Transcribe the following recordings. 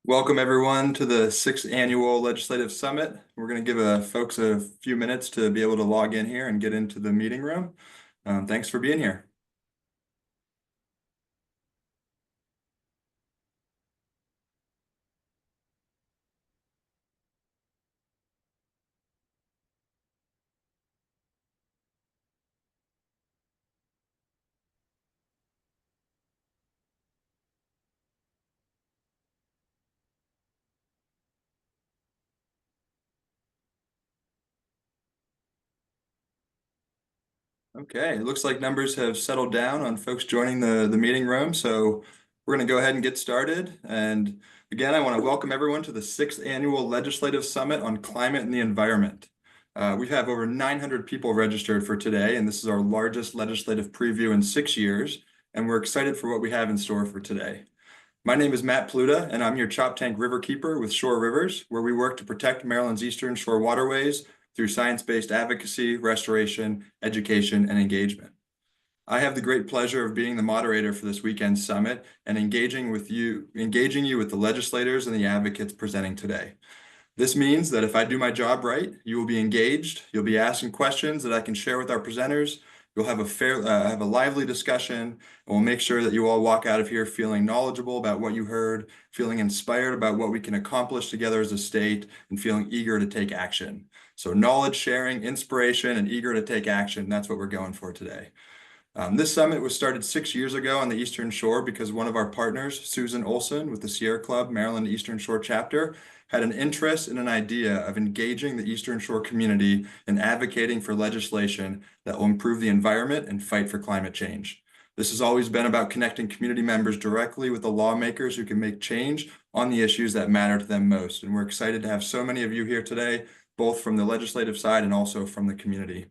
Welcome everyone to the sixth annual Legislative Summit. We're going to give folks a few minutes to be able to log in here and get into the meeting room. Thanks for being here. Okay, it looks like numbers have settled down on folks joining the meeting room, so we're going to go ahead and get started. And again, I want to welcome everyone to the sixth annual Legislative Summit on Climate and the Environment. We have over 900 people registered for today, and this is our largest legislative preview in 6 years, and we're excited for what we have in store for today. My name is Matt Pluta, and I'm your Choptank Riverkeeper with Shore Rivers, where we work to protect Maryland's eastern shore waterways through science-based advocacy, restoration, education, and engagement. I have the great pleasure of being the moderator for this weekend's summit and engaging you with the legislators and the advocates presenting today. This means that if I do my job right, you will be engaged, you'll be asking questions that I can share with our presenters, you'll have a lively discussion, and we'll make sure that you all walk out of here feeling knowledgeable about what you heard, feeling inspired about what we can accomplish together as a state, and feeling eager to take action. So knowledge sharing, inspiration, and eager to take action, that's what we're going for today. This summit was started 6 years ago on the Eastern Shore because one of our partners, Susan Olson with the Sierra Club Maryland Eastern Shore chapter, had an interest in an idea of engaging the Eastern Shore community in advocating for legislation that will improve the environment and fight for climate change. This has always been about connecting community members directly with the lawmakers who can make change on the issues that matter to them most. And we're excited to have so many of you here today, both from the legislative side and also from the community.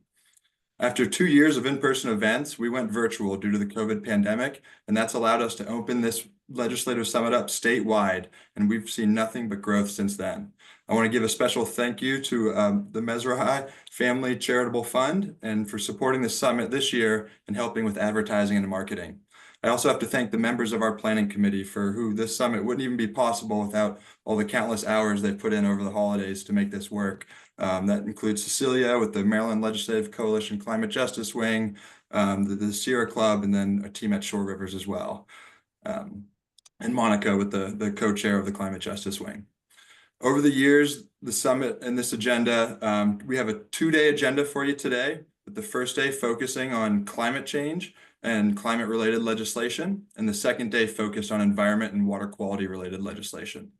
After 2 years of in-person events, we went virtual due to the COVID pandemic, and that's allowed us to open this legislative summit up statewide, and we've seen nothing but growth since then. I want to give a special thank you to the Mezrahai Family Charitable Fund and for supporting the summit this year and helping with advertising and marketing. I also have to thank the members of our planning committee for who this summit wouldn't even be possible without all the countless hours they've put in over the holidays to make this work. That includes Cecilia with the Maryland Legislative Coalition Climate Justice Wing, the Sierra Club, and then a team at Shore Rivers as well. And Monica with the co-chair of the Climate Justice Wing. Over the years, the summit and this agenda, we have a 2-day agenda for you today, with the first day focusing on climate change and climate-related legislation, and the second day focused on environment and water quality-related legislation.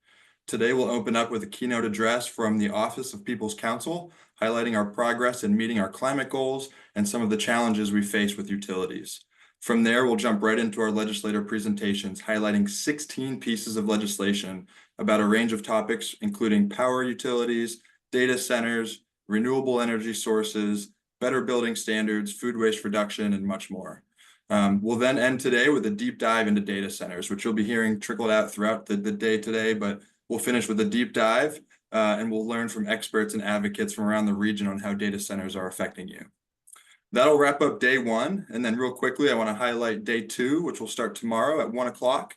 Today, we'll open up with a keynote address from the Office of People's Counsel, highlighting our progress in meeting our climate goals and some of the challenges we face with utilities. From there, we'll jump right into our legislator presentations, highlighting 16 pieces of legislation about a range of topics, including power utilities, data centers, renewable energy sources, better building standards, food waste reduction, and much more. We'll then end today with a deep dive into data centers, which you'll be hearing trickled out throughout the day today, but we'll finish with a deep dive, and we'll learn from experts and advocates from around the region on how data centers are affecting you. That'll wrap up day one. And then real quickly, I want to highlight day two, which will start tomorrow at 1 o'clock.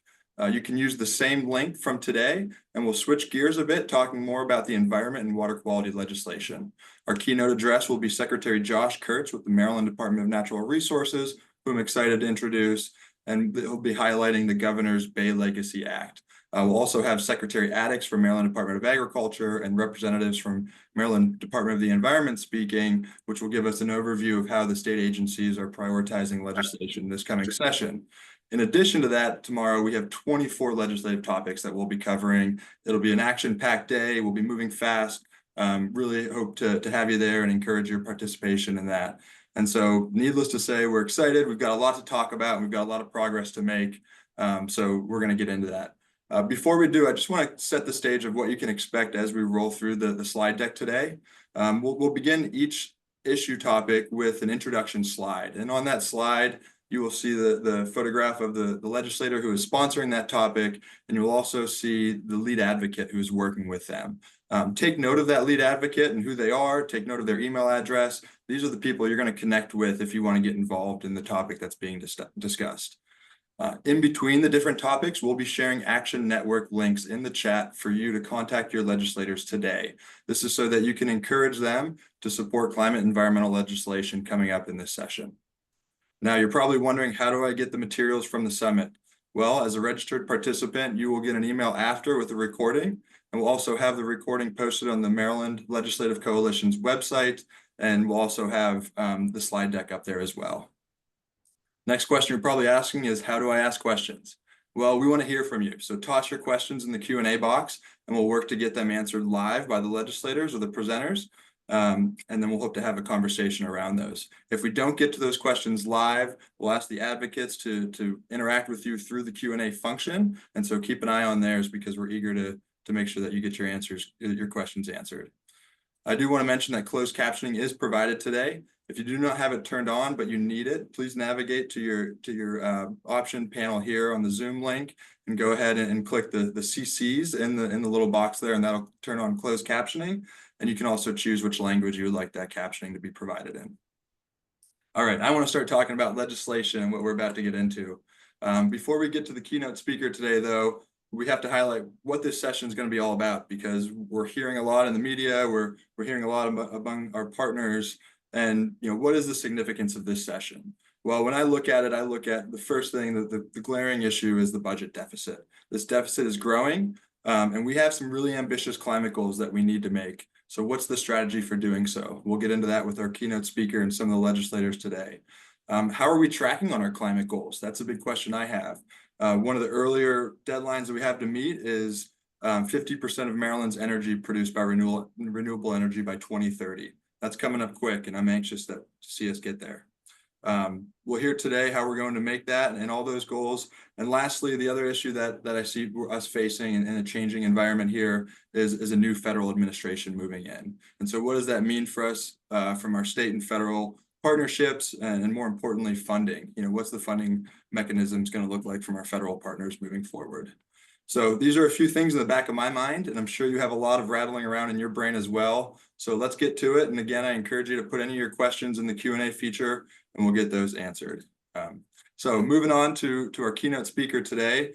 You can use the same link from today, and we'll switch gears a bit, talking more about the environment and water quality legislation. Our keynote address will be Secretary Josh Kurtz with the Maryland Department of Natural Resources, who I'm excited to introduce, and he'll be highlighting the Governor's Bay Legacy Act. We'll also have Secretary Addix from Maryland Department of Agriculture and representatives from Maryland Department of the Environment speaking, which will give us an overview of how the state agencies are prioritizing legislation this coming session. In addition to that, tomorrow we have 24 legislative topics that we'll be covering. It'll be an action-packed day. We'll be moving fast. Really hope to have you there and encourage your participation in that. And so needless to say, we're excited. We've got a lot to talk about, and we've got a lot of progress to make. So we're going to get into that. Before we do, I just want to set the stage of what you can expect as we roll through the slide deck today. We'll begin each issue topic with an introduction slide. And on that slide, you will see the photograph of the legislator who is sponsoring that topic, and you'll also see the lead advocate who is working with them. Take note of that lead advocate and who they are. Take note of their email address. These are the people you're going to connect with if you want to get involved in the topic that's being discussed. In between the different topics, we'll be sharing Action Network links in the chat for you to contact your legislators today. This is so that you can encourage them to support climate and environmental legislation coming up in this session. Now, you're probably wondering, how do I get the materials from the summit? Well, as a registered participant, you will get an email after with a recording, and we'll also have the recording posted on the Maryland Legislative Coalition's website, and we'll also have the slide deck up there as well. Next question you're probably asking is, how do I ask questions? Well, we want to hear from you. So toss your questions in the Q&A box, and we'll work to get them answered live by the legislators or the presenters. And then we'll hope to have a conversation around those. If we don't get to those questions live, we'll ask the advocates to interact with you through the Q&A function. And so keep an eye on theirs, because we're eager to make sure that you get your questions answered. I do want to mention that closed captioning is provided today. If you do not have it turned on, but you need it, please navigate to your option panel here on the Zoom link and go ahead and click the CCs in the little box there, and that'll turn on closed captioning. And you can also choose which language you would like that captioning to be provided in. All right, I want to start talking about legislation and what we're about to get into. Before we get to the keynote speaker today, though, we have to highlight what this session is going to be all about, because we're hearing a lot in the media, we're hearing a lot among our partners. And what is the significance of this session? Well, when I look at it, I look at the first thing, that the glaring issue is the budget deficit. This deficit is growing, and we have some really ambitious climate goals that we need to make. So what's the strategy for doing so? We'll get into that with our keynote speaker and some of the legislators today. How are we tracking on our climate goals? That's a big question I have. One of the earlier deadlines that we have to meet is 50% of Maryland's energy produced by renewable energy by 2030. That's coming up quick, and I'm anxious to see us get there. We'll hear today how we're going to make that and all those goals. And lastly, the other issue that I see us facing in a changing environment here is a new federal administration moving in. And so what does that mean for us from our state and federal partnerships, and more importantly, funding? What's the funding mechanisms going to look like from our federal partners moving forward? So these are a few things in the back of my mind, and I'm sure you have a lot of rattling around in your brain as well. So let's get to it. And again, I encourage you to put any of your questions in the Q&A feature, and we'll get those answered. So moving on to our keynote speaker today,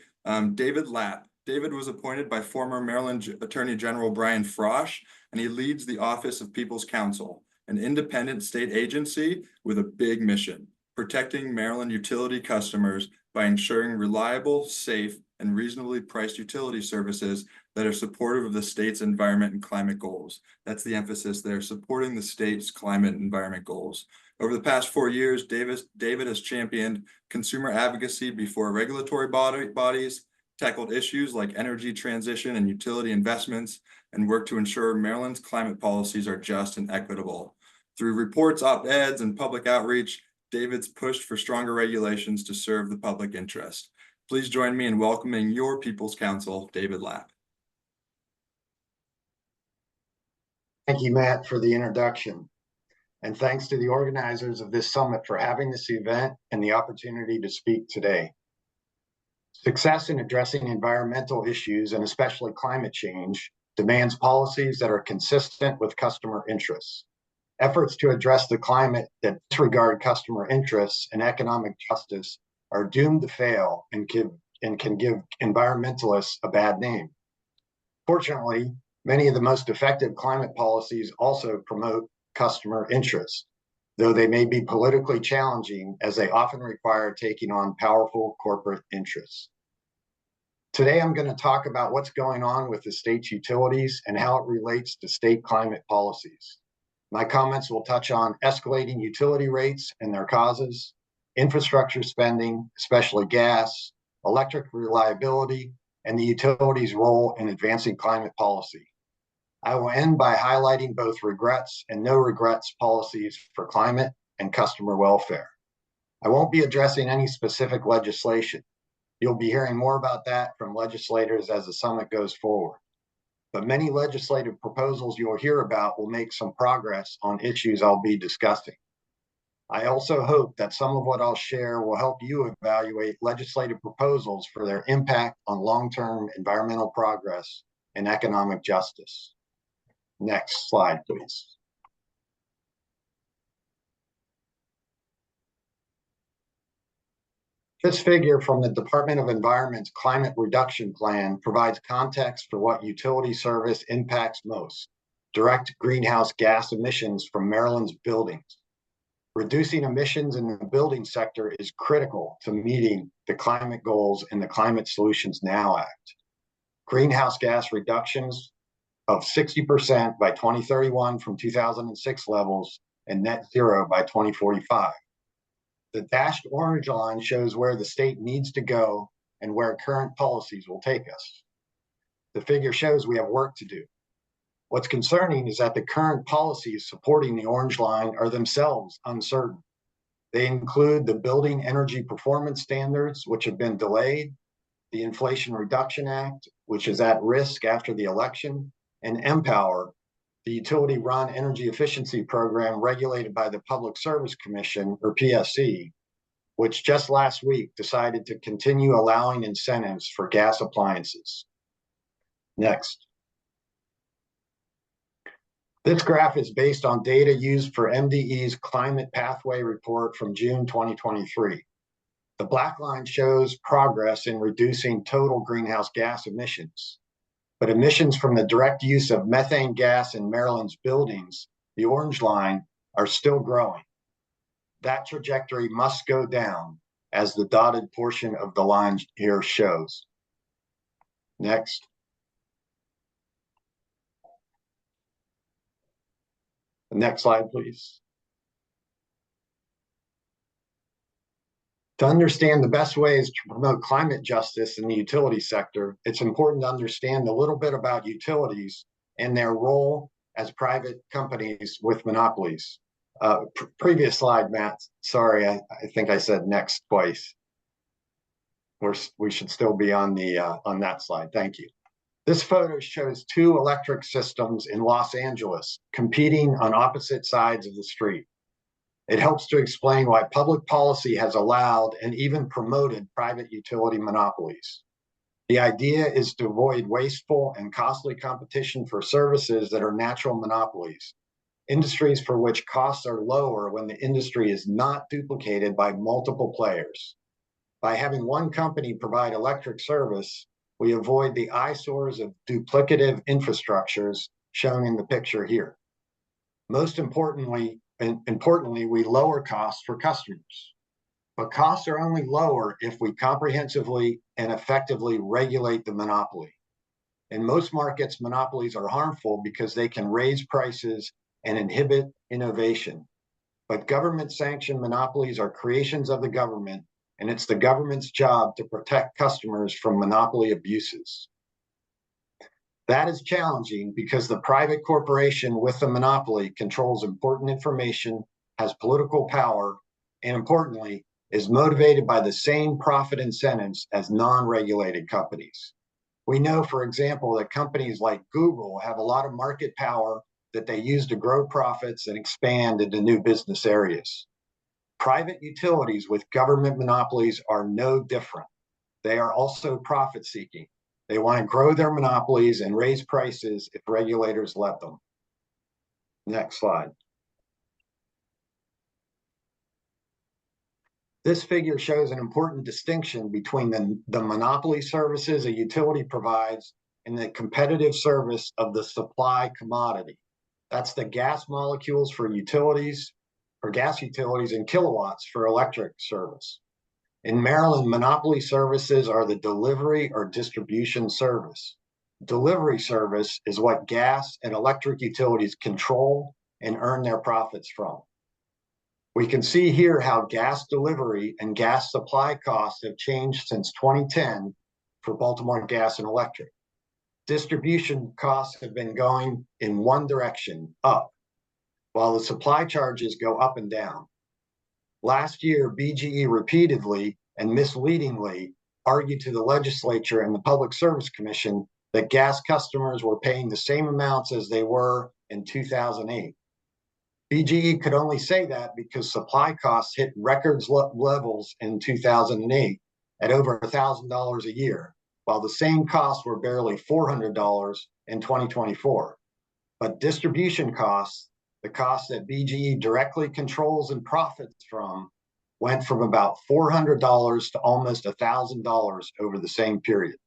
David Lapp. David was appointed by former Maryland Attorney General Brian Frosh, and he leads the Office of People's Counsel, an independent state agency with a big mission: protecting Maryland utility customers by ensuring reliable, safe, and reasonably priced utility services that are supportive of the state's environment and climate goals. That's the emphasis there, supporting the state's climate and environment goals. Over the past 4 years, David has championed consumer advocacy before regulatory bodies, tackled issues like energy transition and utility investments, and worked to ensure Maryland's climate policies are just and equitable. Through reports, op-eds, and public outreach, David's pushed for stronger regulations to serve the public interest. Please join me in welcoming your People's Counsel, David Lapp. Thank you, Matt, for the introduction. And thanks to the organizers of this summit for having this event and the opportunity to speak today. Success in addressing environmental issues, and especially climate change, demands policies that are consistent with customer interests. Efforts to address the climate that disregard customer interests and economic justice are doomed to fail and can give environmentalists a bad name. Fortunately, many of the most effective climate policies also promote customer interests, though they may be politically challenging, as they often require taking on powerful corporate interests. Today, I'm going to talk about what's going on with the state's utilities and how it relates to state climate policies. My comments will touch on escalating utility rates and their causes, infrastructure spending, especially gas, electric reliability, and the utilities' role in advancing climate policy. I will end by highlighting both regrets and no regrets policies for climate and customer welfare. I won't be addressing any specific legislation. You'll be hearing more about that from legislators as the summit goes forward. But many legislative proposals you'll hear about will make some progress on issues I'll be discussing. I also hope that some of what I'll share will help you evaluate legislative proposals for their impact on long-term environmental progress and economic justice. Next slide, please. This figure from the Department of Environment's Climate Reduction Plan provides context for what utility service impacts most: direct greenhouse gas emissions from Maryland's buildings. Reducing emissions in the building sector is critical to meeting the climate goals in the Climate Solutions Now Act. Greenhouse gas reductions of 60% by 2031 from 2006 levels and net zero by 2045. The dashed orange line shows where the state needs to go and where current policies will take us. The figure shows we have work to do. What's concerning is that the current policies supporting the orange line are themselves uncertain. They include the Building Energy Performance Standards, which have been delayed, the Inflation Reduction Act, which is at risk after the election, and Empower, the utility run energy efficiency program regulated by the Public Service Commission, or PSC, which just last week decided to continue allowing incentives for gas appliances. Next. This graph is based on data used for MDE's Climate Pathway Report from June 2023. The black line shows progress in reducing total greenhouse gas emissions, but emissions from the direct use of methane gas in Maryland's buildings, the orange line, are still growing. That trajectory must go down, as the dotted portion of the line here shows. Next. The next slide, please. To understand the best ways to promote climate justice in the utility sector, it's important to understand a little bit about utilities and their role as private companies with monopolies. Previous slide, Matt. Sorry, I think I said next twice. We should still be on that slide. Thank you. This photo shows two electric systems in Los Angeles competing on opposite sides of the street. It helps to explain why public policy has allowed and even promoted private utility monopolies. The idea is to avoid wasteful and costly competition for services that are natural monopolies, industries for which costs are lower when the industry is not duplicated by multiple players. By having one company provide electric service, we avoid the eyesores of duplicative infrastructures shown in the picture here. Most importantly, we lower costs for customers. But costs are only lower if we comprehensively and effectively regulate the monopoly. In most markets, monopolies are harmful because they can raise prices and inhibit innovation. But government-sanctioned monopolies are creations of the government, and it's the government's job to protect customers from monopoly abuses. That is challenging because the private corporation with the monopoly controls important information, has political power, and importantly, is motivated by the same profit incentives as non-regulated companies. We know, for example, that companies like Google have a lot of market power that they use to grow profits and expand into new business areas. Private utilities with government monopolies are no different. They are also profit-seeking. They want to grow their monopolies and raise prices if regulators let them. Next slide. This figure shows an important distinction between the monopoly services a utility provides and the competitive service of the supply commodity. That's the gas molecules for utilities, for gas utilities, and kilowatts for electric service. In Maryland, monopoly services are the delivery or distribution service. Delivery service is what gas and electric utilities control and earn their profits from. We can see here how gas delivery and gas supply costs have changed since 2010 for Baltimore Gas and Electric. Distribution costs have been going in one direction, up, while the supply charges go up and down. Last year, BGE repeatedly and misleadingly argued to the legislature and the Public Service Commission that gas customers were paying the same amounts as they were in 2008. BGE could only say that because supply costs hit record levels in 2008 at over $1,000 a year, while the same costs were barely $400 in 2024. But distribution costs, the costs that BGE directly controls and profits from, went from about $400 to almost $1,000 over the same period.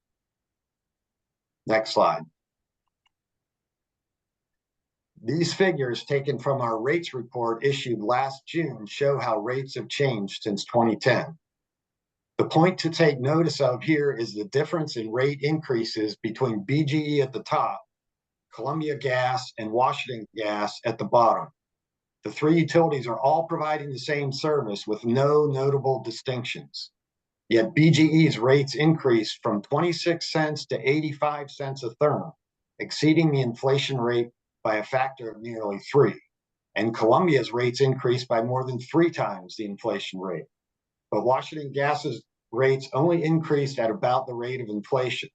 Next slide. These figures taken from our rates report issued last June show how rates have changed since 2010. The point to take notice of here is the difference in rate increases between BGE at the top, Columbia Gas, and Washington Gas at the bottom. The three utilities are all providing the same service with no notable distinctions. Yet BGE's rates increased from 26 cents to 85 cents a therm, exceeding the inflation rate by a factor of nearly 3. And Columbia's rates increased by more than 3 times the inflation rate. But Washington Gas's rates only increased at about the rate of inflation.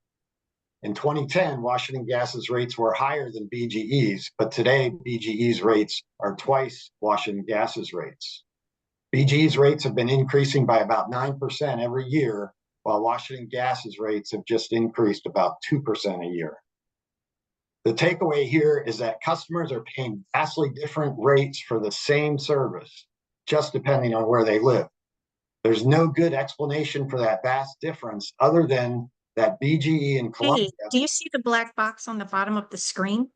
In 2010, Washington Gas's rates were higher than BGE's, but today BGE's rates are twice Washington Gas's rates. BGE's rates have been increasing by about 9% every year, while Washington Gas's rates have just increased about 2% a year. The takeaway here is that customers are paying vastly different rates for the same service, just depending on where they live. There's no good explanation for that vast difference other than that BGE and Columbia. Hey, do you see the black box on the bottom of the screen?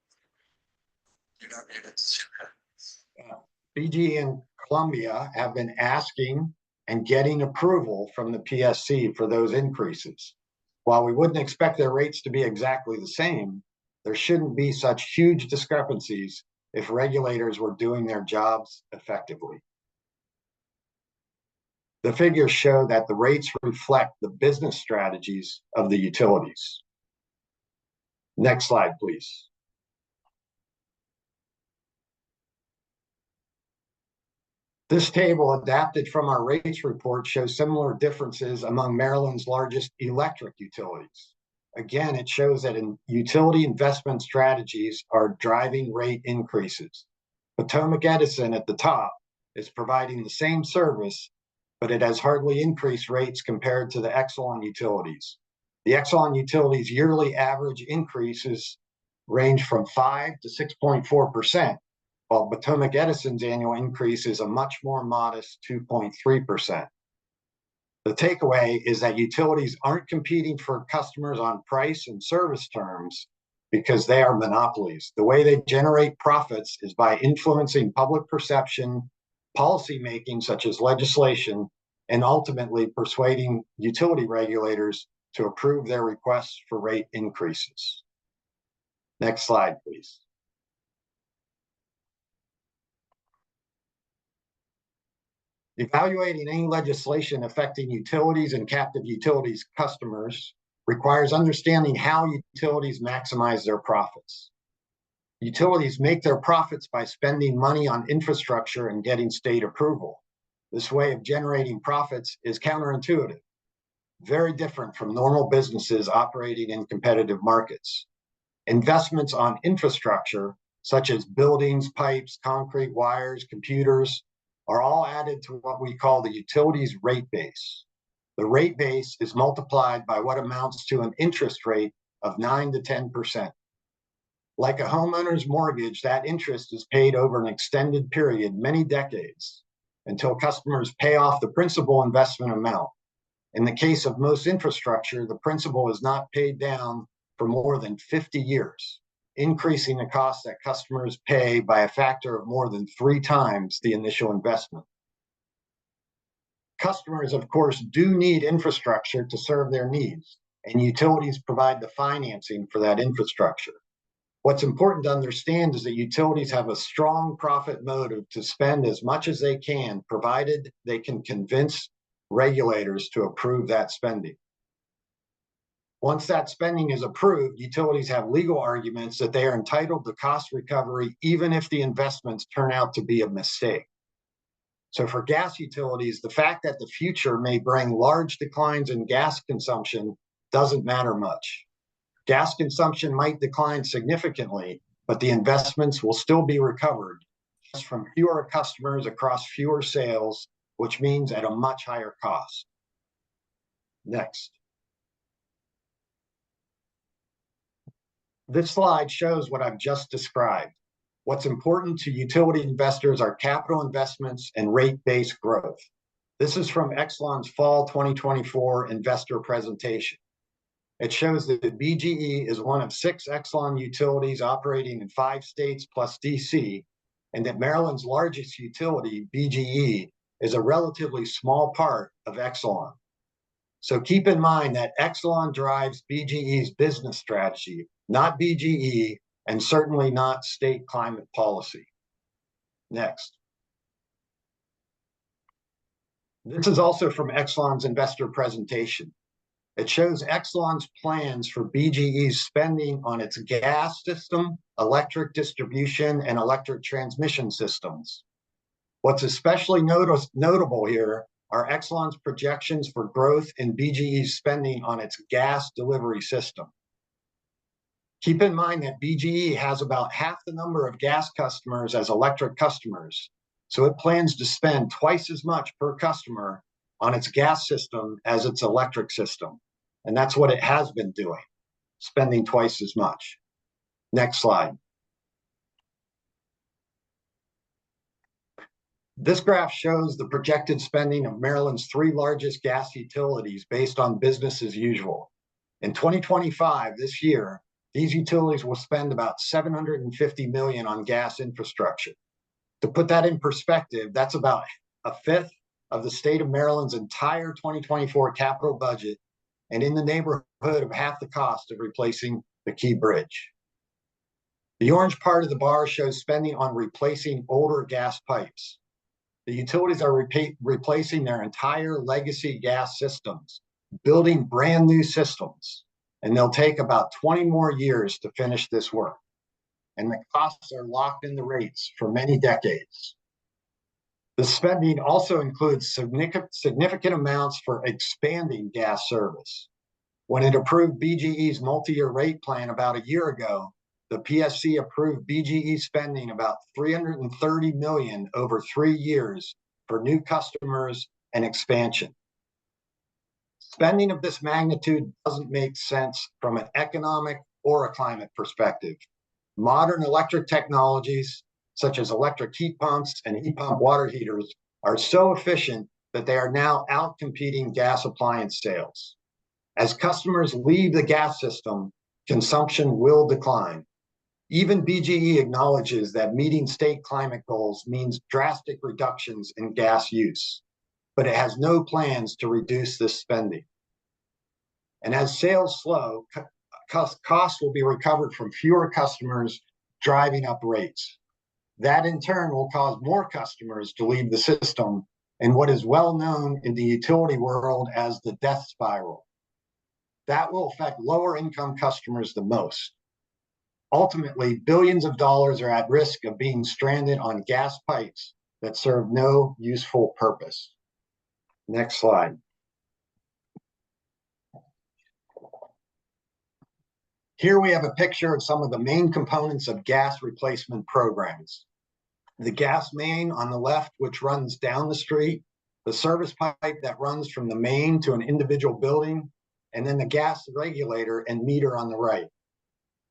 BGE and Columbia have been asking and getting approval from the PSC for those increases. While we wouldn't expect their rates to be exactly the same, there shouldn't be such huge discrepancies if regulators were doing their jobs effectively. The figures show that the rates reflect the business strategies of the utilities. Next slide, please. This table, adapted from our rates report, shows similar differences among Maryland's largest electric utilities. Again, it shows that utility investment strategies are driving rate increases. Potomac Edison at the top is providing the same service, but it has hardly increased rates compared to the Exelon utilities. The Exelon utilities' yearly average increases range from 5 to 6.4%, while Potomac Edison's annual increase is a much more modest 2.3%. The takeaway is that utilities aren't competing for customers on price and service terms because they are monopolies. The way they generate profits is by influencing public perception, policy making such as legislation, and ultimately persuading utility regulators to approve their requests for rate increases. Next slide, please. Evaluating any legislation affecting utilities and captive utilities customers requires understanding how utilities maximize their profits. Utilities make their profits by spending money on infrastructure and getting state approval. This way of generating profits is counterintuitive, very different from normal businesses operating in competitive markets. Investments on infrastructure, such as buildings, pipes, concrete, wires, computers, are all added to what we call the utilities rate base. The rate base is multiplied by what amounts to an interest rate of 9 to 10%. Like a homeowner's mortgage, that interest is paid over an extended period, many decades, until customers pay off the principal investment amount. In the case of most infrastructure, the principal is not paid down for more than 50 years, increasing the cost that customers pay by a factor of more than 3 times the initial investment. Customers, of course, do need infrastructure to serve their needs, and utilities provide the financing for that infrastructure. What's important to understand is that utilities have a strong profit motive to spend as much as they can, provided they can convince regulators to approve that spending. Once that spending is approved, utilities have legal arguments that they are entitled to cost recovery, even if the investments turn out to be a mistake. So for gas utilities, the fact that the future may bring large declines in gas consumption doesn't matter much. Gas consumption might decline significantly, but the investments will still be recovered just from fewer customers across fewer sales, which means at a much higher cost. Next. This slide shows what I've just described. What's important to utility investors are capital investments and rate-based growth. This is from Exelon's fall 2024 investor presentation. It shows that BGE is one of 6 Exelon utilities operating in 5 states plus DC, and that Maryland's largest utility, BGE, is a relatively small part of Exelon. So keep in mind that Exelon drives BGE's business strategy, not BGE, and certainly not state climate policy. Next. This is also from Exelon's investor presentation. It shows Exelon's plans for BGE's spending on its gas system, electric distribution, and electric transmission systems. What's especially notable here are Exelon's projections for growth in BGE's spending on its gas delivery system. Keep in mind that BGE has about half the number of gas customers as electric customers, so it plans to spend twice as much per customer on its gas system as its electric system. And that's what it has been doing, spending twice as much. Next slide. This graph shows the projected spending of Maryland's 3 largest gas utilities based on business as usual. In 2025, this year, these utilities will spend about $750 million on gas infrastructure. To put that in perspective, that's about a fifth of the state of Maryland's entire 2024 capital budget, and in the neighborhood of half the cost of replacing the Key Bridge. The orange part of the bar shows spending on replacing older gas pipes. The utilities are replacing their entire legacy gas systems, building brand new systems, and they'll take about 20 more years to finish this work. And the costs are locked in the rates for many decades. The spending also includes significant amounts for expanding gas service. When it approved BGE's multi-year rate plan about a year ago, the PSC approved BGE spending about $330 million over 3 years for new customers and expansion. Spending of this magnitude doesn't make sense from an economic or a climate perspective. Modern electric technologies, such as electric heat pumps and heat pump water heaters, are so efficient that they are now outcompeting gas appliance sales. As customers leave the gas system, consumption will decline. Even BGE acknowledges that meeting state climate goals means drastic reductions in gas use, but it has no plans to reduce this spending. And as sales slow, costs will be recovered from fewer customers, driving up rates. That in turn will cause more customers to leave the system in what is well known in the utility world as the death spiral. That will affect lower income customers the most. Ultimately, billions of dollars are at risk of being stranded on gas pipes that serve no useful purpose. Next slide. Here we have a picture of some of the main components of gas replacement programs. The gas main on the left, which runs down the street, the service pipe that runs from the main to an individual building, and then the gas regulator and meter on the right.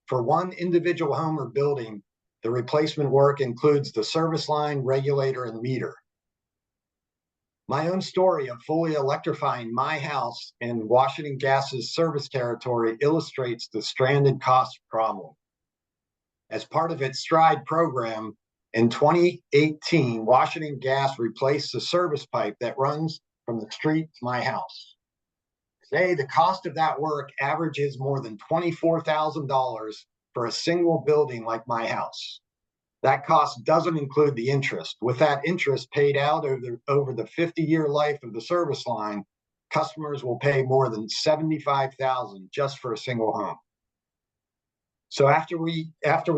For one individual home or building, the replacement work includes the service line, regulator, and meter. My own story of fully electrifying my house in Washington Gas's service territory illustrates the stranded cost problem. As part of its STRIDE program, in 2018, Washington Gas replaced the service pipe that runs from the street to my house. Today, the cost of that work averages more than $24,000 for a single building like my house. That cost doesn't include the interest. With that interest paid out over the 50-year life of the service line, customers will pay more than $75,000 just for a single home. So after we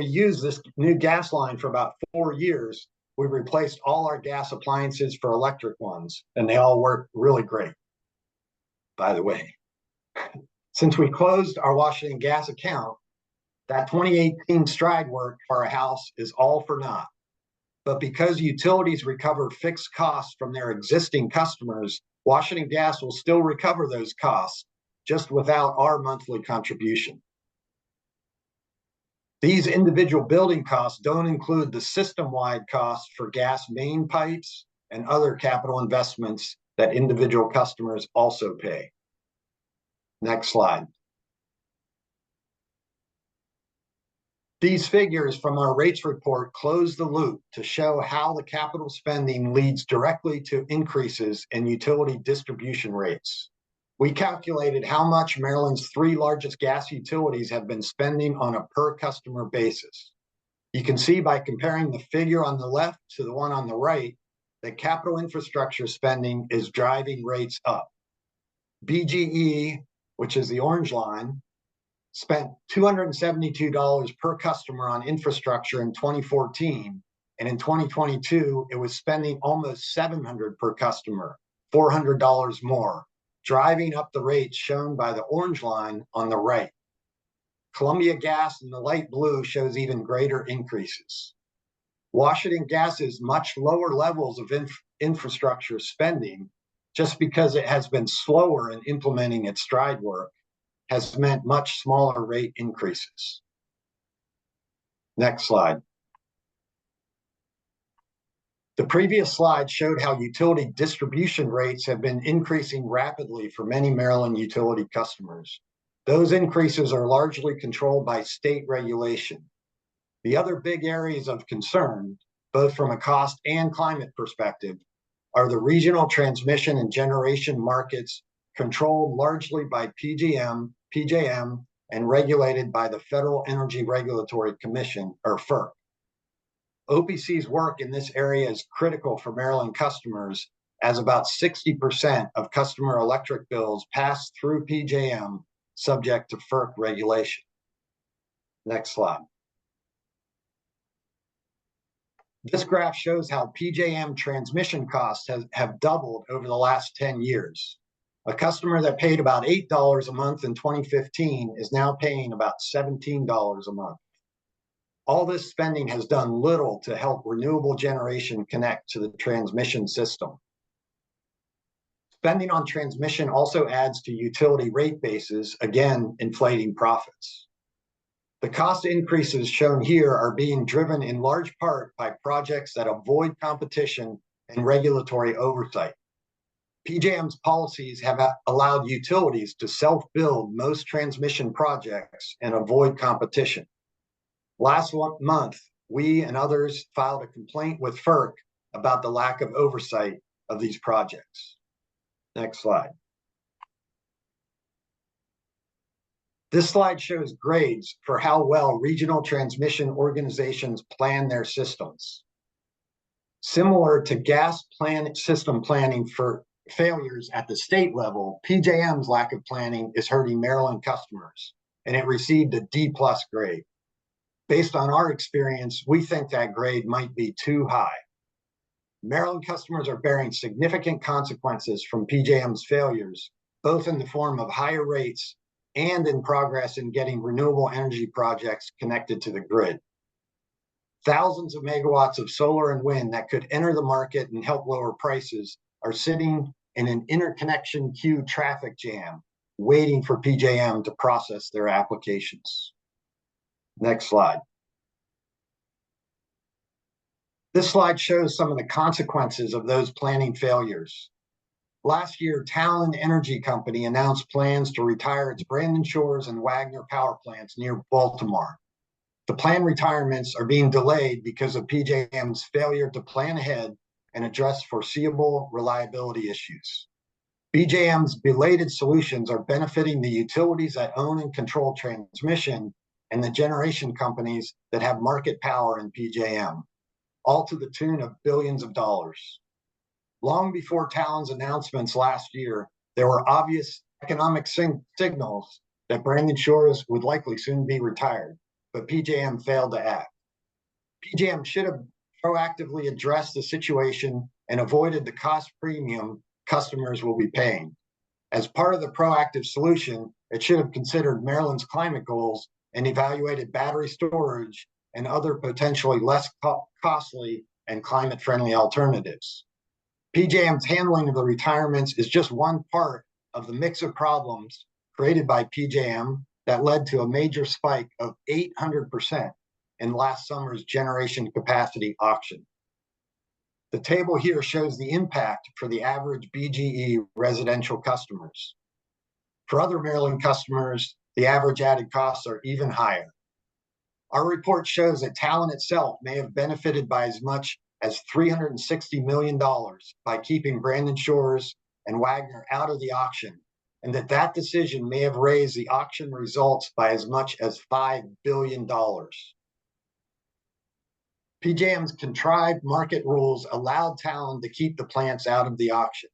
use this new gas line for about 4 years, we replaced all our gas appliances for electric ones, and they all work really great. By the way, since we closed our Washington Gas account, that 2018 STRIDE work for our house is all for naught. But because utilities recover fixed costs from their existing customers, Washington Gas will still recover those costs, just without our monthly contribution. These individual building costs don't include the system-wide costs for gas main pipes and other capital investments that individual customers also pay. Next slide. These figures from our rates report close the loop to show how the capital spending leads directly to increases in utility distribution rates. We calculated how much Maryland's 3 largest gas utilities have been spending on a per customer basis. You can see by comparing the figure on the left to the one on the right that capital infrastructure spending is driving rates up. BGE, which is the orange line, spent $272 per customer on infrastructure in 2014, and in 2022, it was spending almost $700 per customer, $400 more, driving up the rates shown by the orange line on the right. Columbia Gas in the light blue shows even greater increases. Washington Gas's much lower levels of infrastructure spending, just because it has been slower in implementing its STRIDE work, has meant much smaller rate increases. Next slide. The previous slide showed how utility distribution rates have been increasing rapidly for many Maryland utility customers. Those increases are largely controlled by state regulation. The other big areas of concern, both from a cost and climate perspective, are the regional transmission and generation markets controlled largely by PJM, and regulated by the Federal Energy Regulatory Commission, or FERC. OPC's work in this area is critical for Maryland customers, as about 60% of customer electric bills pass through PJM, subject to FERC regulation. Next slide. This graph shows how PJM transmission costs have doubled over the last 10 years. A customer that paid about $8 a month in 2015 is now paying about $17 a month. All this spending has done little to help renewable generation connect to the transmission system. Spending on transmission also adds to utility rate bases, again, inflating profits. The cost increases shown here are being driven in large part by projects that avoid competition and regulatory oversight. PJM's policies have allowed utilities to self-build most transmission projects and avoid competition. Last month, we and others filed a complaint with FERC about the lack of oversight of these projects. Next slide. This slide shows grades for how well regional transmission organizations plan their systems. Similar to gas system planning for failures at the state level, PJM's lack of planning is hurting Maryland customers, and it received a D+ grade. Based on our experience, we think that grade might be too high. Maryland customers are bearing significant consequences from PJM's failures, both in the form of higher rates and in progress in getting renewable energy projects connected to the grid. Thousands of megawatts of solar and wind that could enter the market and help lower prices are sitting in an interconnection queue traffic jam, waiting for PJM to process their applications. Next slide. This slide shows some of the consequences of those planning failures. Last year, Talen Energy Company announced plans to retire its Brandon Shores and Wagner power plants near Baltimore. The planned retirements are being delayed because of PJM's failure to plan ahead and address foreseeable reliability issues. PJM's belated solutions are benefiting the utilities that own and control transmission and the generation companies that have market power in PJM, all to the tune of billions of dollars. Long before Talen's announcements last year, there were obvious economic signals that Brandon Shores would likely soon be retired, but PJM failed to act. PJM should have proactively addressed the situation and avoided the cost premium customers will be paying. As part of the proactive solution, it should have considered Maryland's climate goals and evaluated battery storage and other potentially less costly and climate-friendly alternatives. PJM's handling of the retirements is just one part of the mix of problems created by PJM that led to a major spike of 800% in last summer's generation capacity auction. The table here shows the impact for the average BGE residential customers. For other Maryland customers, the average added costs are even higher. Our report shows that Talen itself may have benefited by as much as $360 million by keeping Brandon Shores and Wagner out of the auction, and that decision may have raised the auction results by as much as $5 billion. PJM's contrived market rules allowed Talen to keep the plants out of the auction.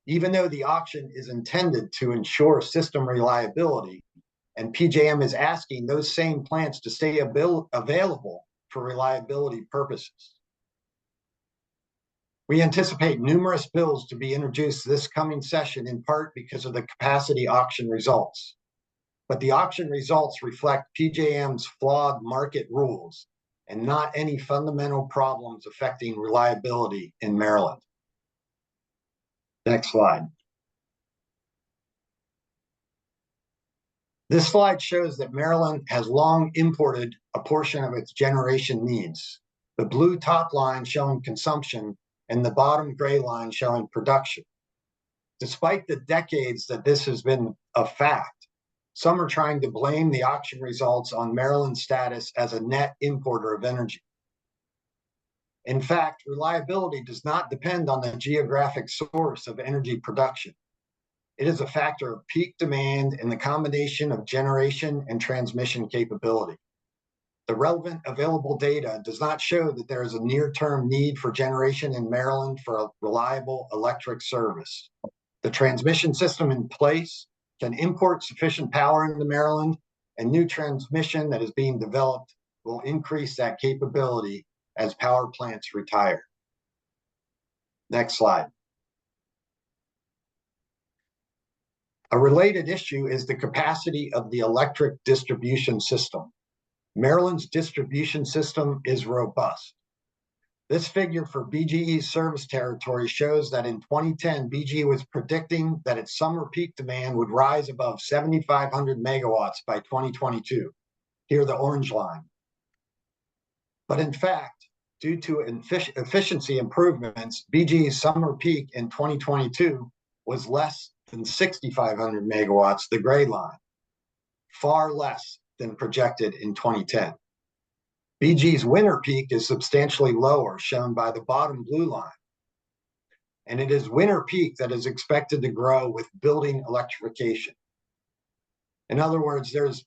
Even though the auction is intended to ensure system reliability, and PJM is asking those same plants to stay available for reliability purposes. We anticipate numerous bills to be introduced this coming session, in part because of the capacity auction results. But the auction results reflect PJM's flawed market rules and not any fundamental problems affecting reliability in Maryland. Next slide. This slide shows that Maryland has long imported a portion of its generation needs. The blue top line showing consumption and the bottom gray line showing production. Despite the decades that this has been a fact, some are trying to blame the auction results on Maryland's status as a net importer of energy. In fact, reliability does not depend on the geographic source of energy production. It is a factor of peak demand and the combination of generation and transmission capability. The relevant available data does not show that there is a near-term need for generation in Maryland for a reliable electric service. The transmission system in place can import sufficient power into Maryland, and new transmission that is being developed will increase that capability as power plants retire. Next slide. A related issue is the capacity of the electric distribution system. Maryland's distribution system is robust. This figure for BGE's service territory shows that in 2010, BGE was predicting that its summer peak demand would rise above 7,500 megawatts by 2022. Here, the orange line. But in fact, due to efficiency improvements, BGE's summer peak in 2022 was less than 6,500 megawatts, the gray line, far less than projected in 2010. BGE's winter peak is substantially lower, shown by the bottom blue line. And it is winter peak that is expected to grow with building electrification. In other words, there's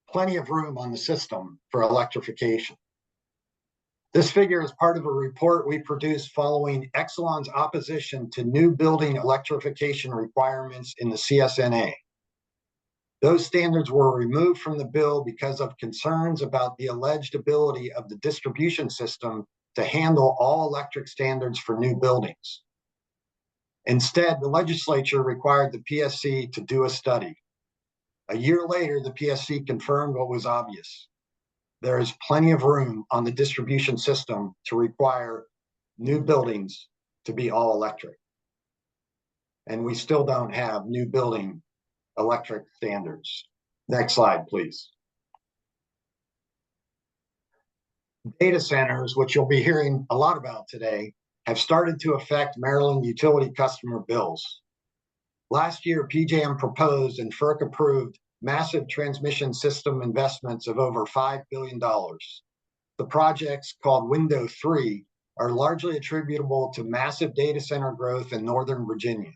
plenty of room on the system for electrification. This figure is part of a report we produced following Exelon's opposition to new building electrification requirements in the CSNA. Those standards were removed from the bill because of concerns about the alleged ability of the distribution system to handle all electric standards for new buildings. Instead, the legislature required the PSC to do a study. A year later, the PSC confirmed what was obvious. There is plenty of room on the distribution system to require new buildings to be all electric. And we still don't have new building electric standards. Next slide, please. Data centers, which you'll be hearing a lot about today, have started to affect Maryland utility customer bills. Last year, PJM proposed and FERC approved massive transmission system investments of over $5 billion. The projects, called Window 3, are largely attributable to massive data center growth in Northern Virginia.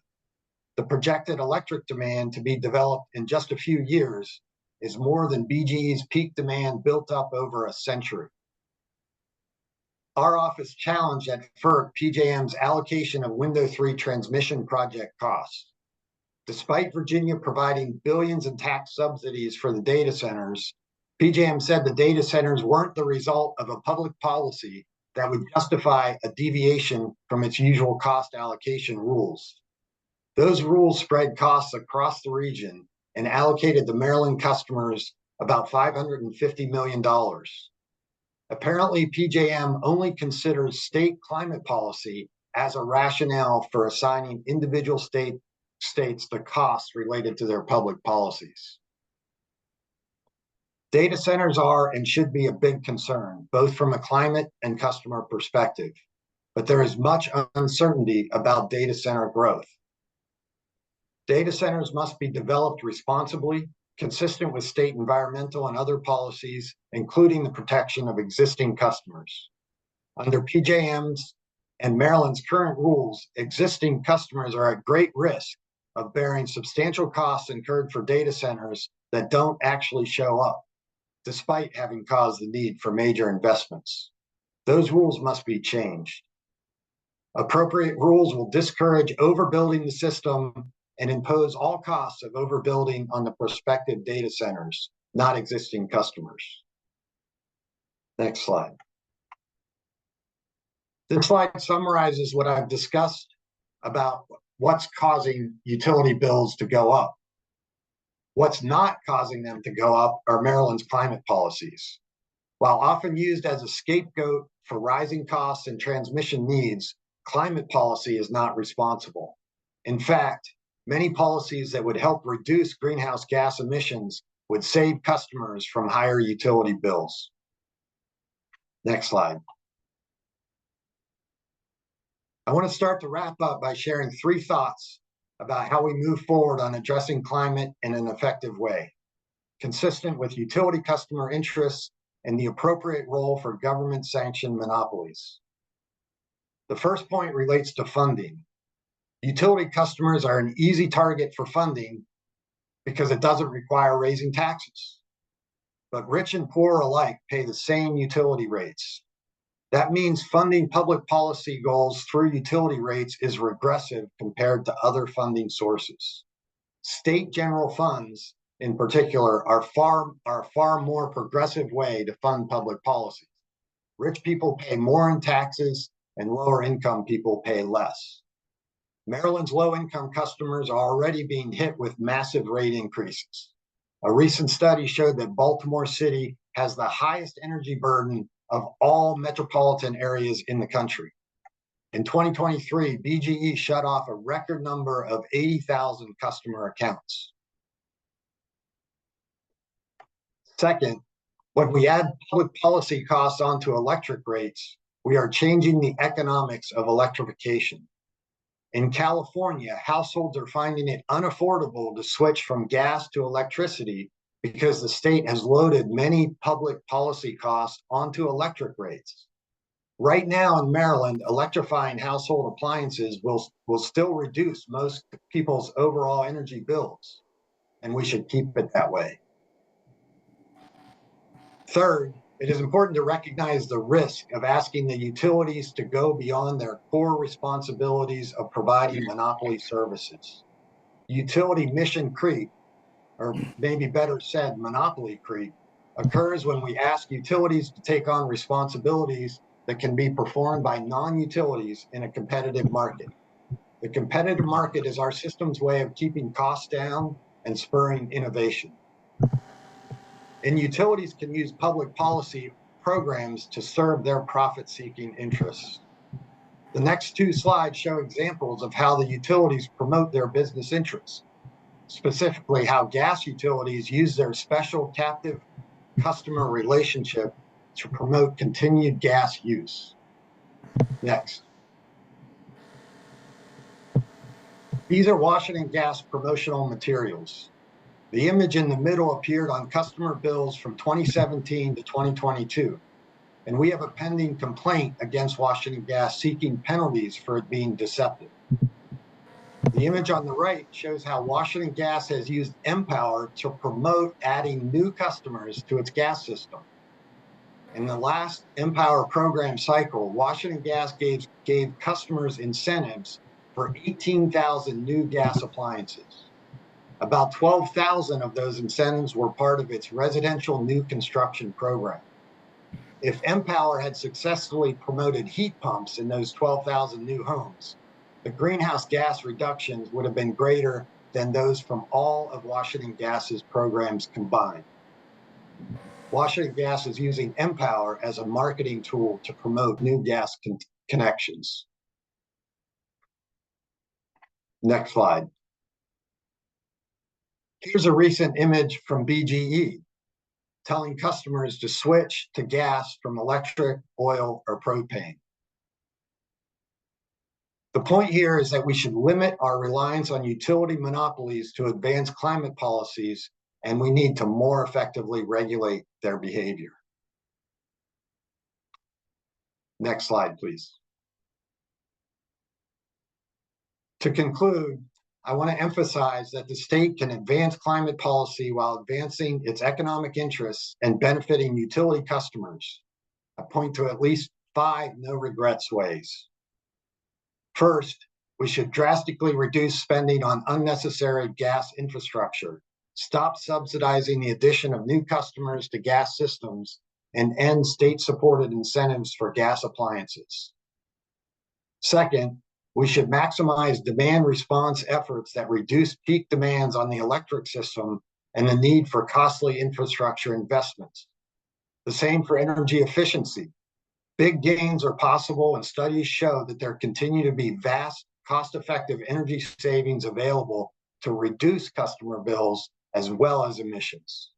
The projected electric demand to be developed in just a few years is more than BGE's peak demand built up over a century. Our office challenged at FERC PJM's allocation of Window 3 transmission project costs. Despite Virginia providing billions in tax subsidies for the data centers, PJM said the data centers weren't the result of a public policy that would justify a deviation from its usual cost allocation rules. Those rules spread costs across the region and allocated the Maryland customers about $550 million. Apparently, PJM only considers state climate policy as a rationale for assigning individual states the costs related to their public policies. Data centers are and should be a big concern, both from a climate and customer perspective. but there is much uncertainty about data center growth. Data centers must be developed responsibly, consistent with state environmental and other policies, including the protection of existing customers. Under PJM's and Maryland's current rules, existing customers are at great risk of bearing substantial costs incurred for data centers that don't actually show up, despite having caused the need for major investments. Those rules must be changed. Appropriate rules will discourage overbuilding the system and impose all costs of overbuilding on the prospective data centers, not existing customers. Next slide. This slide summarizes what I've discussed about what's causing utility bills to go up. What's not causing them to go up are Maryland's climate policies. While often used as a scapegoat for rising costs and transmission needs, climate policy is not responsible. In fact, many policies that would help reduce greenhouse gas emissions would save customers from higher utility bills. Next slide. I want to start to wrap up by sharing 3 thoughts about how we move forward on addressing climate in an effective way, consistent with utility customer interests and the appropriate role for government-sanctioned monopolies. The first point relates to funding. Utility customers are an easy target for funding because it doesn't require raising taxes. But rich and poor alike pay the same utility rates. That means funding public policy goals through utility rates is regressive compared to other funding sources. State general funds, in particular, are far more progressive way to fund public policies. Rich people pay more in taxes and lower income people pay less. Maryland's low-income customers are already being hit with massive rate increases. A recent study showed that Baltimore City has the highest energy burden of all metropolitan areas in the country. In 2023, BGE shut off a record number of 80,000 customer accounts. Second, when we add public policy costs onto electric rates, we are changing the economics of electrification. In California, households are finding it unaffordable to switch from gas to electricity because the state has loaded many public policy costs onto electric rates. Right now in Maryland, electrifying household appliances will still reduce most people's overall energy bills, and we should keep it that way. Third, it is important to recognize the risk of asking the utilities to go beyond their core responsibilities of providing monopoly services. Utility mission creep, or maybe better said, monopoly creep, occurs when we ask utilities to take on responsibilities that can be performed by non-utilities in a competitive market. The competitive market is our system's way of keeping costs down and spurring innovation. And utilities can use public policy programs to serve their profit-seeking interests. The next 2 slides show examples of how the utilities promote their business interests, specifically how gas utilities use their special captive customer relationship to promote continued gas use. Next. These are Washington Gas promotional materials. The image in the middle appeared on customer bills from 2017 to 2022, and we have a pending complaint against Washington Gas seeking penalties for it being deceptive. The image on the right shows how Washington Gas has used Empower to promote adding new customers to its gas system. In the last Empower program cycle, Washington Gas gave customers incentives for 18,000 new gas appliances. About 12,000 of those incentives were part of its residential new construction program. If Empower had successfully promoted heat pumps in those 12,000 new homes, the greenhouse gas reductions would have been greater than those from all of Washington Gas's programs combined. Washington Gas is using Empower as a marketing tool to promote new gas connections. Next slide. Here's a recent image from BGE telling customers to switch to gas from electric, oil, or propane. The point here is that we should limit our reliance on utility monopolies to advance climate policies, and we need to more effectively regulate their behavior. Next slide, please. To conclude, I want to emphasize that the state can advance climate policy while advancing its economic interests and benefiting utility customers. I point to at least 5 no regrets ways. First, we should drastically reduce spending on unnecessary gas infrastructure, stop subsidizing the addition of new customers to gas systems, and end state-supported incentives for gas appliances. Second, we should maximize demand response efforts that reduce peak demands on the electric system and the need for costly infrastructure investments. The same for energy efficiency. Big gains are possible, and studies show that there continue to be vast, cost-effective energy savings available to reduce customer bills as well as emissions.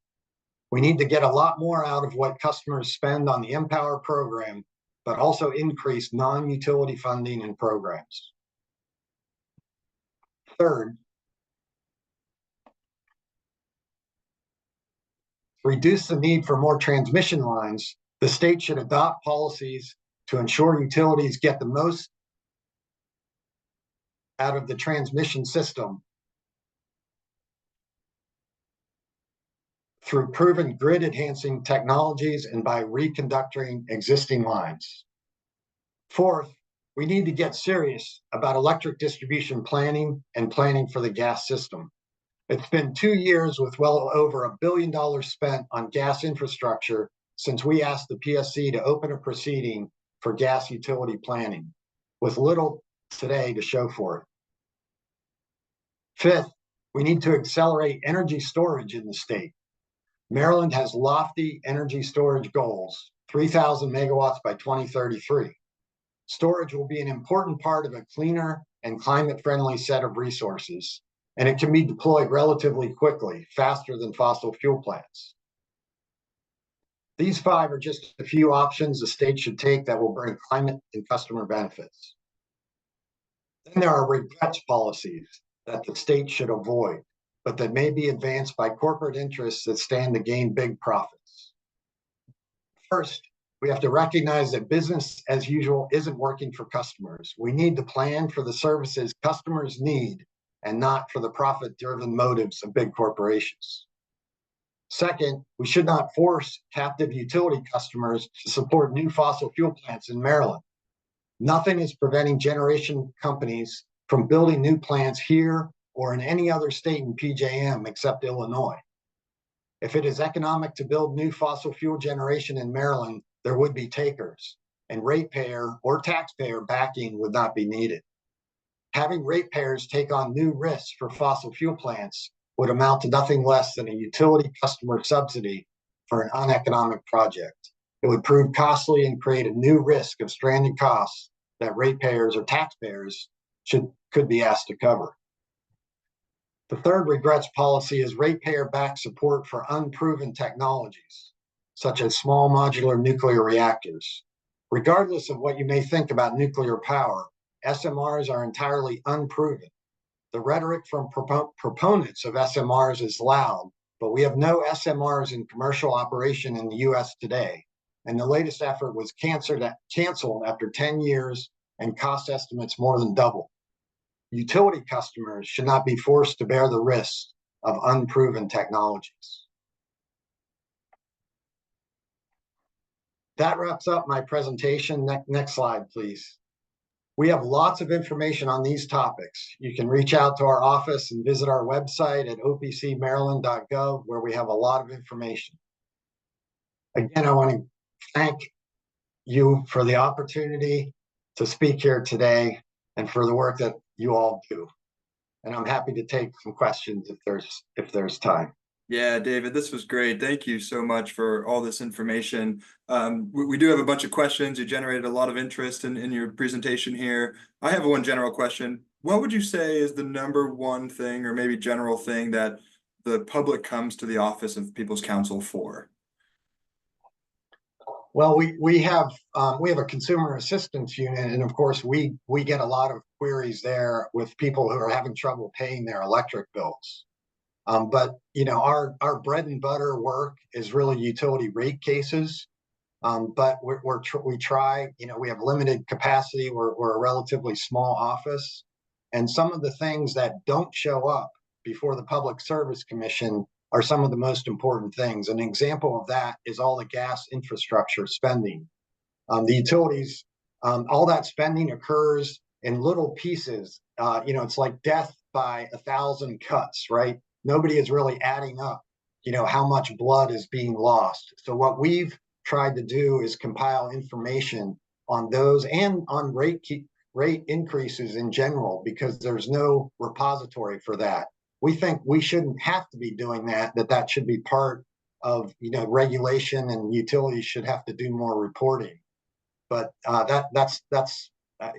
We need to get a lot more out of what customers spend on the Empower program, but also increase non-utility funding and programs. Third, to reduce the need for more transmission lines, the state should adopt policies to ensure utilities get the most out of the transmission system through proven grid enhancing technologies and by reconductoring existing lines. Fourth, we need to get serious about electric distribution planning and planning for the gas system. It's been 2 years with well over $1 billion spent on gas infrastructure since we asked the PSC to open a proceeding for gas utility planning, with little today to show for it. Fifth, we need to accelerate energy storage in the state. Maryland has lofty energy storage goals, 3,000 megawatts by 2033. Storage will be an important part of a cleaner and climate-friendly set of resources, and it can be deployed relatively quickly, faster than fossil fuel plants. These 5 are just a few options the state should take that will bring climate and customer benefits. Then there are regrets policies that the state should avoid, but that may be advanced by corporate interests that stand to gain big profits. First, we have to recognize that business as usual isn't working for customers. We need to plan for the services customers need and not for the profit-driven motives of big corporations. Second, we should not force captive utility customers to support new fossil fuel plants in Maryland. Nothing is preventing generation companies from building new plants here or in any other state in PJM except Illinois. If it is economic to build new fossil fuel generation in Maryland, there would be takers, and ratepayer or taxpayer backing would not be needed. Having ratepayers take on new risks for fossil fuel plants would amount to nothing less than a utility customer subsidy for an uneconomic project. It would prove costly and create a new risk of stranded costs that ratepayers or taxpayers could be asked to cover. The third regrets policy is ratepayer-backed support for unproven technologies, such as small modular nuclear reactors. Regardless of what you may think about nuclear power, SMRs are entirely unproven. The rhetoric from proponents of SMRs is loud, but we have no SMRs in commercial operation in the US today, and the latest effort was canceled after 10 years and cost estimates more than double. Utility customers should not be forced to bear the risks of unproven technologies. That wraps up my presentation. Next slide, please. We have lots of information on these topics. You can reach out to our office and visit our website at opcmaryland.gov, where we have a lot of information. Again, I want to thank you for the opportunity to speak here today and for the work that you all do. And I'm happy to take some questions if there's time. Yeah, David, this was great. Thank you so much for all this information. We do have a bunch of questions. You generated a lot of interest in your presentation here. I have one general question. What would you say is the #1 thing or maybe general thing that the public comes to the Office of People's Counsel for? Well, we have a consumer assistance unit, and of course we get a lot of queries there with people who are having trouble paying their electric bills. But you know, our bread and butter work is really utility rate cases. But we try, you know, we have limited capacity. We're a relatively small office, and some of the things that don't show up before the Public Service Commission are some of the most important things. An example of that is all the gas infrastructure spending. The utilities, all that spending occurs in little pieces. You know, it's like death by 1,000 cuts, right? Nobody is really adding up, you know, how much blood is being lost. So what we've tried to do is compile information on those and on rate increases in general, because there's no repository for that. We think we shouldn't have to be doing that, that should be part of, you know, regulation, and utilities should have to do more reporting. But that's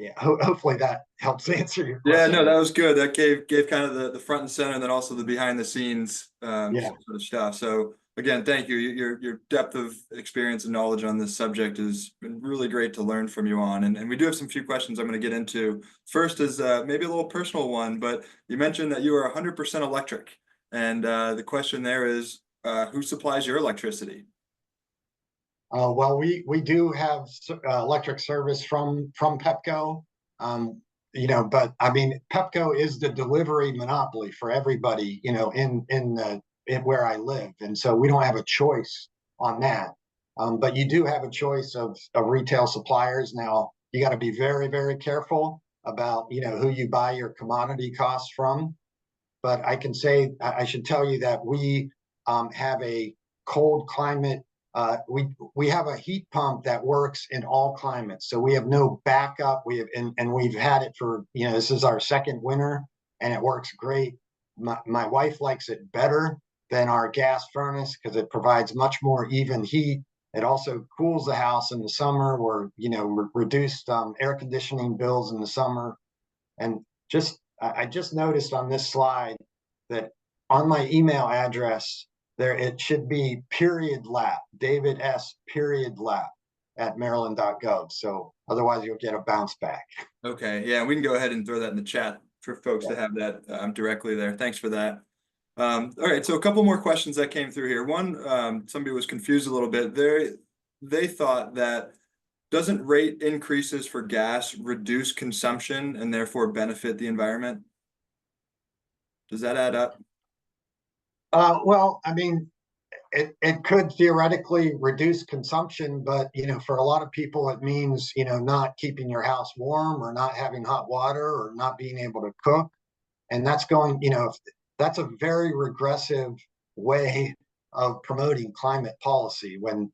yeah, hopefully that helps answer your Yeah, question. no, that was good. That gave kind of the front and center, and then also the behind the scenes Yeah. sort of stuff. So again, thank you. Your depth of experience and knowledge on this subject has been really great to learn from you on. And we do have some few questions I'm going to get into. First is maybe a little personal one, but you mentioned that you are 100% electric, and the question there is, who supplies your electricity? Well, we do have electric service from Pepco. You know, but I mean, Pepco is the delivery monopoly for everybody, you know, in where I live, and so we don't have a choice on that. But you do have a choice of retail suppliers. Now, you got to be very, very careful about, you know, who you buy your commodity costs from. But I can say, I should tell you that we have a cold climate. We have a heat pump that works in all climates, so we have no backup. We have, and we've had it for, you know, this is our second winter, and it works great. My wife likes it better than our gas furnace because it provides much more even heat. It also cools the house in the summer. We're, you know, reduced air conditioning bills in the summer. And I just noticed on this slide that on my email address, there it should be period lap, David S. period lap at maryland.gov. So otherwise you'll get a bounce back. Okay, yeah, we can go ahead and throw that in the chat for folks to have that directly there. Thanks for that. All right, so a couple more questions that came through here. One, somebody was confused a little bit. They thought that doesn't rate increases for gas reduce consumption and therefore benefit the environment? Does that add up? Well, I mean, it could theoretically reduce consumption, but you know, for a lot of people, it means, you know, not keeping your house warm or not having hot water or not being able to cook. And that's going, you know, that's a very regressive way of promoting climate policy when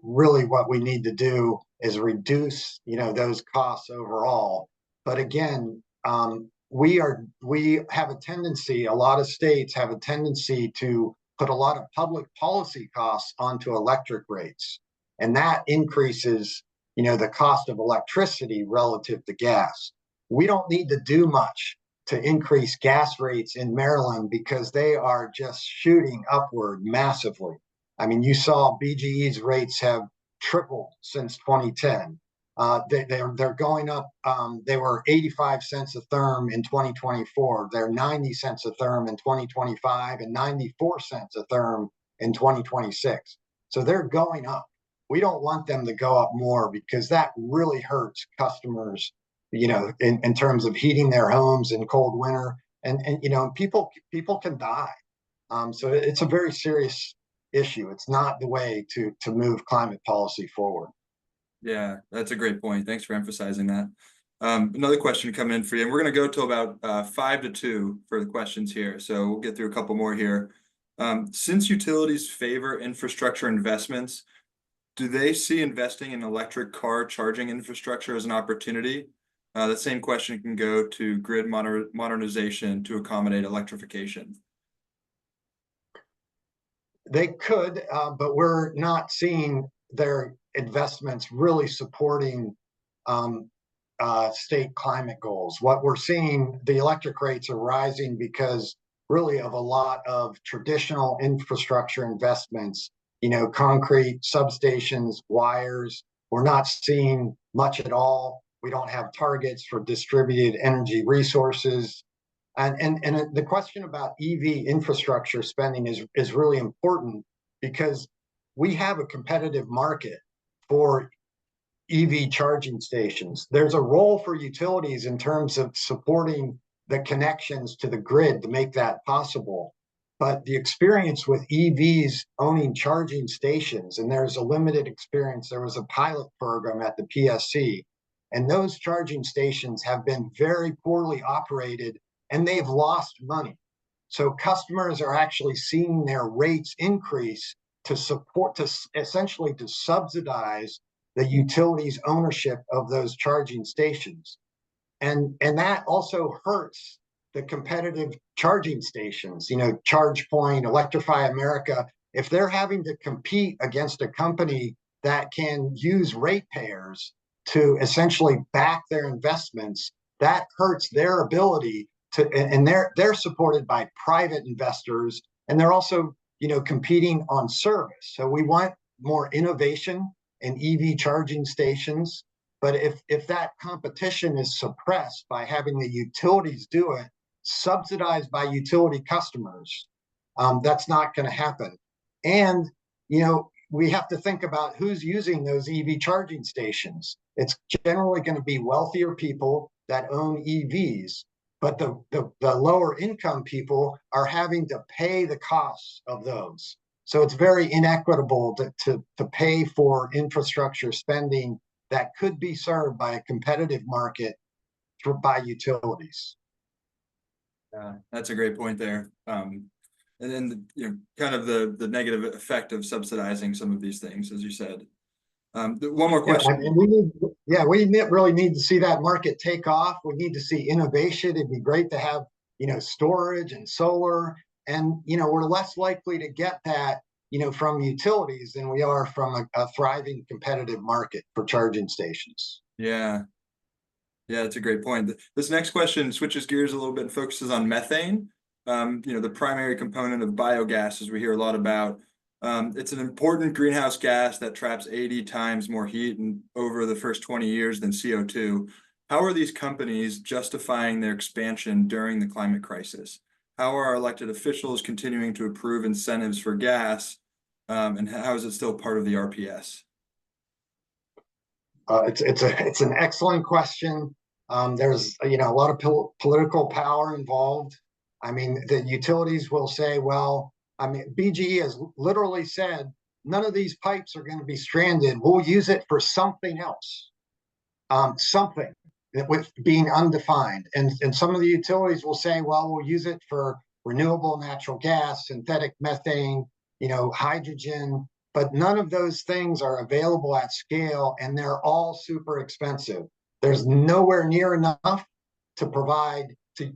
really what we need to do is reduce, you know, those costs overall. But again, we have a tendency, a lot of states have a tendency to put a lot of public policy costs onto electric rates, and that increases, you know, the cost of electricity relative to gas. We don't need to do much to increase gas rates in Maryland because they are just shooting upward massively. I mean, you saw BGE's rates have tripled since 2010. They're going up. They were 85 cents a therm in 2024. They're 90 cents a therm in 2025 and 94 cents a therm in 2026. So they're going up. We don't want them to go up more because that really hurts customers, you know, in terms of heating their homes in cold winter, and you know, people can die. So it's a very serious issue. It's not the way to move climate policy forward. Yeah, that's a great point. Thanks for emphasizing that. Another question coming in for you, and we're going to go to about 5 to 2 for the questions here. So we'll get through a couple more here. Since utilities favor infrastructure investments, do they see investing in electric car charging infrastructure as an opportunity? The same question can go to grid modernization to accommodate electrification. They could, but we're not seeing their investments really supporting state climate goals. What we're seeing, the electric rates are rising because really of a lot of traditional infrastructure investments concrete substations, wires. We're not seeing much at all. We don't have targets for distributed energy resources. And the question about EV infrastructure spending is really important because we have a competitive market for EV charging stations. There's a role for utilities in terms of supporting the connections to the grid to make that possible. But the experience with EVs owning charging stations, and there's a limited experience, there was a pilot program at the PSC, and those charging stations have been very poorly operated and they've lost money. So customers are actually seeing their rates increase to support, to essentially to subsidize the utilities ownership of those charging stations. And that also hurts the competitive charging stations, ChargePoint, Electrify America. If they're having to compete against a company that can use ratepayers to essentially back their investments, that hurts their ability to, and they're supported by private investors, and they're also, competing on service. So we want more innovation in EV charging stations. But if that competition is suppressed by having the utilities do it, subsidized by utility customers, that's not going to happen. And, we have to think about who's using those EV charging stations. It's generally going to be wealthier people that own EVs, but the lower income people are having to pay the costs of those. So it's very inequitable to pay for infrastructure spending that could be served by a competitive market by utilities. That's a great point there. And then, kind of the negative effect of subsidizing some of these things, as you said. One more question. And we really need to see that market take off. We need to see innovation. It'd be great to have, storage and solar. And, we're less likely to get that, from utilities than we are from a thriving competitive market for charging stations. Yeah, that's a great point. This next question switches gears a little bit and focuses on methane. The primary component of biogas, as we hear a lot about. It's an important greenhouse gas that traps 80 times more heat over the first 20 years than CO2. How are these companies justifying their expansion during the climate crisis? How are our elected officials continuing to approve incentives for gas? And how is it still part of the RPS? It's an excellent question. There's a lot of political power involved. I mean, the utilities will say, well, BGE has literally said, none of these pipes are going to be stranded. We'll use it for something else, something with being undefined. And some of the utilities will say, well, we'll use it for renewable natural gas, synthetic methane, hydrogen, but none of those things are available at scale, and they're all super expensive. There's nowhere near enough to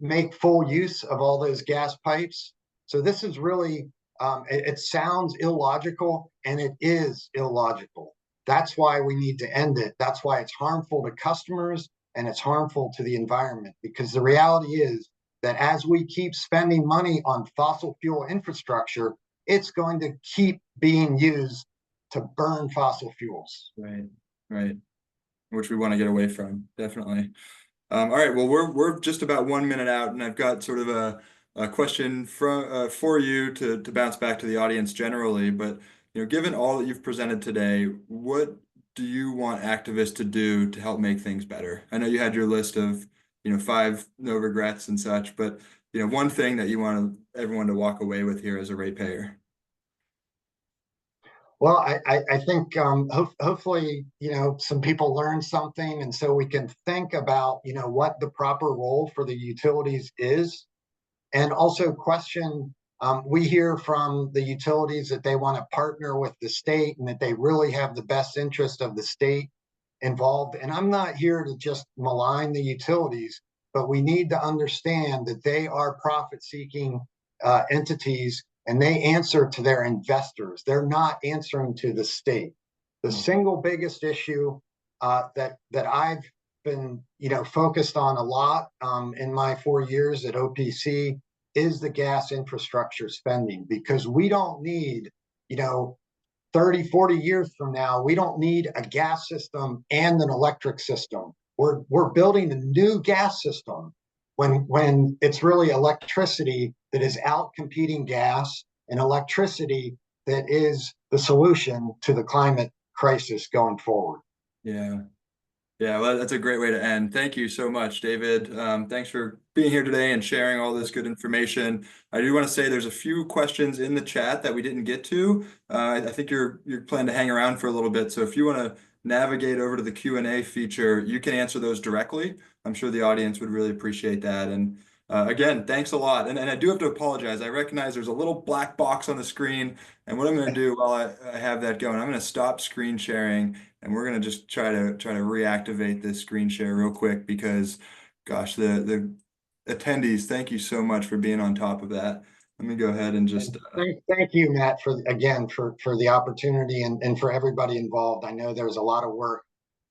make full use of all those gas pipes. So this is really, it sounds illogical, and it is illogical. That's why we need to end it. That's why it's harmful to customers and it's harmful to the environment, because the reality is that as we keep spending money on fossil fuel infrastructure, it's going to keep being used to burn fossil fuels. Right. Which we want to get away from, definitely. All right, well, we're just about 1 minute out, and I've got sort of a question for you to bounce back to the audience generally. But given all that you've presented today, what do you want activists to do to help make things better? I know you had your list of 5 no regrets and such, but one thing that you want everyone to walk away with here as a ratepayer. Well, I think hopefully, some people learn something, and so we can think about, what the proper role for the utilities is, and also question, we hear from the utilities that they want to partner with the state and that they really have the best interest of the state involved. And I'm not here to just malign the utilities, but we need to understand that they are profit-seeking entities, and they answer to their investors. They're not answering to the state. The single biggest issue that I've been, focused on a lot in my 4 years at OPC is the gas infrastructure spending, because we don't need, 30, 40 years from now, we don't need a gas system and an electric system. We're building a new gas system when it's really electricity that is out competing gas, and electricity that is the solution to the climate crisis going forward. Yeah. Yeah, well, that's a great way to end. Thank you so much, David. Thanks for being here today and sharing all this good information. I do want to say there's a few questions in the chat that we didn't get to. I think you're planning to hang around for a little bit. So if you want to navigate over to the Q&A feature, you can answer those directly. I'm sure the audience would really appreciate that. And again, thanks a lot. And I do have to apologize. I recognize there's a little black box on the screen. And what I'm going to do while I have that going, I'm going to stop screen sharing. And we're gonna just try to reactivate this screen share real quick because, gosh, the attendees, thank you so much for being on top of that. Let me go ahead and just thank you, Matt, for the opportunity and for everybody involved. I know there's a lot of work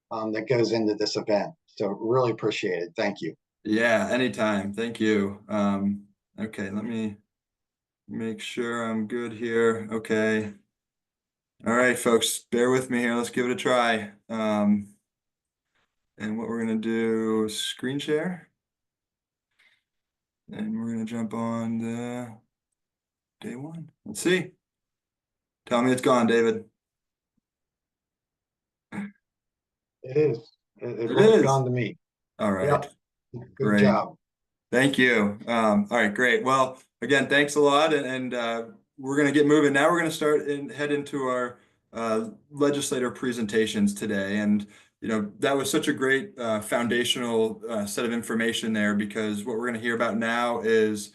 that goes into this event, so really appreciate it. Thank you. Yeah, anytime. Thank you. Okay, let me make sure I'm good here. Okay. All right, folks, bear with me here. Let's give it a try. And what we're going to do is screen share. And we're going to jump on the day one. Let's see. Tell me it's gone, David. It is. It It looks is. gone to me. All right. Yep. Good Great. job. Thank you. All right, great. Well, again, thanks a lot. And we're going to get moving. Now we're going to start and head into our legislator presentations today. And, you know, that was such a great foundational set of information there, because what we're going to hear about now is,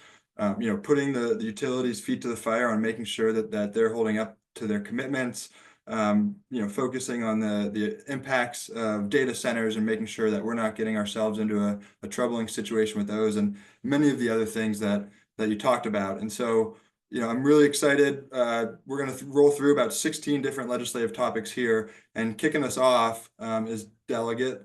you know, putting the utilities' feet to the fire on making sure that they're holding up to their commitments, you know, focusing on the impacts of data centers and making sure that we're not getting ourselves into a troubling situation with those and many of the other things that you talked about. And so, you know, I'm really excited. We're going to roll through about 16 different legislative topics here, and kicking us off is Delegate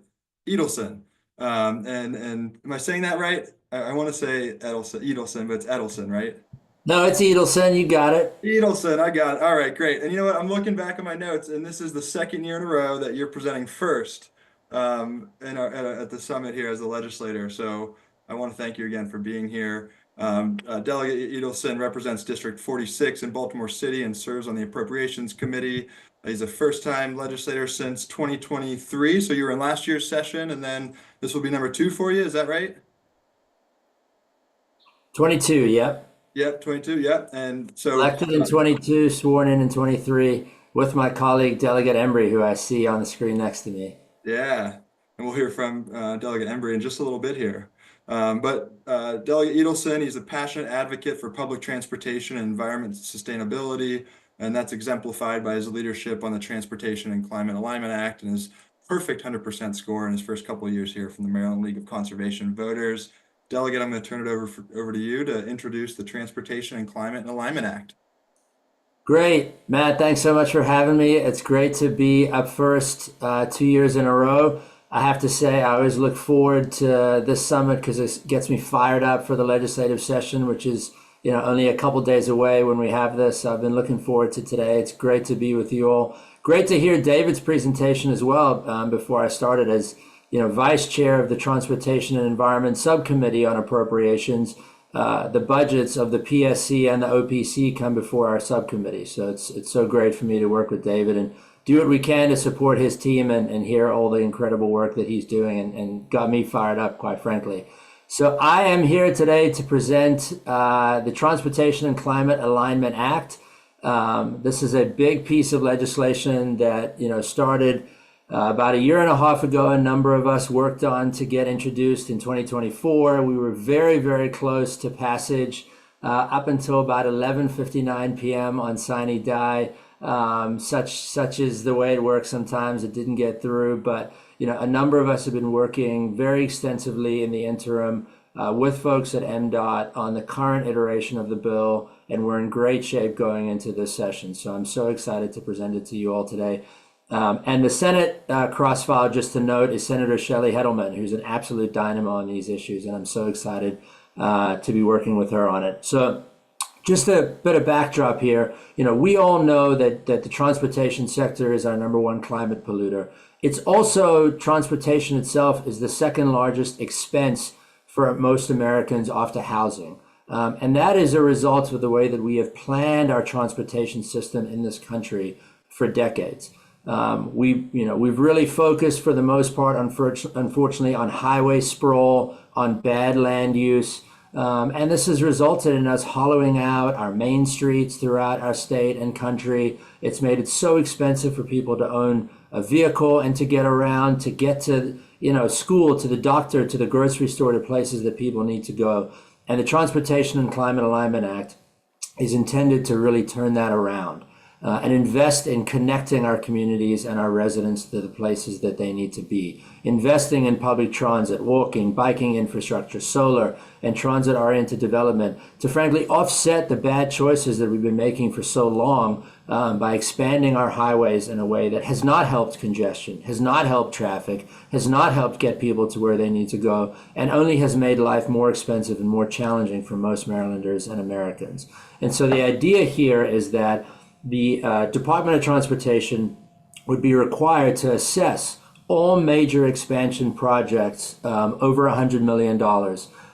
Edelson. And am I saying that right? I want to say Edelson, but it's Edelson, right? No, it's Edelson. You got it. Edelson, I got it. All right, great. And you know what? I'm looking back at my notes, and this is the second year in a row that you're presenting first at the summit here as a legislator. So I want to thank you again for being here. Delegate Edelson represents District 46 in Baltimore City and serves on the Appropriations Committee. He's a first-time legislator since 2023. So you were in last year's session, and then this will be number 2 for you. Is that right? 22, yep. Yep, 22, yep. And so Elected in 22, sworn in 23, with my colleague Delegate Embry, who I see on the screen next to me. yeah, and we'll hear from Delegate Embry in just a little bit here. But Delegate Edelson, he's a passionate advocate for public transportation and environment sustainability, and that's exemplified by his leadership on the Transportation and Climate Alignment Act and his perfect 100% score in his first couple of years here from the Maryland League of Conservation Voters. Delegate, I'm going to turn it over to you to introduce the Transportation and Climate and Alignment Act. Great, Matt. Thanks so much for having me. It's great to be up first 2 years in a row. I have to say, I always look forward to this summit because it gets me fired up for the legislative session, which is, you know, only a couple days away when we have this. I've been looking forward to today. It's great to be with you all. Great to hear David's presentation as well. Before I started, as you know, Vice Chair of the Transportation and Environment Subcommittee on Appropriations, the budgets of the PSC and the OPC come before our subcommittee. So it's so great for me to work with David and do what we can to support his team and hear all the incredible work that he's doing and got me fired up, quite frankly. So I am here today to present the Transportation and Climate Alignment Act. This is a big piece of legislation that, you know, started about a year and a half ago. A number of us worked on to get introduced in 2024. We were very, very close to passage up until about 11:59 p.m. on sine die. Such is the way it works. Sometimes it didn't get through, but you know, a number of us have been working very extensively in the interim with folks at MDOT on the current iteration of the bill, and we're in great shape going into this session. So I'm so excited to present it to you all today. And the Senate cross-file, just to note, is Senator Shelley Heddleman, who's an absolute dynamo on these issues, and I'm so excited to be working with her on it. So Just a bit of backdrop here. We all know that the transportation sector is our number one climate polluter. It's also, transportation itself is the second largest expense for most Americans after housing. And that is a result of the way that we have planned our transportation system in this country for decades. We've really focused for the most part, unfortunately, on highway sprawl, on bad land use. And this has resulted in us hollowing out our main streets throughout our state and country. It's made it so expensive for people to own a vehicle and to get around, to get to, school, to the doctor, to the grocery store, to places that people need to go. And the Transportation and Climate Alignment Act is intended to really turn that around and invest in connecting our communities and our residents to the places that they need to be. Investing in public transit, walking, biking infrastructure, solar, and transit-oriented development to frankly offset the bad choices that we've been making for so long by expanding our highways in a way that has not helped congestion, has not helped traffic, has not helped get people to where they need to go, and only has made life more expensive and more challenging for most Marylanders and Americans. And so the idea here is that the Department of Transportation would be required to assess all major expansion projects over $100 million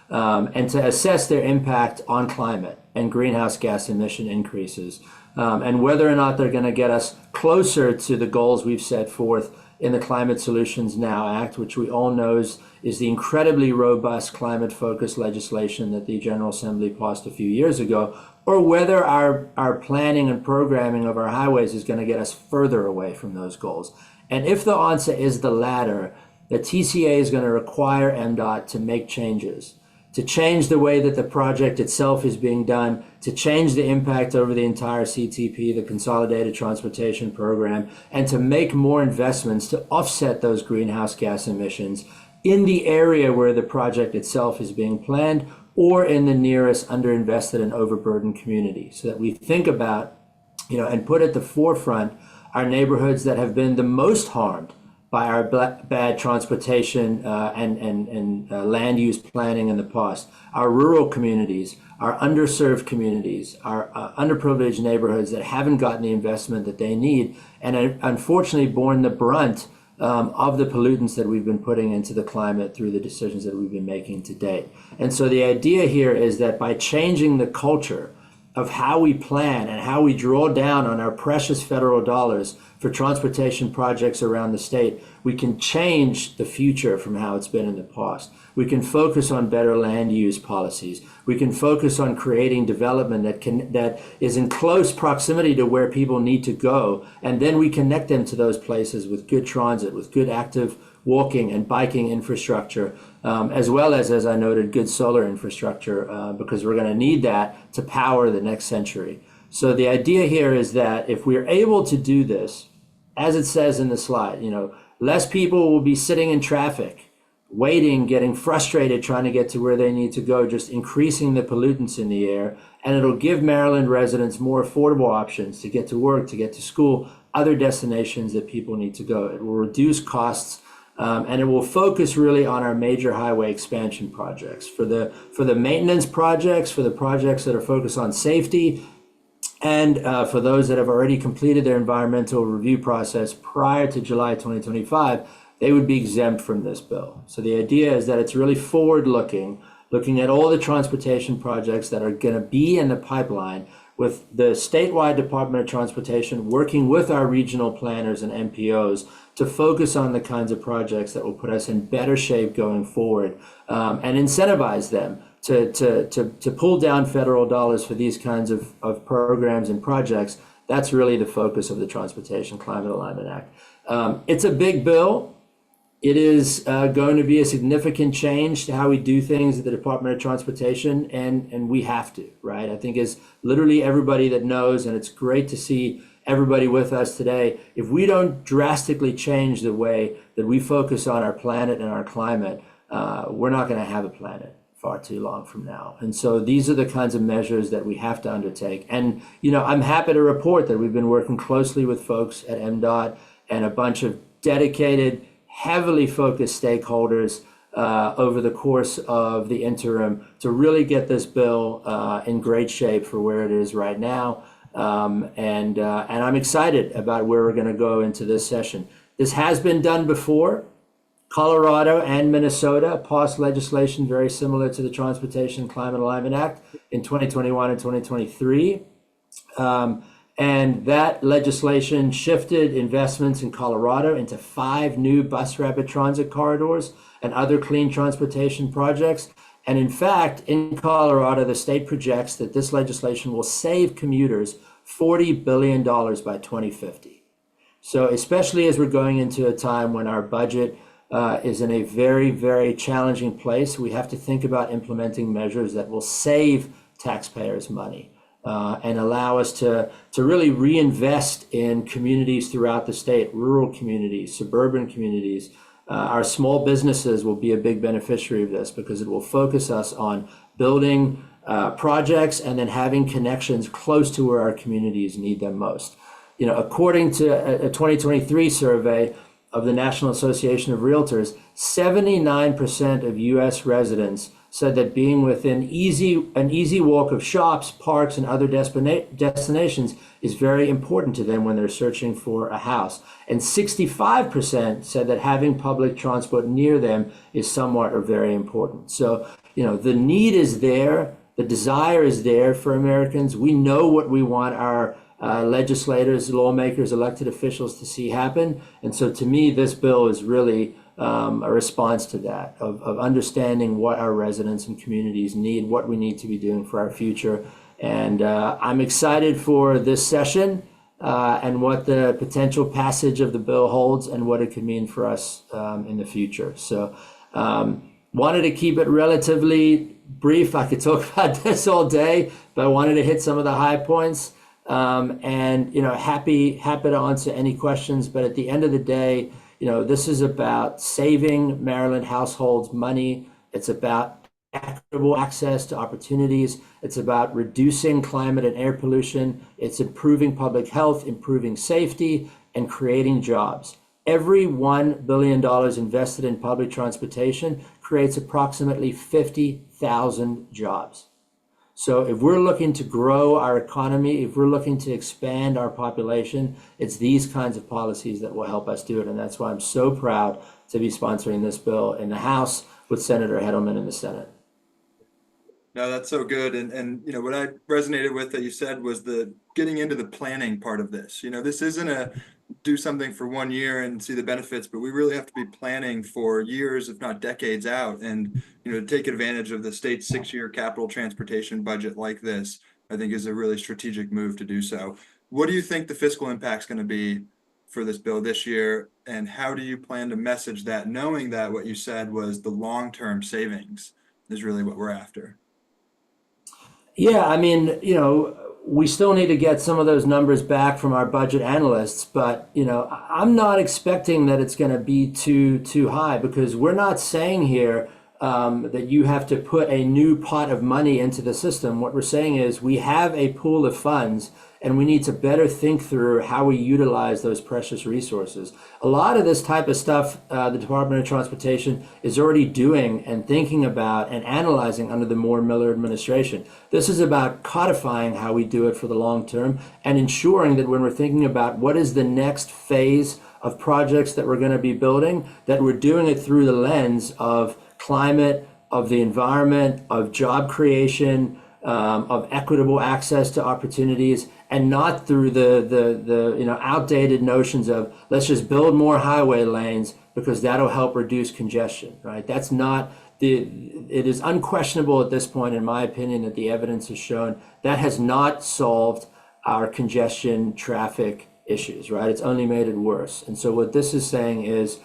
and to assess their impact on climate and greenhouse gas emission increases and whether or not they're going to get us closer to the goals we've set forth in the Climate Solutions Now Act, which we all know is the incredibly robust climate-focused legislation that the General Assembly passed a few years ago, or whether our planning and programming of our highways is going to get us further away from those goals. And if the answer is the latter, the TCA is going to require MDOT to make changes, to change the way that the project itself is being done, to change the impact over the entire CTP, the Consolidated Transportation Program, and to make more investments to offset those greenhouse gas emissions in the area where the project itself is being planned or in the nearest underinvested and overburdened community, so that we think about, and put at the forefront our neighborhoods that have been the most harmed by our bad transportation and land use planning in the past, our rural communities, our underserved communities, our underprivileged neighborhoods that haven't gotten the investment that they need, and unfortunately borne the brunt of the pollutants that we've been putting into the climate through the decisions that we've been making to date. And so the idea here is that by changing the culture of how we plan and how we draw down on our precious federal dollars for transportation projects around the state, we can change the future from how it's been in the past. We can focus on better land use policies. We can focus on creating development that is in close proximity to where people need to go, and then we connect them to those places with good transit, with good active walking and biking infrastructure, as well as I noted, good solar infrastructure, because we're going to need that to power the next century. So the idea here is that if we're able to do this, as it says in the slide, less people will be sitting in traffic, waiting, getting frustrated, trying to get to where they need to go, just increasing the pollutants in the air. And it'll give Maryland residents more affordable options to get to work, to get to school, other destinations that people need to go. It will reduce costs. And it will focus really on our major highway expansion projects. For the maintenance projects, for the projects that are focused on safety, and for those that have already completed their environmental review process prior to July 2025, they would be exempt from this bill. So the idea is that it's really forward-looking, looking at all the transportation projects that are going to be in the pipeline, with the statewide Department of Transportation working with our regional planners and MPOs to focus on the kinds of projects that will put us in better shape going forward, and incentivize them to pull down federal dollars for these kinds of programs and projects. That's really the focus of the Transportation Climate Alignment Act. It's a big bill. It is going to be a significant change to how we do things at the Department of Transportation, and we have to, right? I think as literally everybody that knows, and it's great to see everybody with us today, if we don't drastically change the way that we focus on our planet and our climate, we're not going to have a planet far too long from now. And so these are the kinds of measures that we have to undertake. And, I'm happy to report that we've been working closely with folks at MDOT and a bunch of dedicated, heavily focused stakeholders over the course of the interim to really get this bill in great shape for where it is right now. And I'm excited about where we're going to go into this session. This has been done before. Colorado and Minnesota passed legislation very similar to the Transportation Climate Alignment Act in 2021 and 2023. And that legislation shifted investments in Colorado into 5 new bus rapid transit corridors and other clean transportation projects. And in fact, in Colorado, the state projects that this legislation will save commuters $40 billion by 2050. So especially as we're going into a time when our budget is in a very, very challenging place, we have to think about implementing measures that will save taxpayers money. And allow us to really reinvest in communities throughout the state, rural communities, suburban communities. Our small businesses will be a big beneficiary of this because it will focus us on building projects and then having connections close to where our communities need them most. You know, according to a 2023 survey of the National Association of Realtors, 79% of U.S. residents said that being within an easy walk of shops, parks, and other destinations is very important to them when they're searching for a house. And 65% said that having public transport near them is somewhat or very important. So, you know, the need is there, the desire is there for Americans. We know what we want our legislators, lawmakers, elected officials to see happen. And so to me, this bill is really a response to that, of understanding what our residents and communities need, what we need to be doing for our future. And I'm excited for this session and what the potential passage of the bill holds and what it could mean for us in the future. So wanted to keep it relatively brief. I could talk about this all day, but I wanted to hit some of the high points. And, you know, happy to answer any questions. But at the end of the day, you know, this is about saving Maryland households money. It's about equitable access to opportunities. It's about reducing climate and air pollution. It's improving public health, improving safety, and creating jobs. Every $1 billion invested in public transportation creates approximately 50,000 jobs. So if we're looking to grow our economy, if we're looking to expand our population, it's these kinds of policies that will help us do it. And that's why I'm so proud to be sponsoring this bill in the House with Senator Hedelman in the Senate. No, that's so good. And you know, what I resonated with that you said was the getting into the planning part of this. You know, this isn't a do something for 1 year and see the benefits, but we really have to be planning for years, if not decades out. And, you know, to take advantage of the state's 6-year capital transportation budget like this, I think is a really strategic move to do so. What do you think the fiscal impact is going to be for this bill this year? And how do you plan to message that, knowing that what you said was the long-term savings is really what we're after? Yeah, I mean, you know, we still need to get some of those numbers back from our budget analysts, but, you know, I'm not expecting that it's going to be too high, because we're not saying here that you have to put a new pot of money into the system. What we're saying is we have a pool of funds and we need to better think through how we utilize those precious resources. A lot of this type of stuff the Department of Transportation is already doing and thinking about and analyzing under the Moore-Miller administration. This is about codifying how we do it for the long term and ensuring that when we're thinking about what is the next phase of projects that we're going to be building, that we're doing it through the lens of climate, of the environment, of job creation, of equitable access to opportunities, and not through the you know, outdated notions of let's just build more highway lanes because that'll help reduce congestion, right? That's not it is unquestionable at this point, in my opinion, that the evidence has shown that has not solved our congestion traffic issues, right? It's only made it worse. And so what this is saying is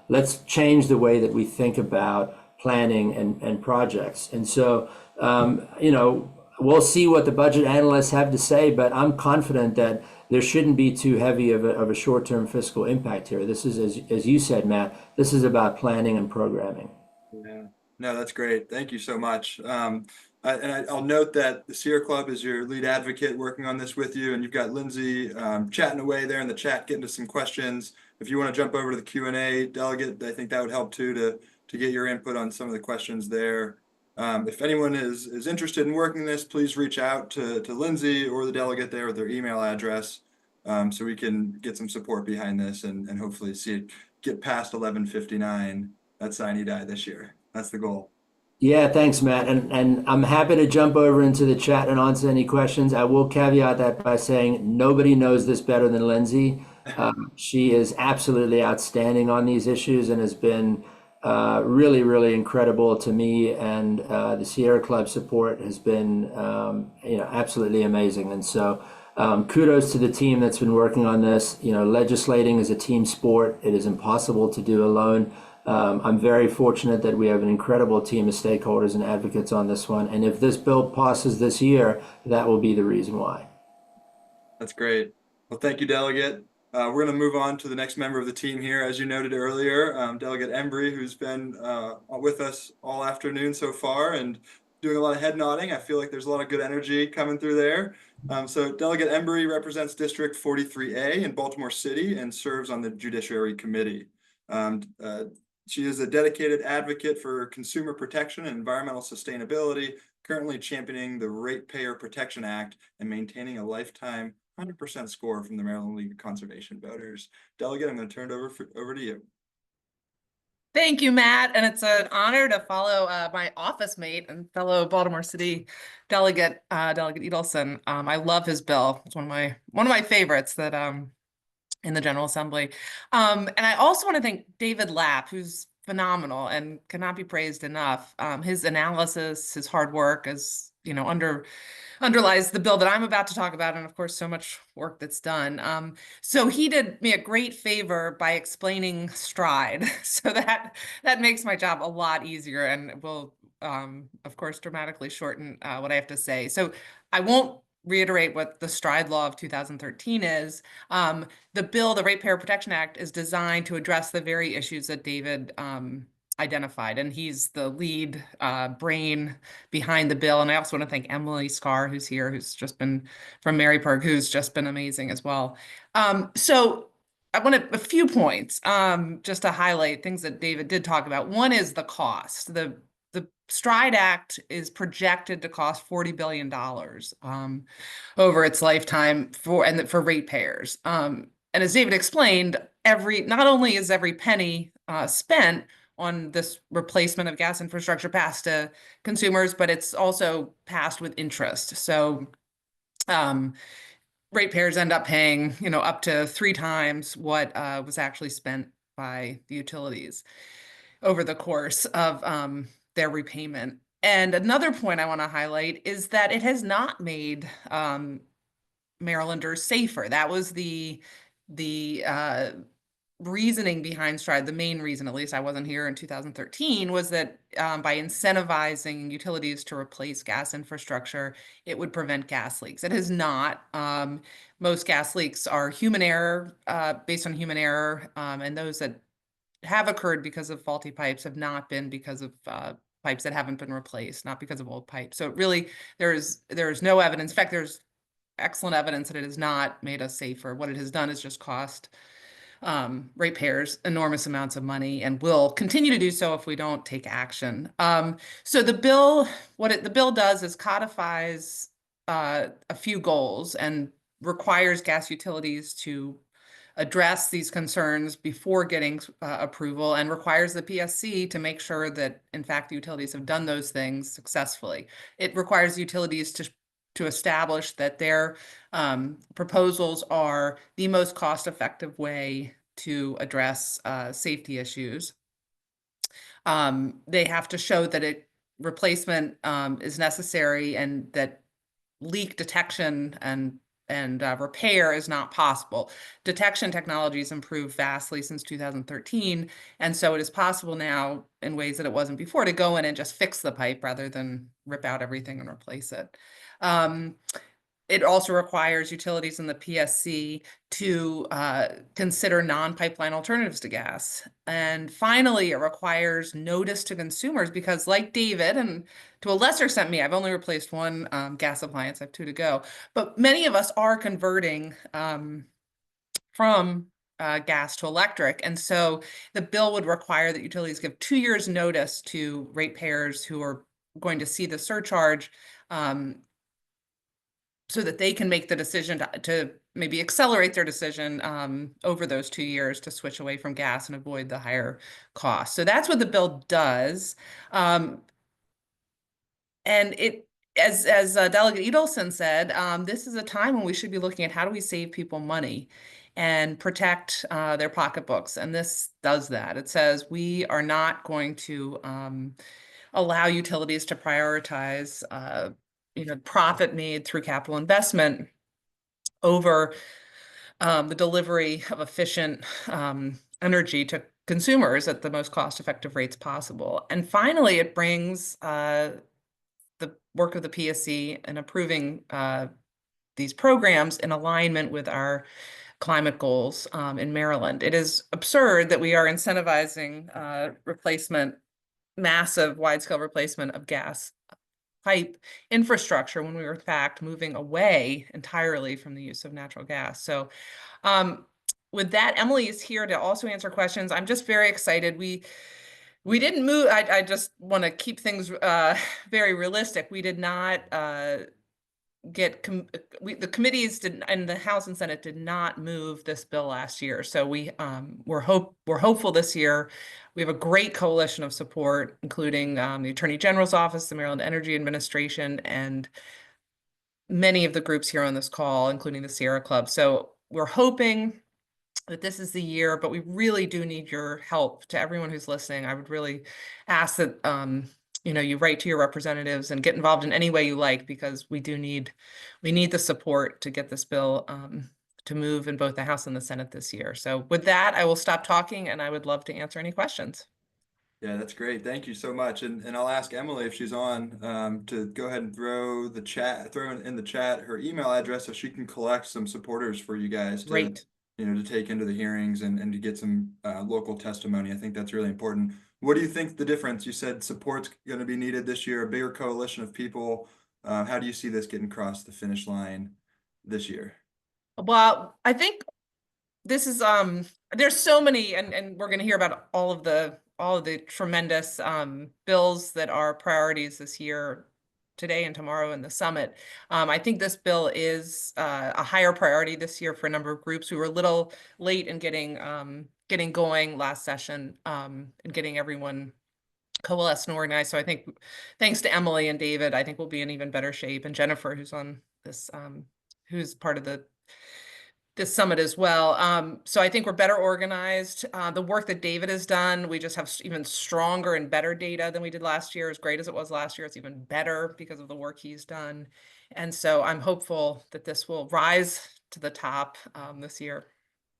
let's change the way that we think about planning and projects. And so, you know, we'll see what the budget analysts have to say, but I'm confident that there shouldn't be too heavy of a short-term fiscal impact here. This is, as you said, Matt, this is about planning and programming. Yeah, no, that's great. Thank you so much. I'll note that the Sierra Club is your lead advocate working on this with you, and you've got Lindsay chatting away there in the chat, getting to some questions. if you want to jump over to the Q&A, Delegate, I think that would help too to get your input on some of the questions there. If anyone is interested in working this, please reach out to Lindsay or the delegate there with their email address, so we can get some support behind this and hopefully see it get past 11:59 at Sine Die this year. That's the goal. Yeah, thanks, Matt. And I'm happy to jump over into the chat and answer any questions. I will caveat that by saying nobody knows this better than Lindsay. She is absolutely outstanding on these issues and has been really, really incredible to me. And the Sierra Club support has been, absolutely amazing. And so kudos to the team that's been working on this. Legislating is a team sport. It is impossible to do alone. I'm very fortunate that we have an incredible team of stakeholders and advocates on this one. And if this bill passes this year, that will be the reason why. That's great. Well, thank you, Delegate. We're going to move on to the next member of the team here. As you noted earlier, Delegate Embry, who's been with us all afternoon so far and doing a lot of head nodding. I feel like there's a lot of good energy coming through there. So Delegate Embry represents District 43A in Baltimore City and serves on the Judiciary Committee. She is a dedicated advocate for consumer protection and environmental sustainability, currently championing the Ratepayer Protection Act and maintaining a lifetime 100% score from the Maryland League of Conservation Voters. Delegate, I'm going to turn it over to you. Thank you, Matt. And it's an honor to follow my office mate and fellow Baltimore City delegate, Delegate Edelson. I love his bill. It's one of my favorites that in the General Assembly. And I also want to thank David Lapp, who's phenomenal and cannot be praised enough. His analysis, his hard work underlies the bill that I'm about to talk about, and of course, so much work that's done. So he did me a great favor by explaining STRIDE. So that makes my job a lot easier and will, of course, dramatically shorten what I have to say. So I won't reiterate what the STRIDE law of 2013 is. The bill, the Ratepayer Protection Act, is designed to address the very issues that David identified, and he's the lead brain behind the bill. And I also want to thank Emily Scarr, who's here, who's just been from Maryburg, who's just been amazing as well. So I want a few points just to highlight things that David did talk about. One is the cost. The STRIDE Act is projected to cost $40 billion over its lifetime for ratepayers. And as David explained, not only is every penny spent on this replacement of gas infrastructure passed to consumers, but it's also passed with interest. So ratepayers end up paying, up to 3 times what was actually spent by the utilities over the course of their repayment. And another point I want to highlight is that it has not made Marylanders safer. That was the reasoning behind STRIDE. The main reason, at least I wasn't here in 2013, was that by incentivizing utilities to replace gas infrastructure, it would prevent gas leaks. It has not. Most gas leaks are human error, based on human error, and those that have occurred because of faulty pipes have not been because of pipes that haven't been replaced, not because of old pipes. So really, there's no evidence. In fact, there's excellent evidence that it has not made us safer. What it has done is just cost ratepayers enormous amounts of money and will continue to do so if we don't take action. So the bill, the bill does is codifies a few goals and requires gas utilities to address these concerns before getting approval, and requires the PSC to make sure that, in fact, the utilities have done those things successfully. It requires utilities to establish that their proposals are the most cost-effective way to address safety issues. They have to show that replacement is necessary and that leak detection and repair is not possible. Detection technologies improved vastly since 2013, and so it is possible now in ways that it wasn't before to go in and just fix the pipe rather than rip out everything and replace it. It also requires utilities in the PSC to consider non-pipeline alternatives to gas. And finally, it requires notice to consumers because, like David, and to a lesser extent me, I've only replaced one gas appliance, I have 2 to go, but many of us are converting from gas to electric. And so the bill would require that utilities give 2 years notice to ratepayers who are going to see the surcharge, so that they can make the decision to maybe accelerate their decision over those 2 years to switch away from gas and avoid the higher cost. So that's what the bill does. And it, as Delegate Edelson said, this is a time when we should be looking at how do we save people money and protect their pocketbooks. And this does that. It says we are not going to allow utilities to prioritize profit made through capital investment over the delivery of efficient energy to consumers at the most cost-effective rates possible. And finally, it brings the work of the PSC in approving these programs in alignment with our climate goals in Maryland. It is absurd that we are incentivizing massive wide-scale replacement of gas pipe infrastructure when we were in fact moving away entirely from the use of natural gas. So with that, Emily is here to also answer questions. I'm just very excited. We didn't move. I just want to keep things very realistic. We did not the committees did, and the House and Senate did not move this bill last year. So we're hopeful this year. We have a great coalition of support, including the Attorney General's office, the Maryland Energy Administration, and many of the groups here on this call, including the Sierra Club. So we're hoping that this is the year, but we really do need your help. To everyone who's listening, I would really ask that you write to your representatives and get involved in any way you like, because we need the support to get this bill to move in both the House and the Senate this year. So with that, I will stop talking and I would love to answer any questions. Yeah, that's great. Thank you so much. And I'll ask Emily if she's on to go ahead and throw in the chat her email address so she can collect some supporters for you guys to, Great. to take into the hearings and to get some local testimony. I think that's really important. What do you think the difference? You said support's going to be needed this year, a bigger coalition of people. How do you see this getting across the finish line this year? Well, I think this is there's so many, and we're going to hear about all of the tremendous bills that are priorities this year, today and tomorrow in the summit. I think this bill is a higher priority this year for a number of groups. We were a little late in getting going last session and getting everyone coalesced and organized. So I think thanks to Emily and David, I think we'll be in even better shape, and Jennifer, who's on this, who's part of this summit as well. So I think we're better organized. The work that David has done, we just have even stronger and better data than we did last year. As great as it was last year, it's even better because of the work he's done. And so I'm hopeful that this will rise to the top this year.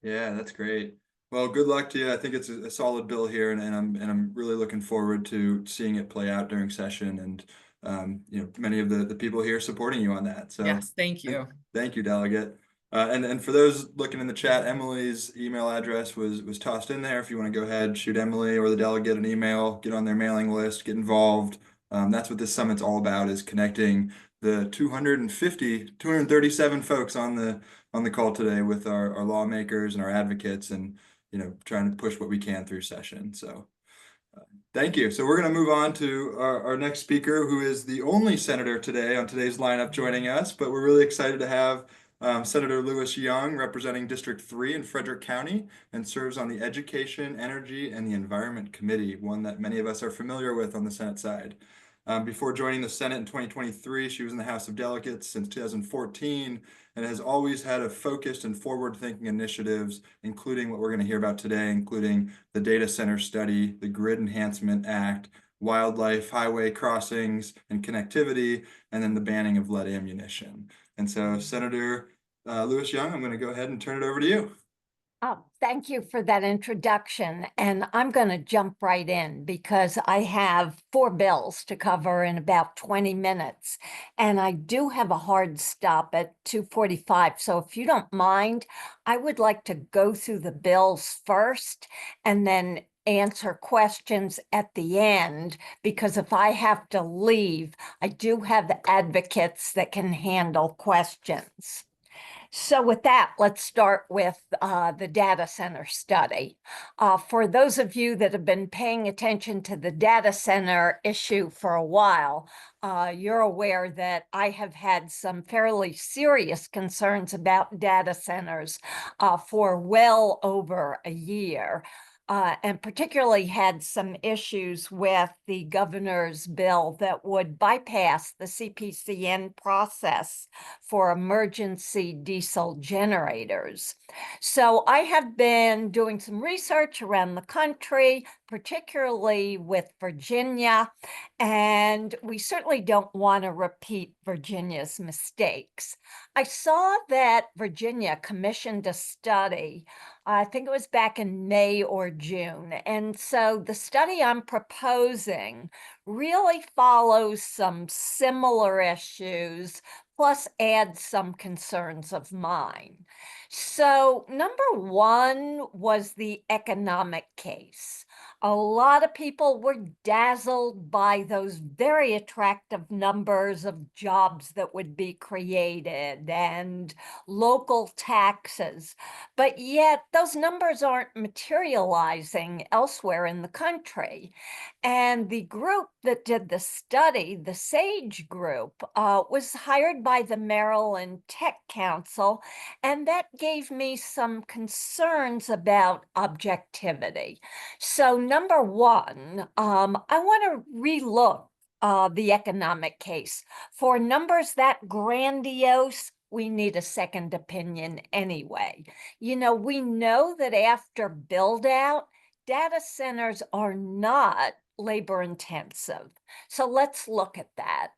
Yeah, that's great. Well, good luck to you. I think it's a solid bill here, and I'm really looking forward to seeing it play out during session, and many of the people here supporting you on that. So yes, thank you. Thank you, Delegate. And for those looking in the chat, Emily's email address was tossed in there. If you want to go ahead, shoot Emily or the delegate an email, get on their mailing list, get involved. That's what this summit's all about, is connecting the 237 folks on the call today with our lawmakers and our advocates, and trying to push what we can through session. So thank you. So we're going to move on to our next speaker, who is the only senator today on today's lineup joining us, but we're really excited to have Senator Lewis Young, representing District 3 in Frederick County, and serves on the Education, Energy, and the Environment Committee, one that many of us are familiar with on the Senate side. Before joining the Senate in 2023, she was in the House of Delegates since 2014, and has always had a focused and forward-thinking initiatives, including what we're going to hear about today, including the data center study, the Grid Enhancement Act, wildlife, highway crossings and connectivity, and then the banning of lead ammunition. And so, Senator Lewis Young, I'm going to go ahead and turn it over to you. Oh, thank you for that introduction. And I'm going to jump right in because I have 4 bills to cover in about 20 minutes. And I do have a hard stop at 2:45. So if you don't mind, I would like to go through the bills first and then answer questions at the end, because if I have to leave, I do have advocates that can handle questions. So with that, let's start with the data center study. For those of you that have been paying attention to the data center issue for a while, you're aware that I have had some fairly serious concerns about data centers for well over a year. And particularly had some issues with the governor's bill that would bypass the CPCN process for emergency diesel generators. So I have been doing some research around the country, particularly with Virginia, and we certainly don't want to repeat Virginia's mistakes. I saw that Virginia commissioned a study, I think it was back in May or June. And so the study I'm proposing really follows some similar issues, plus adds some concerns of mine. So number one was the economic case. A lot of people were dazzled by those very attractive numbers of jobs that would be created and local taxes. But yet those numbers aren't materializing elsewhere in the country. And the group that did the study, the SAGE group, was hired by the Maryland Tech Council, and that gave me some concerns about objectivity. So number one, I want to relook the economic case. For numbers that grandiose, we need a second opinion anyway. You know, we know that after build out, data centers are not labor intensive. So let's look at that.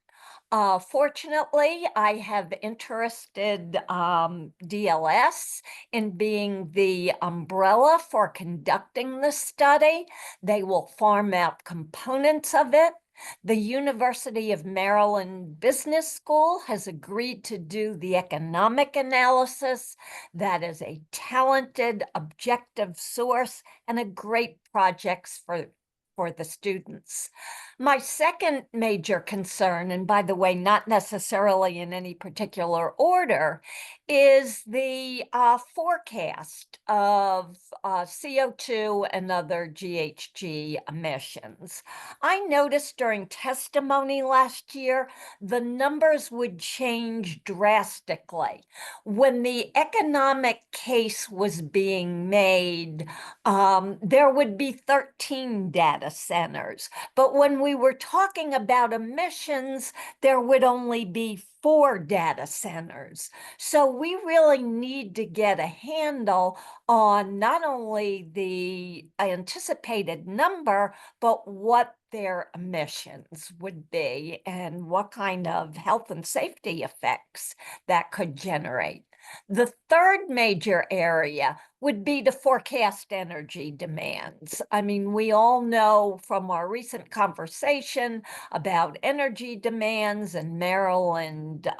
Fortunately, I have interested DLS in being the umbrella for conducting the study. They will farm out components of it. The University of Maryland Business School has agreed to do the economic analysis. That is a talented, objective source and a great project for the students. My second major concern, and by the way, not necessarily in any particular order, is the forecast of CO2 and other GHG emissions. I noticed during testimony last year, the numbers would change drastically. When the economic case was being made, there would be 13 data centers. But when we were talking about emissions, there would only be 4 data centers. So we really need to get a handle on not only the anticipated number, but what their emissions would be and what kind of health and safety effects that could generate. The third major area would be to forecast energy demands. I mean, we all know from our recent conversation about energy demands and Maryland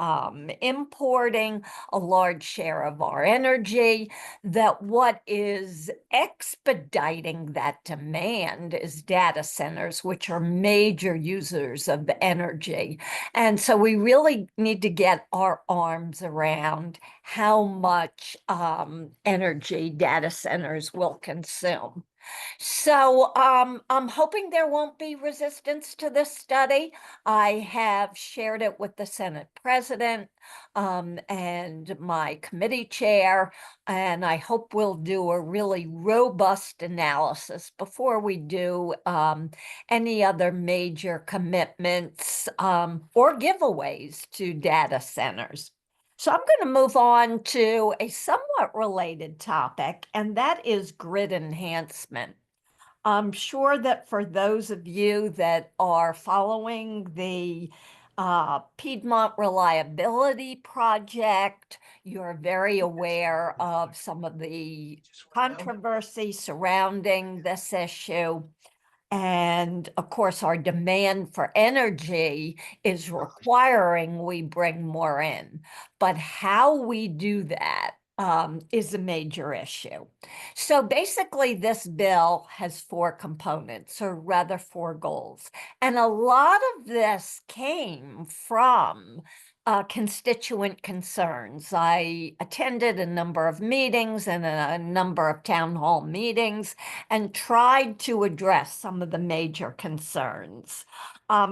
importing a large share of our energy, that what is expediting that demand is data centers, which are major users of energy. And so we really need to get our arms around how much energy data centers will consume. So I'm hoping there won't be resistance to this study. I have shared it with the Senate president and my committee chair, and I hope we'll do a really robust analysis before we do any other major commitments or giveaways to data centers. So I'm going to move on to a somewhat related topic, and that is grid enhancement. I'm sure that for those of you that are following the Piedmont Reliability Project, you're very aware of some of the controversy surrounding this issue. And of course, our demand for energy is requiring we bring more in. But how we do that is a major issue. So basically, this bill has 4 components, or rather 4 goals. And a lot of this came from constituent concerns. I attended a number of meetings and a number of town hall meetings and tried to address some of the major concerns.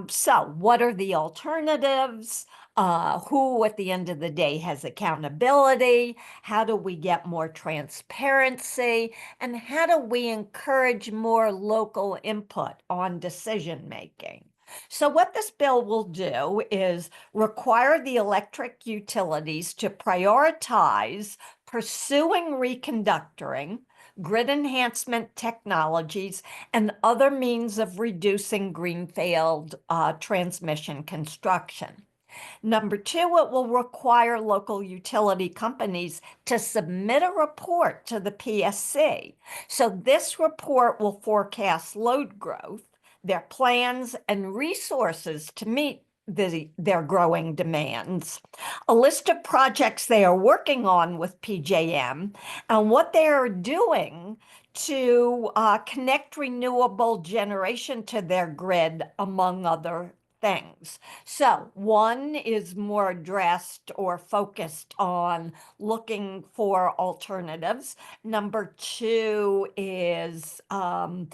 So what are the alternatives? Who at the end of the day has accountability? How do we get more transparency? And how do we encourage more local input on decision making? So what this bill will do is require the electric utilities to prioritize pursuing reconductoring, grid enhancement technologies, and other means of reducing greenfield transmission construction. Number two, it will require local utility companies to submit a report to the PSC. So this report will forecast load growth, their plans and resources to meet their growing demands, a list of projects they are working on with PJM, and what they are doing to connect renewable generation to their grid, among other things. So one is more addressed or focused on looking for alternatives. Number two is a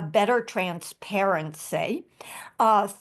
better transparency.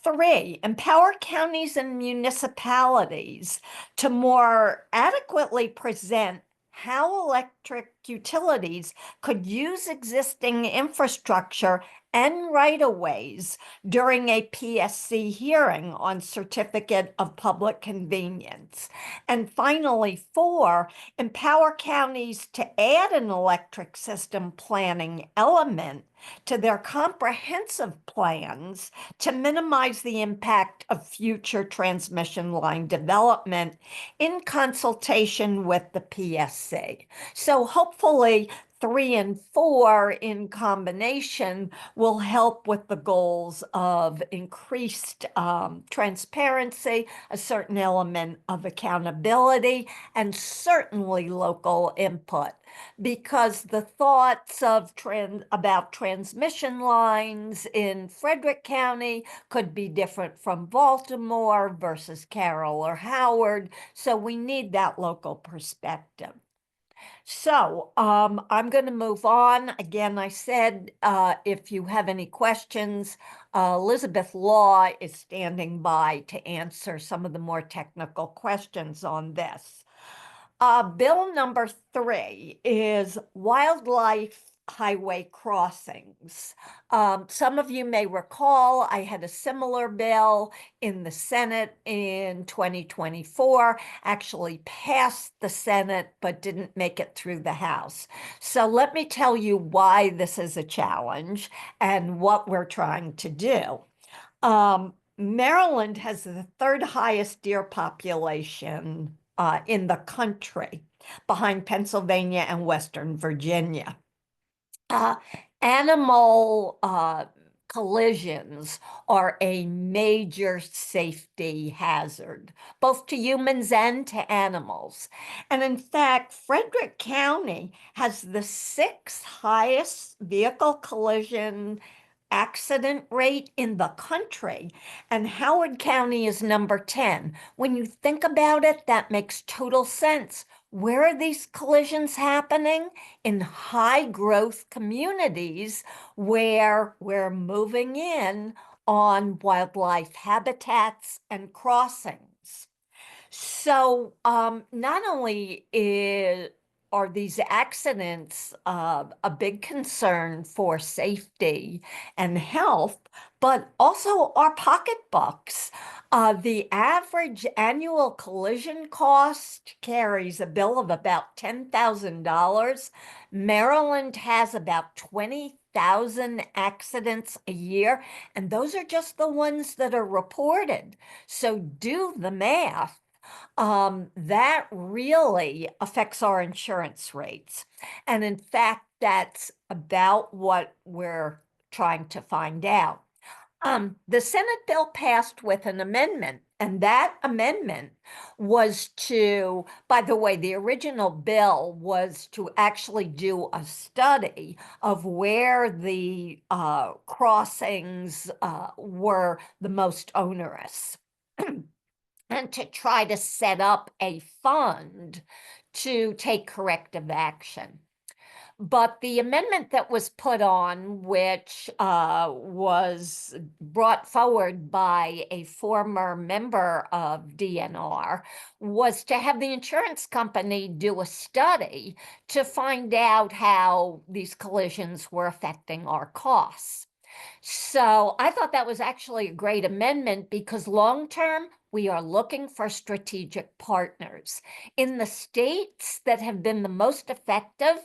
Three, empower counties and municipalities to more adequately present how electric utilities could use existing infrastructure and right-of-ways during a PSC hearing on Certificate of Public Convenience. And finally, four, empower counties to add an electric system planning element to their comprehensive plans to minimize the impact of future transmission line development in consultation with the PSC. So hopefully 3 and 4 in combination will help with the goals of increased transparency, a certain element of accountability, and certainly local input. Because the thoughts of about transmission lines in Frederick County could be different from Baltimore versus Carroll or Howard. So we need that local perspective. So I'm going to move on. Again, I said if you have any questions, Elizabeth Law is standing by to answer some of the more technical questions on this. Bill number 3 is wildlife highway crossings. Some of you may recall I had a similar bill in the Senate in 2024, actually passed the Senate, but didn't make it through the House. So let me tell you why this is a challenge and what we're trying to do. Maryland has the 3rd highest deer population in the country, behind Pennsylvania and Western Virginia. Animal collisions are a major safety hazard, both to humans and to animals. And in fact, Frederick County has the 6th highest vehicle collision accident rate in the country, and Howard County is number 10. When you think about it, that makes total sense. Where are these collisions happening? In high growth communities where we're moving in on wildlife habitats and crossings. So not only are these accidents a big concern for safety and health, but also our pocketbooks. The average annual collision cost carries a bill of about $10,000. Maryland has about 20,000 accidents a year, and those are just the ones that are reported. So do the math. That really affects our insurance rates. And in fact, that's about what we're trying to find out. The Senate bill passed with an amendment, and that amendment was to, by the way, the original bill was to actually do a study of where the crossings were the most onerous. and to try to set up a fund to take corrective action. But the amendment that was put on, which was brought forward by a former member of DNR, was to have the insurance company do a study to find out how these collisions were affecting our costs. So I thought that was actually a great amendment because long-term, we are looking for strategic partners. In the states that have been the most effective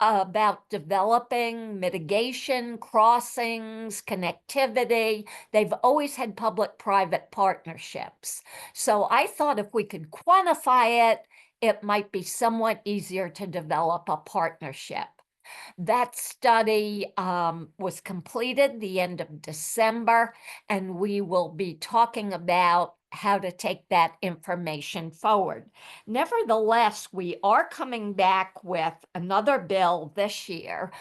about developing mitigation, crossings, connectivity, they've always had public-private partnerships. So I thought if we could quantify it, it might be somewhat easier to develop a partnership. That study was completed the end of December, and we will be talking about how to take that information forward. Nevertheless, we are coming back with another bill this year,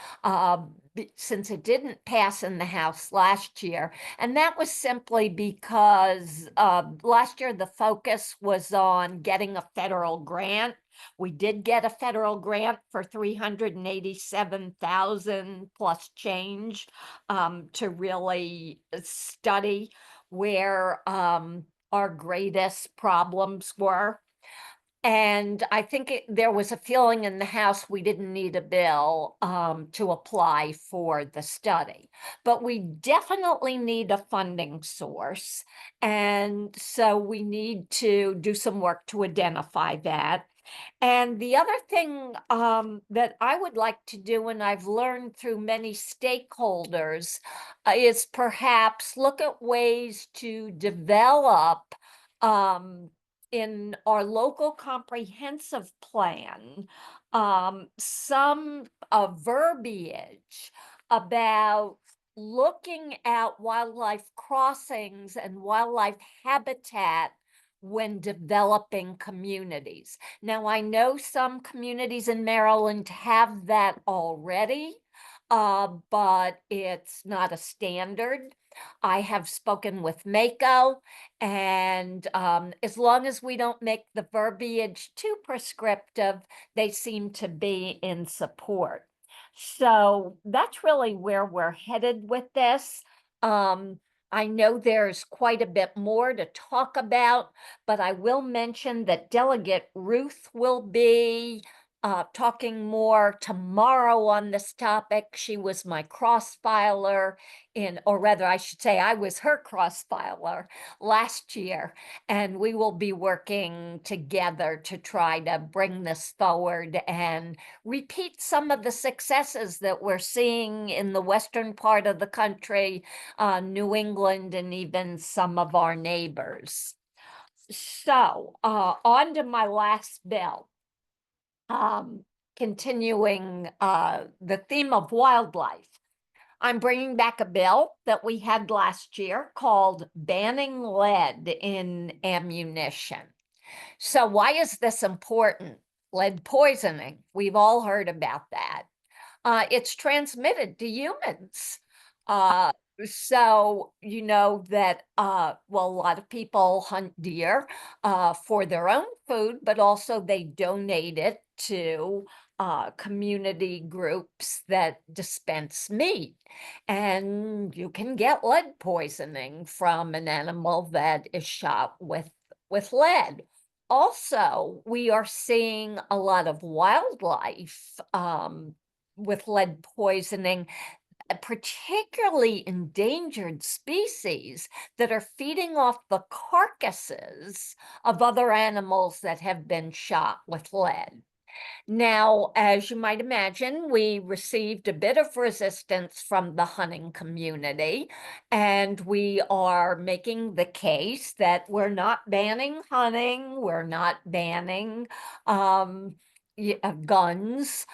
since it didn't pass in the House last year. And that was simply because last year the focus was on getting a federal grant. We did get a federal grant for 387,000 plus change to really study where our greatest problems were. And I think there was a feeling in the House we didn't need a bill to apply for the study. But we definitely need a funding source. And so we need to do some work to identify that. And the other thing that I would like to do, and I've learned through many stakeholders, is perhaps look at ways to develop in our local comprehensive plan some verbiage about looking at wildlife crossings and wildlife habitat when developing communities. Now, I know some communities in Maryland have that already, but it's not a standard. I have spoken with Mako, and as long as we don't make the verbiage too prescriptive, they seem to be in support. So that's really where we're headed with this. I know there's quite a bit more to talk about, but I will mention that Delegate Ruth will be talking more tomorrow on this topic. She was my cross-filer or rather I should say I was her cross-filer last year, and we will be working together to try to bring this forward and repeat some of the successes that we're seeing in the western part of the country, New England, and even some of our neighbors. So on to my last bill. Continuing the theme of wildlife, I'm bringing back a bill that we had last year called Banning Lead in Ammunition. So why is this important? Lead poisoning, we've all heard about that. It's transmitted to humans. So you know that, well, a lot of people hunt deer for their own food, but also they donate it to community groups that dispense meat. And you can get lead poisoning from an animal that is shot with lead. Also, we are seeing a lot of wildlife with lead poisoning, particularly endangered species that are feeding off the carcasses of other animals that have been shot with lead. Now, as you might imagine, we received a bit of resistance from the hunting community, and we are making the case that we're not banning hunting, we're not banning guns.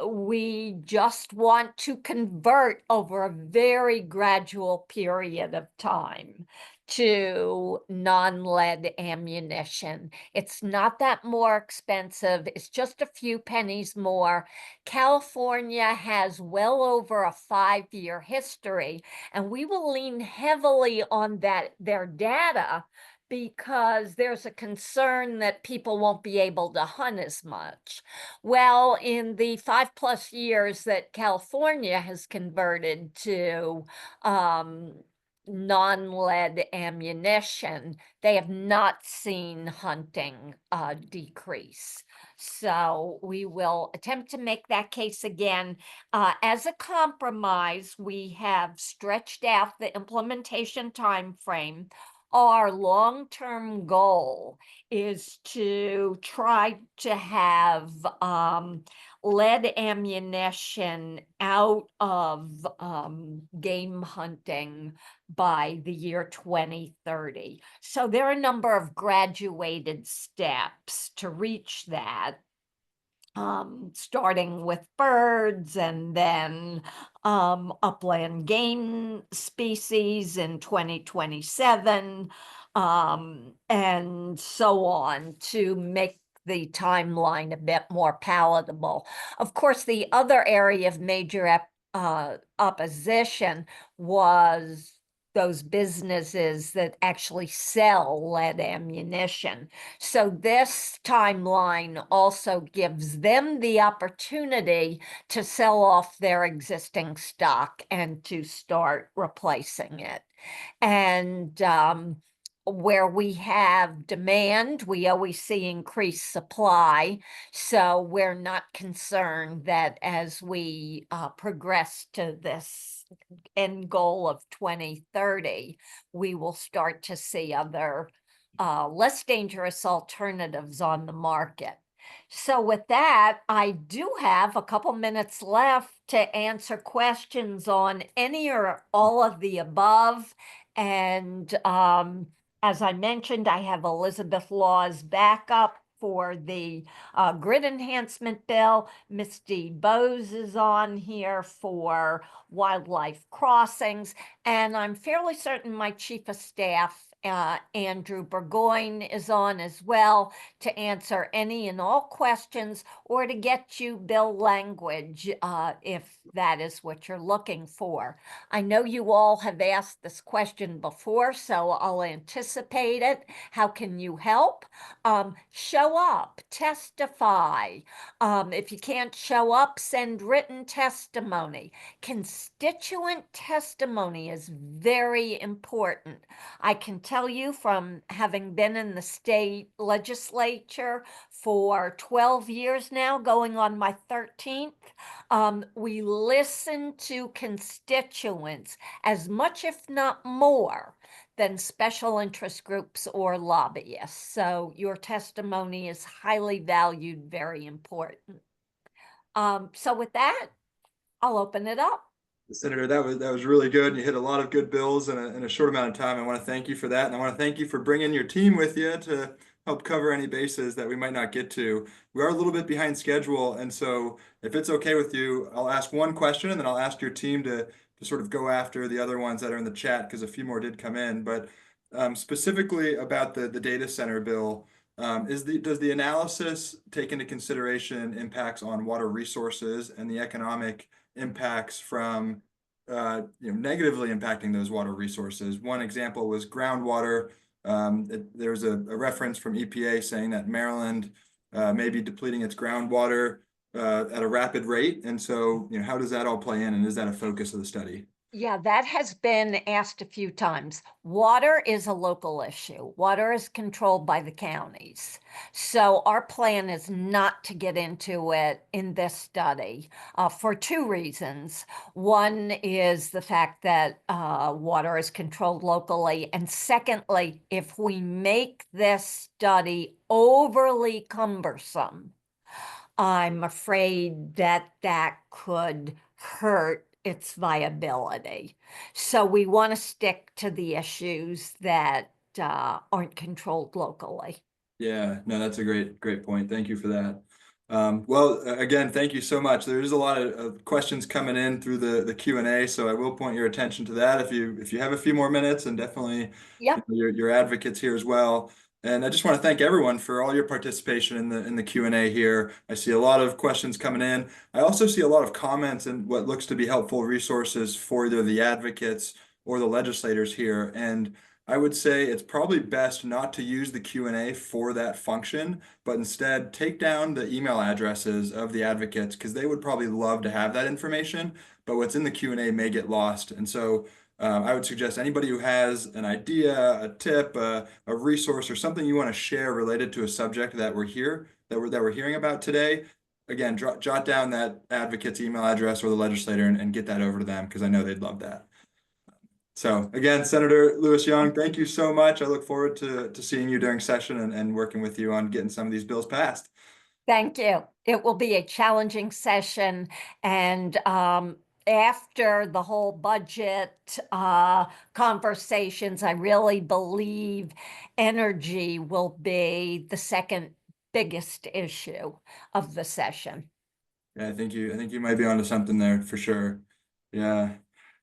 We just want to convert over a very gradual period of time to non-lead ammunition. It's not that more expensive. It's just a few pennies more. California has well over a 5-year history, and we will lean heavily on their data because there's a concern that people won't be able to hunt as much. Well, in the 5+ years that California has converted to non-lead ammunition, they have not seen hunting decrease. So we will attempt to make that case again. As a compromise, we have stretched out the implementation timeframe. Our long-term goal is to try to have lead ammunition out of game hunting by the year 2030. So there are a number of graduated steps to reach that. Starting with birds and then upland game species in 2027, and so on, to make the timeline a bit more palatable. Of course, the other area of major opposition was those businesses that actually sell lead ammunition. So this timeline also gives them the opportunity to sell off their existing stock and to start replacing it. And where we have demand, we always see increased supply. So we're not concerned that as we progress to this end goal of 2030, we will start to see other less dangerous alternatives on the market. So with that, I do have a couple minutes left to answer questions on any or all of the above. And as I mentioned, I have Elizabeth Law's backup for the grid enhancement bill. Misty Bose is on here for wildlife crossings. And I'm fairly certain my chief of staff, Andrew Burgoyne, is on as well to answer any and all questions or to get you bill language if that is what you're looking for. I know you all have asked this question before, so I'll anticipate it. How can you help? Show up, testify. If you can't show up, send written testimony. Constituent testimony is very important. I can tell you from having been in the state legislature for 12 years now, going on my 13th, we listen to constituents as much, if not more, than special interest groups or lobbyists. So your testimony is highly valued, very important. So with that, I'll open it up. Senator, that was really good. You hit a lot of good bills in a short amount of time. I want to thank you for that. And I want to thank you for bringing your team with you to help cover any bases that we might not get to. We are a little bit behind schedule. And so if it's okay with you, I'll ask one question and then I'll ask your team to sort of go after the other ones that are in the chat, because a few more did come in. But specifically about the data center bill, does the analysis take into consideration impacts on water resources and the economic impacts from negatively impacting those water resources? One example was groundwater. There's a reference from EPA saying that Maryland may be depleting its groundwater at a rapid rate. And so, how does that all play in? And is that a focus of the study? Yeah, that has been asked a few times. Water is a local issue. Water is controlled by the counties. So our plan is not to get into it in this study for two reasons. One is the fact that water is controlled locally. And secondly, if we make this study overly cumbersome, I'm afraid that that could hurt its viability. So we want to stick to the issues that aren't controlled locally. Yeah, no, that's a great point. Thank you for that. Well, again, thank you so much. There's a lot of questions coming in through the Q&A, so I will point your attention to that if you have a few more minutes, and definitely your advocates here as well. And I just want to thank everyone for all your participation in the Q&A here. I see a lot of questions coming in. I also see a lot of comments and what looks to be helpful resources for either the advocates or the legislators here. And I would say it's probably best not to use the Q&A for that function, but instead take down the email addresses of the advocates because they would probably love to have that information, but what's in the Q&A may get lost. And so I would suggest anybody who has an idea, a tip, a resource, or something you want to share related to a subject that we're hearing about today, again, jot down that advocate's email address or the legislator and get that over to them because I know they'd love that. So again, Senator Lewis Young, thank you so much. I look forward to seeing you during session and working with you on getting some of these bills passed. Thank you. It will be a challenging session, and after the whole budget conversations, I really believe energy will be the second biggest issue of the session. Yeah, I think you might be onto something there for sure. Yeah.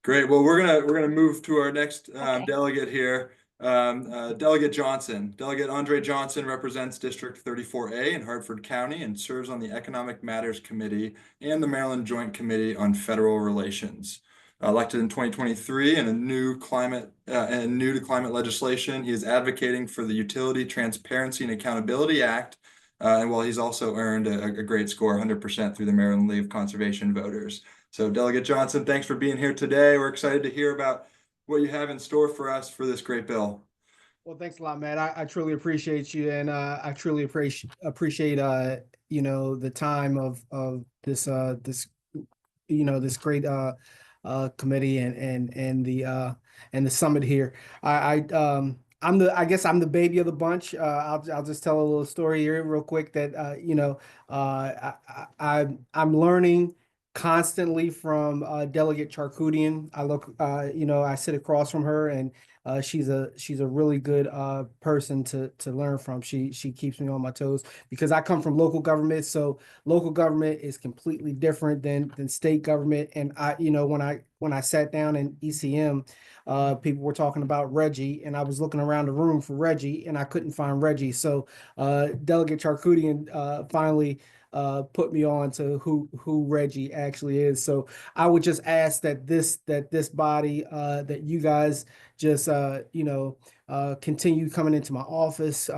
Great. Well, we're gonna move to our next Okay. delegate here. Delegate Johnson. Delegate Andre Johnson represents District 34A in Hartford County and serves on the Economic Matters Committee and the Maryland Joint Committee on Federal Relations. Elected in 2023 and new to climate legislation, he is advocating for the Utility Transparency and Accountability Act. And while he's also earned a great score, 100% through the Maryland League of Conservation Voters. So Delegate Johnson, thanks for being here today. We're excited to hear about what you have in store for us for this great bill. Well, thanks a lot, Matt. I truly appreciate you, and I truly appreciate the time of this this great committee and the summit here. I guess I'm the baby of the bunch. I'll just tell a little story here real quick that I'm learning constantly from Delegate Charkoudian. I sit across from her, and she's a really good person to learn from. She keeps me on my toes because I come from local government, so local government is completely different than state government. And when I sat down in ECM, people were talking about Reggie, and I was looking around the room for Reggie, and I couldn't find Reggie. So Delegate Charkoudian finally put me on to who Reggie actually is. So I would just ask that this body, that you guys just continue coming into my office,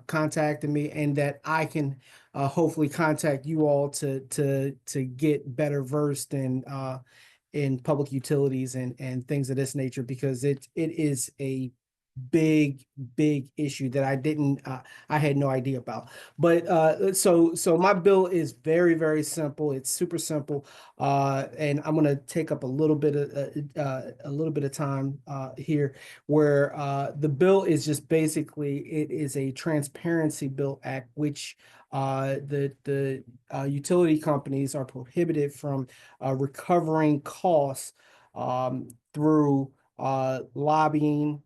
contacting me, and that I can hopefully contact you all to get better versed in public utilities and things of this nature, because it is a big issue that I had no idea about. But so my bill is very simple. It's super simple, and I'm going to take up a little bit of time here, where the bill is just basically, it is a Transparency Bill Act, which the utility companies are prohibited from recovering costs through lobbying,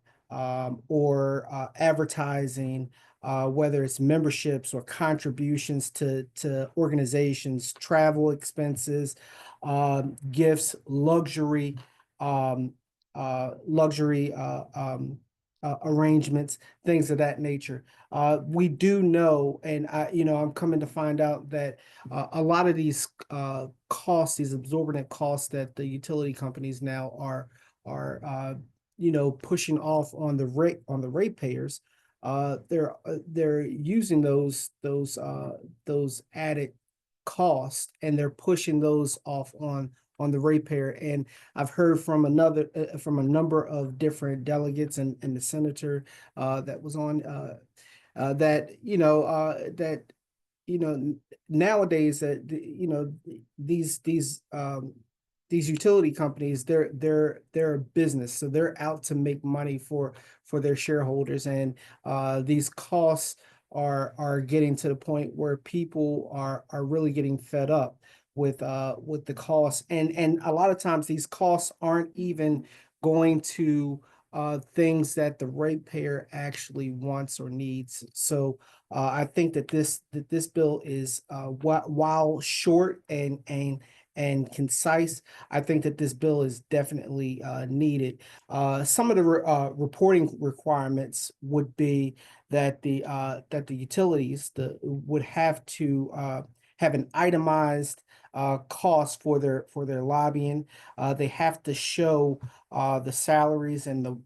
or advertising, whether it's memberships or contributions to organizations, travel expenses, gifts, luxury arrangements, things of that nature. We do know, and I'm coming to find out that a lot of these costs, these exorbitant costs that the utility companies now are pushing off on the ratepayers, they're using those added costs, and they're pushing those off on the ratepayer. And I've heard from a number of different delegates and the senator that was on that nowadays that these utility companies, they're a business, so they're out to make money for their shareholders, and these costs are getting to the point where people are really getting fed up with the costs, and a lot of times these costs aren't even going to things that the ratepayer actually wants or needs. So I think that this bill is while short and concise, I think that this bill is definitely needed. Some of the reporting requirements would be that the utilities would have to have an itemized costs for their lobbying. They have to show the salaries and the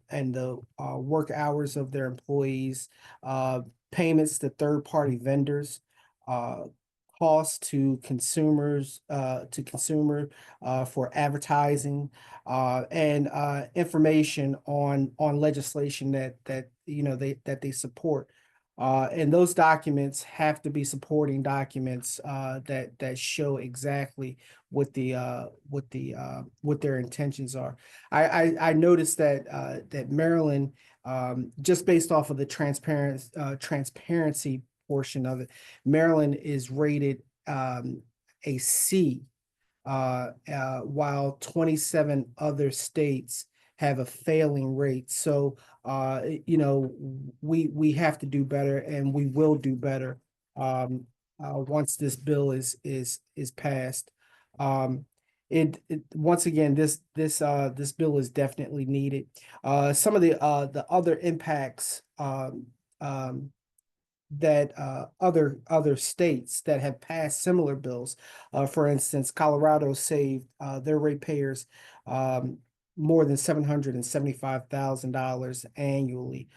work hours of their employees, payments to third-party vendors, costs to consumers, for advertising, and information on legislation that they support. And those documents have to be supporting documents that show exactly what their intentions are. I noticed that Maryland, just based off of the transparency portion of it, Maryland is rated a C, while 27 other states have a failing rate. So we have to do better, and we will do better once this bill is passed. Once again, this bill is definitely needed. Some of the other impacts that other states that have passed similar bills, for instance, Colorado saved their ratepayers more than $775,000 annually.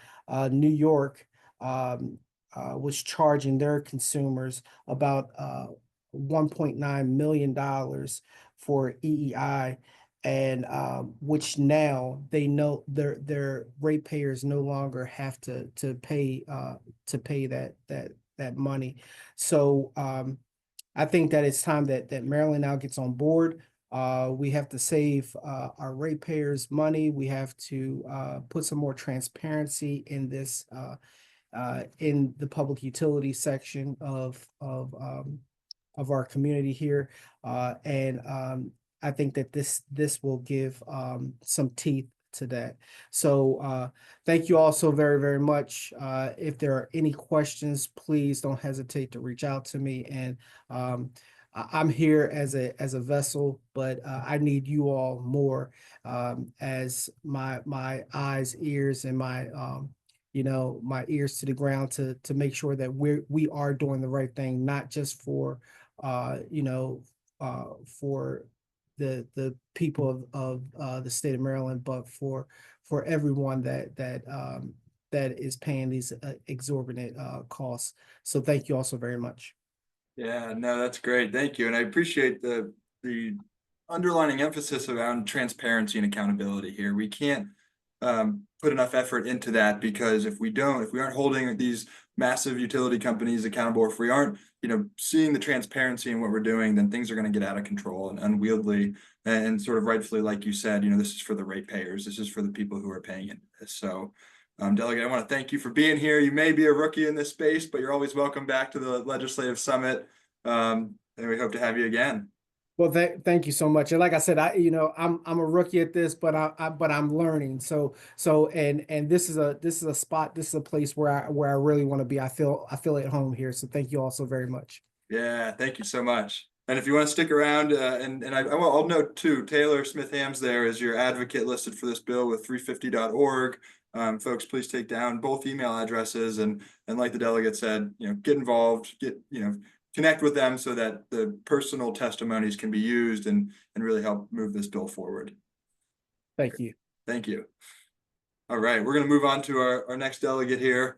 New York was charging their consumers about $1.9 million for EEI, and which now they know their ratepayers no longer have to pay that money. So I think that it's time that Maryland now gets on board. We have to save our ratepayers money. We have to put some more transparency in this in the public utility section of our community here, and I think that this will give some teeth to that. So thank you all so very, very much. If there are any questions, please don't hesitate to reach out to me. And I'm here as a vessel, but I need you all more as my eyes, ears, and my my ears to the ground to make sure that we are doing the right thing, not just for for the people of the state of Maryland, but for everyone that is paying these exorbitant costs. So thank you also very much. Yeah, no, that's great. Thank you. And I appreciate the underlining emphasis around transparency and accountability here. We can't put enough effort into that, because if we aren't holding these massive utility companies accountable, or if we aren't, seeing the transparency in what we're doing, then things are going to get out of control and unwieldy, and sort of rightfully, like you said, this is for the ratepayers. This is for the people who are paying into this. So Delegate, I want to thank you for being here. You may be a rookie in this space, but you're always welcome back to the Legislative Summit. And we hope to have you again. Well, thank you so much. And like I said, I'm a rookie at this, but I'm learning. So and this is a spot, this is a place where I really want to be. I feel at home here. So thank you all so very much. Yeah, thank you so much. And if you want to stick around, and I'll note too, Taylor Smith-Hams there is your advocate listed for this bill with 350.org. Folks, please take down both email addresses, and like the delegate said, get involved, connect with them so that the personal testimonies can be used and really help move this bill forward. Thank you. Thank you. All right, we're going to move on to our next delegate here.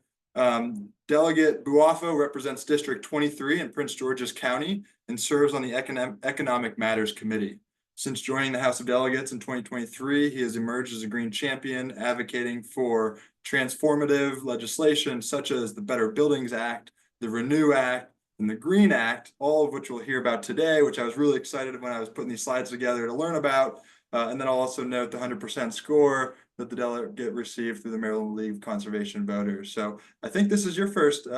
Delegate Buafo represents District 23 in Prince George's County and serves on the Economic Matters Committee. Since joining the House of Delegates in 2023, he has emerged as a green champion, advocating for transformative legislation such as the Better Buildings Act, the Renew Act, and the Green Act, all of which we'll hear about today, which I was really excited when I was putting these slides together to learn about. And then I'll also note the 100% score that the delegate received through the Maryland League of Conservation Voters. So I think this is your first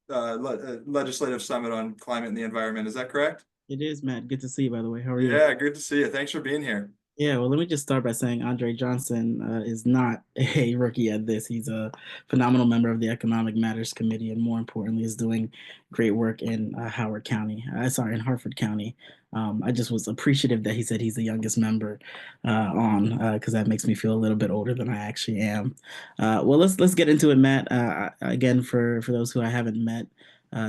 legislative summit on climate and the environment. Is that correct? It is, Matt. Good to see you, by the way. How are you? Yeah, good to see you. Thanks for being here. Yeah, well, let me just start by saying Andre Johnson is not a rookie at this. He's a phenomenal member of the Economic Matters Committee, and more importantly, is doing great work in in Harford County. I just was appreciative that he said he's the youngest member because that makes me feel a little bit older than I actually am. Well, let's get into it, Matt. Again, for those who I haven't met,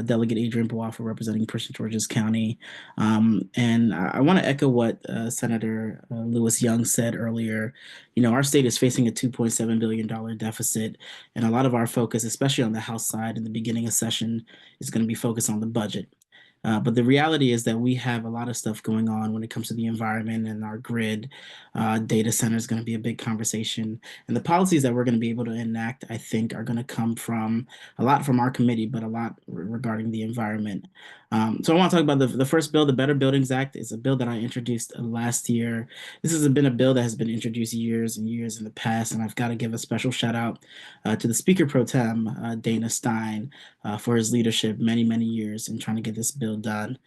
Delegate Adrian Boafo representing Prince George's County. And I want to echo what Senator Lewis Young said earlier. You know, our state is facing a $2.7 billion deficit, and a lot of our focus, especially on the House side in the beginning of session, is going to be focused on the budget. But the reality is that we have a lot of stuff going on when it comes to the environment and our grid. Data center is going to be a big conversation. And the policies that we're going to be able to enact, I think, are going to come from a lot from our committee, but a lot regarding the environment. So I want to talk about the first bill, the Better Buildings Act. Is a bill that I introduced last year. This has been a bill that has been introduced years and years in the past, and I've got to give a special shout out to the Speaker Pro Tem, Dana Stein, for his leadership many, many years in trying to get this bill done.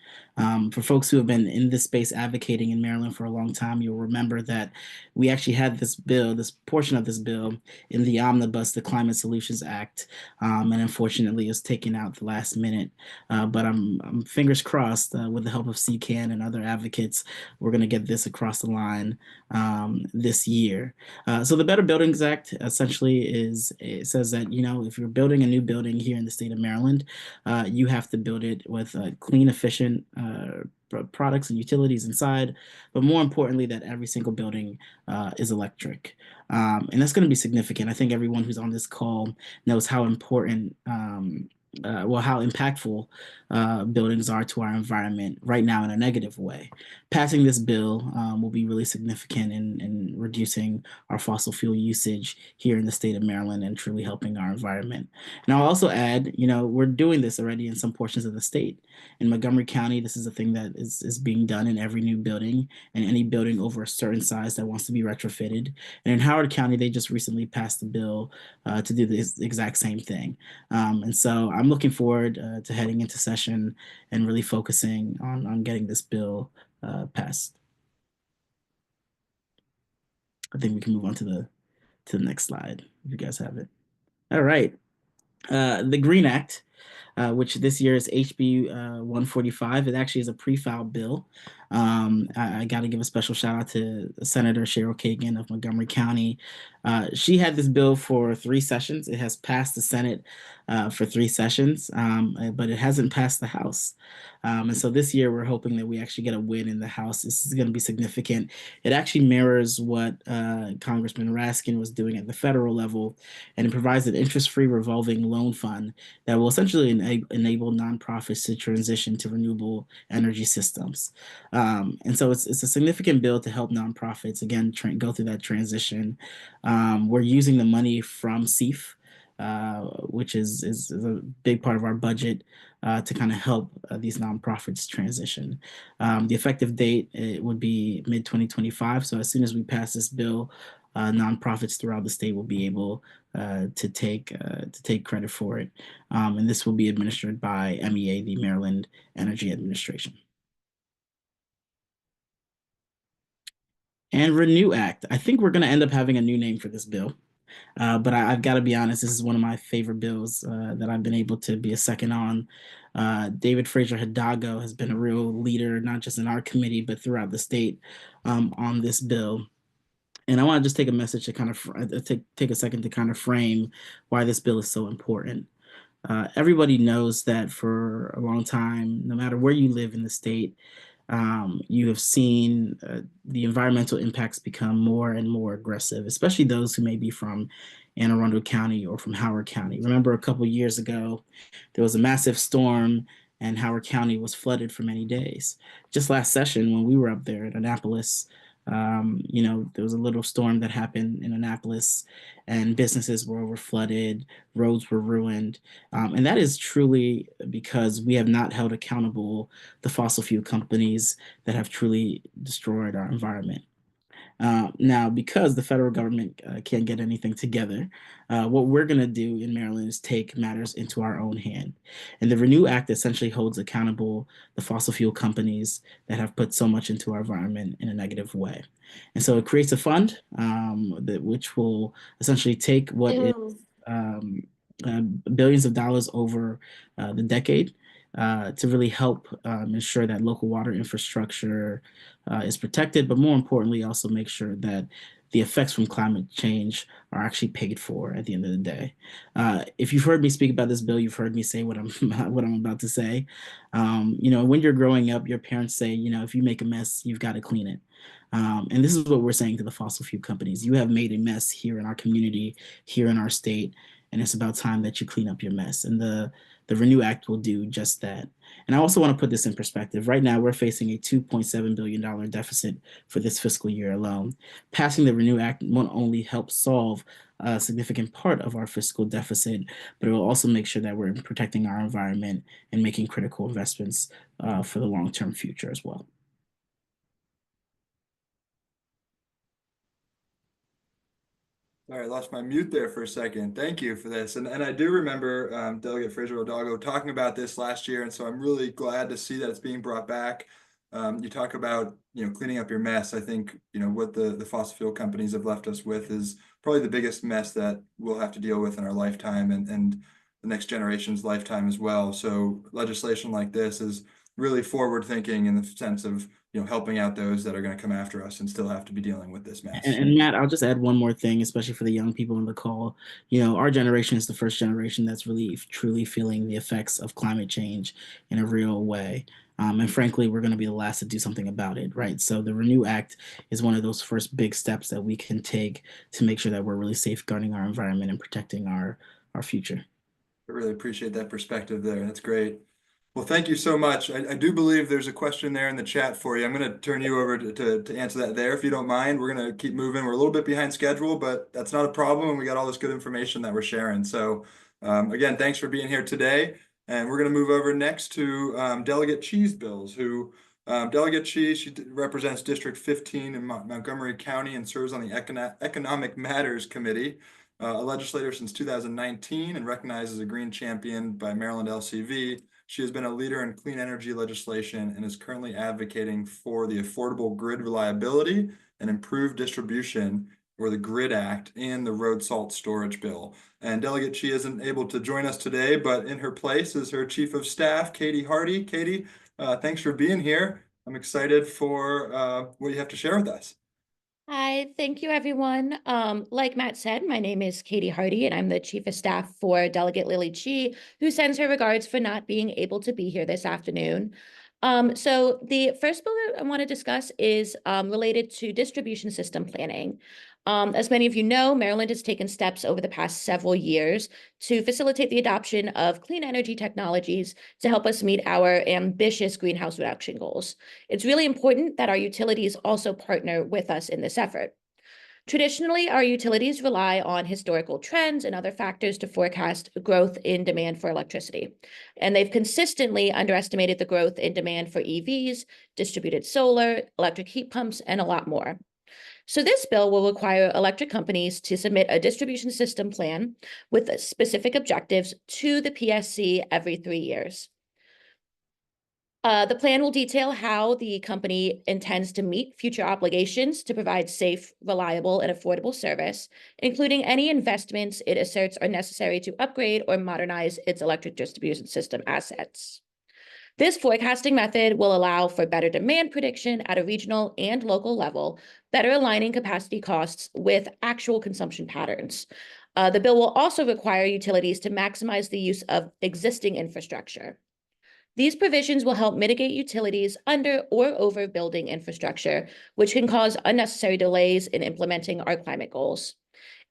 For folks who have been in this space advocating in Maryland for a long time, you'll remember that we actually had this bill, this portion of this bill, in the omnibus, the Climate Solutions Act, and unfortunately it was taken out the last minute. But I'm fingers crossed with the help of CCAN and other advocates, we're going to get this across the line this year. So the Better Buildings Act essentially it says that, you know, if you're building a new building here in the state of Maryland, you have to build it with clean, efficient products and utilities inside, but more importantly, that every single building is electric. And that's going to be significant. I think everyone who's on this call knows how important how impactful buildings are to our environment right now in a negative way. Passing this bill will be really significant in reducing our fossil fuel usage here in the state of Maryland and truly helping our environment. And I'll also add, you know, we're doing this already in some portions of the state. In Montgomery County, this is a thing that is being done in every new building and any building over a certain size that wants to be retrofitted. And in Howard County, they just recently passed a bill to do the exact same thing. And so I'm looking forward to heading into session and really focusing on getting this bill passed. I think we can move on to the next slide if you guys have it. All right. The Green Act, which this year is HB 145. It actually is a pre-filed bill. I got to give a special shout out to Senator Cheryl Kagan of Montgomery County. She had this bill for 3 sessions. It has passed the Senate for 3 sessions, but it hasn't passed the House. And so this year we're hoping that we actually get a win in the House. This is going to be significant. It actually mirrors what Congressman Raskin was doing at the federal level, and it provides an interest-free revolving loan fund that will essentially enable nonprofits to transition to renewable energy systems. And so it's a significant bill to help nonprofits, again, go through that transition. We're using the money from CEF, which is a big part of our budget to kind of help these nonprofits transition. The effective date would be mid-2025. So as soon as we pass this bill, nonprofits throughout the state will be able to take credit for it. And this will be administered by MEA, the Maryland Energy Administration. And Renew Act. I think we're going to end up having a new name for this bill. But I've got to be honest, this is one of my favorite bills that I've been able to be a second on. David Fraser Hidalgo has been a real leader, not just in our committee, but throughout the state on this bill. And I want to just take a message to kind of take a second to kind of frame why this bill is so important. Everybody knows that for a long time, no matter where you live in the state, you have seen the environmental impacts become more and more aggressive, especially those who may be from Anne Arundel County or from Howard County. Remember a couple years ago, there was a massive storm and Howard County was flooded for many days. Just last session, when we were up there at Annapolis, you know, there was a little storm that happened in Annapolis and businesses were over flooded, roads were ruined. And that is truly because we have not held accountable the fossil fuel companies that have truly destroyed our environment. Now, because the federal government can't get anything together, what we're going to do in Maryland is take matters into our own hand. And the Renew Act essentially holds accountable the fossil fuel companies that have put so much into our environment in a negative way. And so it creates a fund which will essentially take what is billions of dollars over the decade to really help ensure that local water infrastructure is protected, but more importantly, also make sure that the effects from climate change are actually paid for at the end of the day. If you've heard me speak about this bill, you've heard me say what I'm what I'm about to say. When you're growing up, your parents say, if you make a mess, you've got to clean it. And this is what we're saying to the fossil fuel companies. You have made a mess here in our community, here in our state, and it's about time that you clean up your mess. And the Renew Act will do just that. And I also want to put this in perspective. Right now, we're facing a $2.7 billion deficit for this fiscal year alone. Passing the Renew Act won't only help solve a significant part of our fiscal deficit, but it will also make sure that we're protecting our environment and making critical investments for the long-term future as well. All right, lost my mute there for a second. Thank you for this. And I do remember Delegate Fraser-Hidalgo talking about this last year, and so I'm really glad to see that it's being brought back. You talk about, cleaning up your mess. I think, what the fossil fuel companies have left us with is probably the biggest mess that we'll have to deal with in our lifetime and the next generation's lifetime as well. So legislation like this is really forward thinking in the sense of, helping out those that are going to come after us and still have to be dealing with this mess. And Matt, I'll just add one more thing, especially for the young people on the call. Our generation is the first generation that's really truly feeling the effects of climate change in a real way. And frankly, we're going to be the last to do something about it, right? So the Renew Act is one of those first big steps that we can take to make sure that we're really safeguarding our environment and protecting our future. I really appreciate that perspective there. That's great. Well, thank you so much. I do believe there's a question there in the chat for you. I'm going to turn you over to answer that there, if you don't mind. We're going to keep moving. We're a little bit behind schedule, but that's not a problem. And we got all this good information that we're sharing. So again, thanks for being here today. And we're going to move over next to Delegate Cheesebills, who Delegate Cheese, she represents District 15 in Montgomery County and serves on the Economic Matters Committee. A legislator since 2019 and recognized as a green champion by Maryland LCV. She has been a leader in clean energy legislation and is currently advocating for the Affordable Grid Reliability and Improved Distribution, or the GRID Act, and the Road Salt Storage Bill. And Delegate Chi isn't able to join us today, but in her place is her Chief of Staff, Katie Hardy. Katie, thanks for being here. I'm excited for what you have to share with us. Hi, thank you, everyone. Like Matt said, my name is Katie Hardy, and I'm the Chief of Staff for Delegate Lily Chi, who sends her regards for not being able to be here this afternoon. So the first bill that I want to discuss is related to distribution system planning. As many of you know, Maryland has taken steps over the past several years to facilitate the adoption of clean energy technologies to help us meet our ambitious greenhouse reduction goals. It's really important that our utilities also partner with us in this effort. Traditionally, our utilities rely on historical trends and other factors to forecast growth in demand for electricity. And they've consistently underestimated the growth in demand for EVs, distributed solar, electric heat pumps, and a lot more. So this bill will require electric companies to submit a distribution system plan with specific objectives to the PSC every 3 years. The plan will detail how the company intends to meet future obligations to provide safe, reliable, and affordable service, including any investments it asserts are necessary to upgrade or modernize its electric distribution system assets. This forecasting method will allow for better demand prediction at a regional and local level, better aligning capacity costs with actual consumption patterns. The bill will also require utilities to maximize the use of existing infrastructure. These provisions will help mitigate utilities under or overbuilding infrastructure, which can cause unnecessary delays in implementing our climate goals.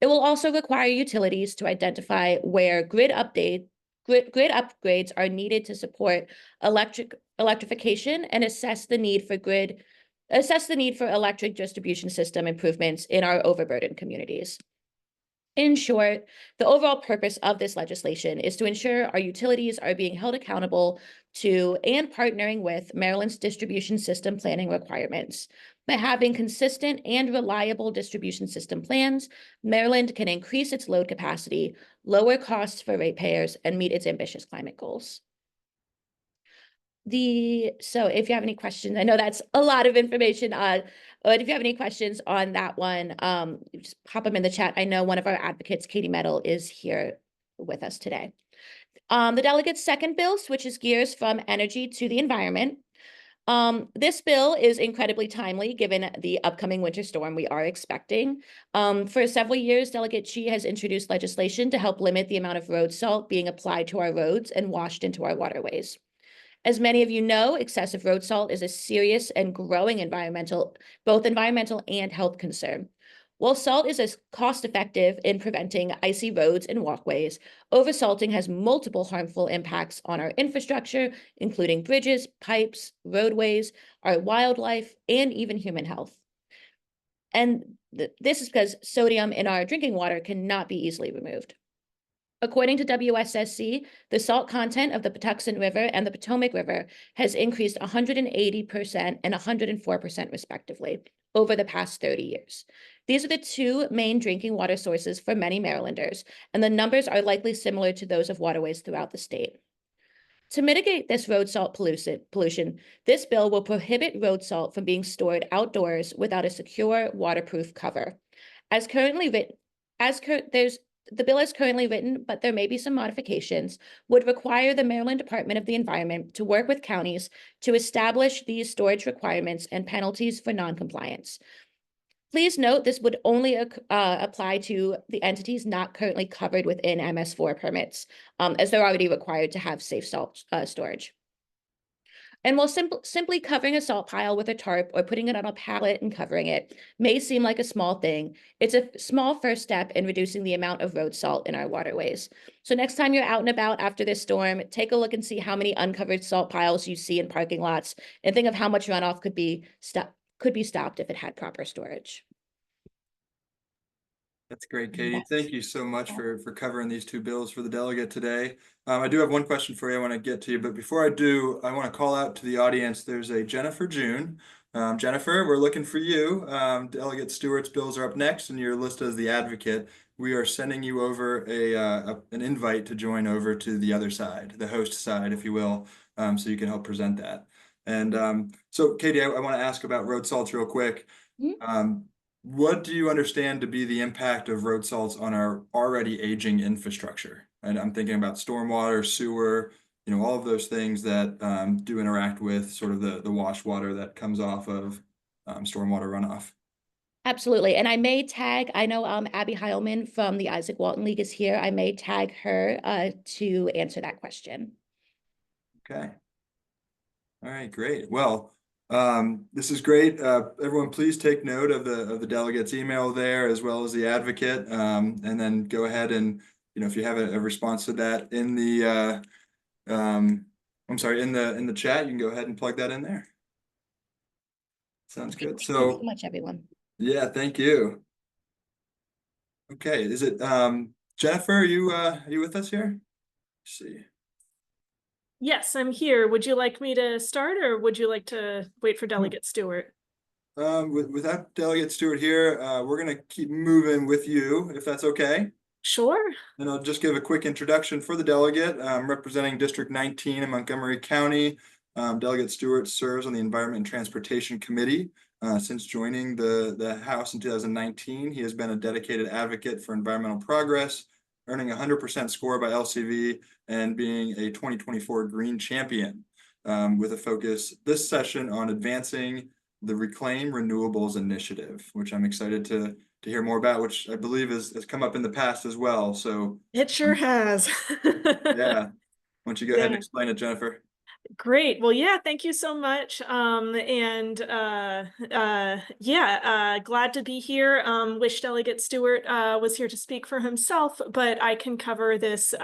It will also require utilities to identify where grid upgrades are needed to support electrification and assess the need for electric distribution system improvements in our overburdened communities. In short, the overall purpose of this legislation is to ensure our utilities are being held accountable to and partnering with Maryland's distribution system planning requirements. By having consistent and reliable distribution system plans, Maryland can increase its load capacity, lower costs for ratepayers, and meet its ambitious climate goals. So if you have any questions, I know that's a lot of information, but if you have any questions on that one, just pop them in the chat. I know one of our advocates, Katie Metal, is here with us today. The delegate's second bill switches gears from energy to the environment. This bill is incredibly timely given the upcoming winter storm we are expecting. For several years, Delegate Chi has introduced legislation to help limit the amount of road salt being applied to our roads and washed into our waterways. As many of you know, excessive road salt is a serious and growing both environmental and health concern. While salt is as cost-effective in preventing icy roads and walkways, oversalting has multiple harmful impacts on our infrastructure, including bridges, pipes, roadways, our wildlife, and even human health. And this is because sodium in our drinking water cannot be easily removed. According to WSSC, the salt content of the Patuxent River and the Potomac River has increased 180% and 104% respectively over the past 30 years. These are the two main drinking water sources for many Marylanders, and the numbers are likely similar to those of waterways throughout the state. To mitigate this road salt pollution, this bill will prohibit road salt from being stored outdoors without a secure waterproof cover. The bill is currently written, but there may be some modifications, would require the Maryland Department of the Environment to work with counties to establish these storage requirements and penalties for noncompliance. Please note this would only apply to the entities not currently covered within MS4 permits, as they're already required to have safe salt storage. And while simply covering a salt pile with a tarp or putting it on a pallet and covering it may seem like a small thing, it's a small first step in reducing the amount of road salt in our waterways. So next time you're out and about after this storm, take a look and see how many uncovered salt piles you see in parking lots, and think of how much runoff could be stopped if it had proper storage. That's great, Katie. Thank you so much for covering these two bills for the delegate today. I do have one question for you I want to get to you, but before I do, I want to call out to the audience. There's a Jennifer June. Jennifer, we're looking for you. Delegate Stewart's bills are up next, and you're listed as the advocate. We are sending you over an invite to join over to the other side, the host side, if you will, so you can help present that. And so, Katie, I want to ask about road salts real quick. What do you understand to be the impact of road salts on our already aging infrastructure? And I'm thinking about stormwater, sewer, all of those things that do interact with sort of the wash water that comes off of stormwater runoff. Absolutely. And I may tag, I know Abby Heilman from the Isaac Walton League is here. I may tag her to answer that question. Okay. All right, great. Well, this is great. Everyone, please take note of the delegate's email there, as well as the advocate, and then go ahead and if you have a response to that in the in the chat, you can go ahead and plug that in there. Sounds good. Thank you so much, everyone. Yeah, thank you. Okay, is it Jennifer? Are you with us here? Let's see. Yes, I'm here. Would you like me to start, or would you like to wait for Delegate Stewart? Without Delegate Stewart here, we're going to keep moving with you, if that's okay. Sure. And I'll just give a quick introduction for the delegate. Representing District 19 in Montgomery County. Delegate Stewart serves on the Environment and Transportation Committee. Since joining the House in 2019, he has been a dedicated advocate for environmental progress, earning a 100% score by LCV and being a 2024 Green Champion, with a focus this session on advancing the Reclaim Renewables Initiative, which I'm excited to hear more about, which I believe has come up in the past as well. So it sure has. Yeah. Why don't you go ahead and explain it, Jennifer? Great. Well, yeah, thank you so much. Glad to be here. Wish Delegate Stewart was here to speak for himself, but I can cover this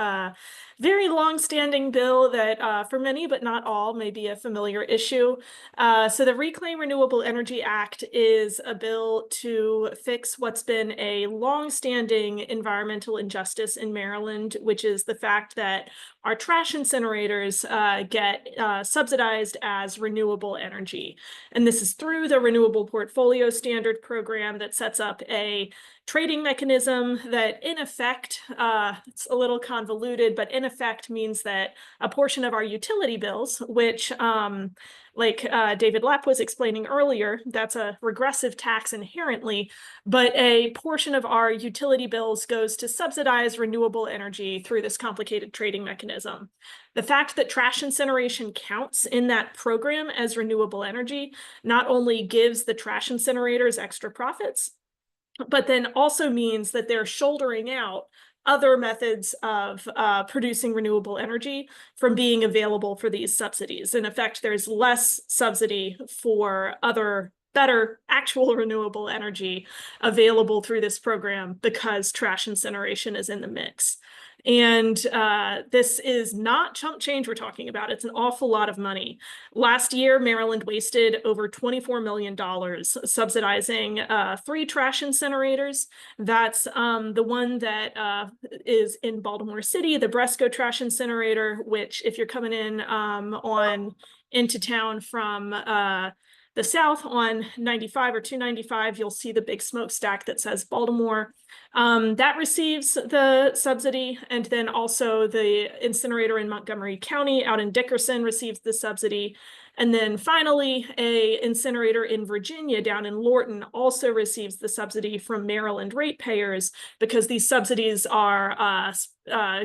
very long-standing bill that for many, but not all, may be a familiar issue. So the Reclaim Renewable Energy Act is a bill to fix what's been a long-standing environmental injustice in Maryland, which is the fact that our trash incinerators get subsidized as renewable energy. And this is through the Renewable Portfolio Standard program that sets up a trading mechanism that in effect, it's a little convoluted, but in effect means that a portion of our utility bills, which like David Lapp was explaining earlier, that's a regressive tax inherently, but a portion of our utility bills goes to subsidize renewable energy through this complicated trading mechanism. The fact that trash incineration counts in that program as renewable energy not only gives the trash incinerators extra profits, but then also means that they're shouldering out other methods of producing renewable energy from being available for these subsidies. In effect, there's less subsidy for other better actual renewable energy available through this program because trash incineration is in the mix. And this is not chump change we're talking about. It's an awful lot of money. Last year, Maryland wasted over $24 million subsidizing 3 trash incinerators. That's the one that is in Baltimore City, the Bresco trash incinerator, which if you're coming in into town from the south on 95 or 295, you'll see the big smokestack that says Baltimore. That receives the subsidy, and then also the incinerator in Montgomery County out in Dickerson receives the subsidy. And then finally, a incinerator in Virginia down in Lorton also receives the subsidy from Maryland ratepayers because these subsidies are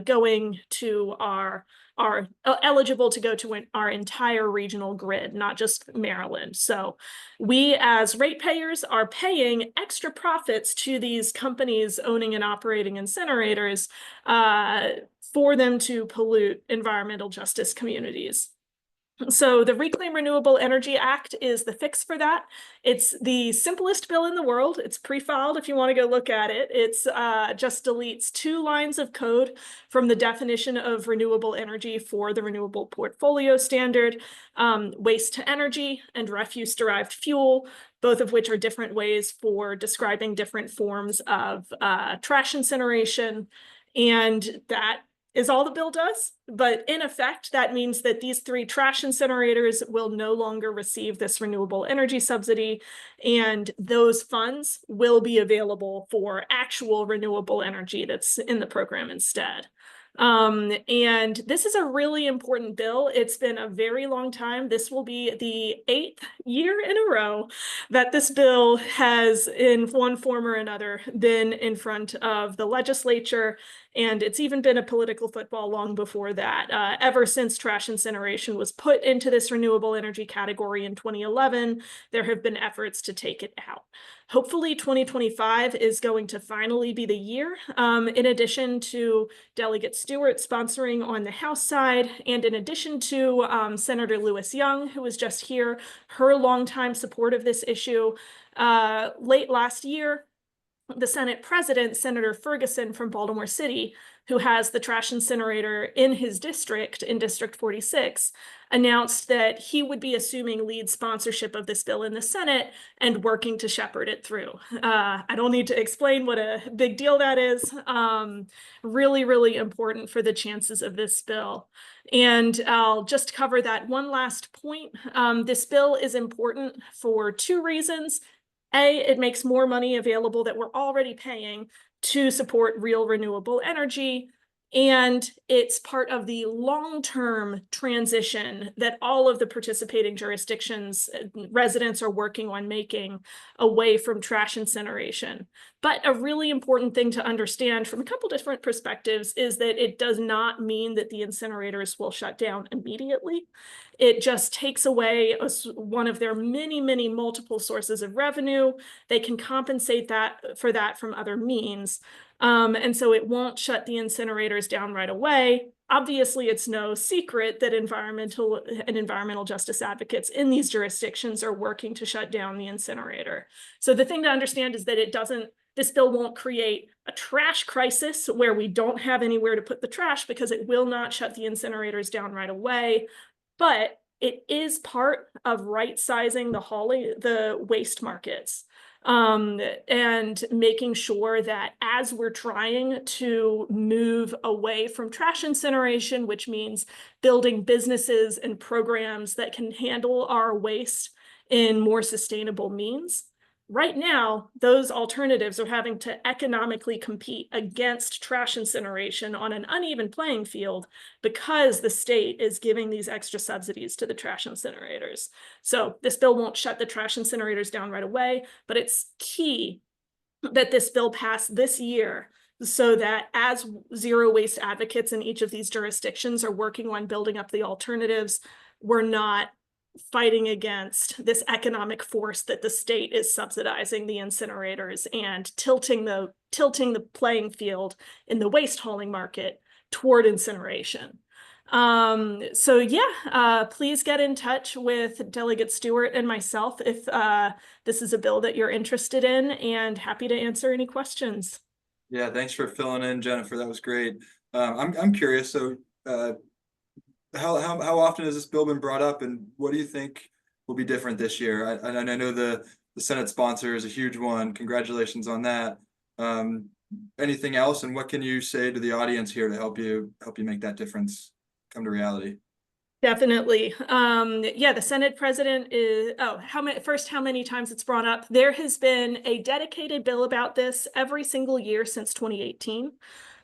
going to are eligible to go to our entire regional grid, not just Maryland. So we as ratepayers are paying extra profits to these companies owning and operating incinerators for them to pollute environmental justice communities. So the Reclaim Renewable Energy Act is the fix for that. It's the simplest bill in the world. It's pre-filed if you want to go look at it. It's just deletes 2 lines of code from the definition of renewable energy for the Renewable Portfolio Standard, waste to energy and refuse-derived fuel, both of which are different ways for describing different forms of trash incineration. And that is all the bill does. But in effect, that means that these 3 trash incinerators will no longer receive this renewable energy subsidy, and those funds will be available for actual renewable energy that's in the program instead. And this is a really important bill. It's been a very long time. This will be the 8th year in a row that this bill has, in one form or another, been in front of the legislature. And it's even been a political football long before that. Ever since trash incineration was put into this renewable energy category in 2011, there have been efforts to take it out. Hopefully 2025 is going to finally be the year, in addition to Delegate Stewart sponsoring on the House side, and in addition to Senator Lewis Young, who was just here, her longtime support of this issue. Late last year, the Senate President, Senator Ferguson from Baltimore City, who has the trash incinerator in his district, in District 46, announced that he would be assuming lead sponsorship of this bill in the Senate and working to shepherd it through. I don't need to explain what a big deal that is. Really, really important for the chances of this bill. And I'll just cover that one last point. This bill is important for 2 reasons. A, it makes more money available that we're already paying to support real renewable energy. And it's part of the long-term transition that all of the participating jurisdictions, residents are working on making away from trash incineration. But a really important thing to understand from a couple different perspectives is that it does not mean that the incinerators will shut down immediately. It just takes away one of their many, many multiple sources of revenue. They can compensate for that from other means. And so it won't shut the incinerators down right away. Obviously, it's no secret that environmental justice advocates in these jurisdictions are working to shut down the incinerator. So the thing to understand is that this bill won't create a trash crisis where we don't have anywhere to put the trash, because it will not shut the incinerators down right away. But it is part of right-sizing the waste markets. And making sure that as we're trying to move away from trash incineration, which means building businesses and programs that can handle our waste in more sustainable means, Right now, those alternatives are having to economically compete against trash incineration on an uneven playing field because the state is giving these extra subsidies to the trash incinerators. So this bill won't shut the trash incinerators down right away, but it's key that this bill pass this year so that as zero waste advocates in each of these jurisdictions are working on building up the alternatives, we're not fighting against this economic force that the state is subsidizing the incinerators and tilting the playing field in the waste hauling market toward incineration. So yeah, please get in touch with Delegate Stewart and myself if this is a bill that you're interested in, and happy to answer any questions. Yeah, thanks for filling in, Jennifer. That was great. I'm curious. So, how often has this bill been brought up, and what do you think will be different this year? I know the Senate sponsor is a huge one. Congratulations on that. Anything else, and what can you say to the audience here to help you make that difference come to reality? Definitely. Yeah, the Senate president is, how many times it's brought up? There has been a dedicated bill about this every single year since 2018.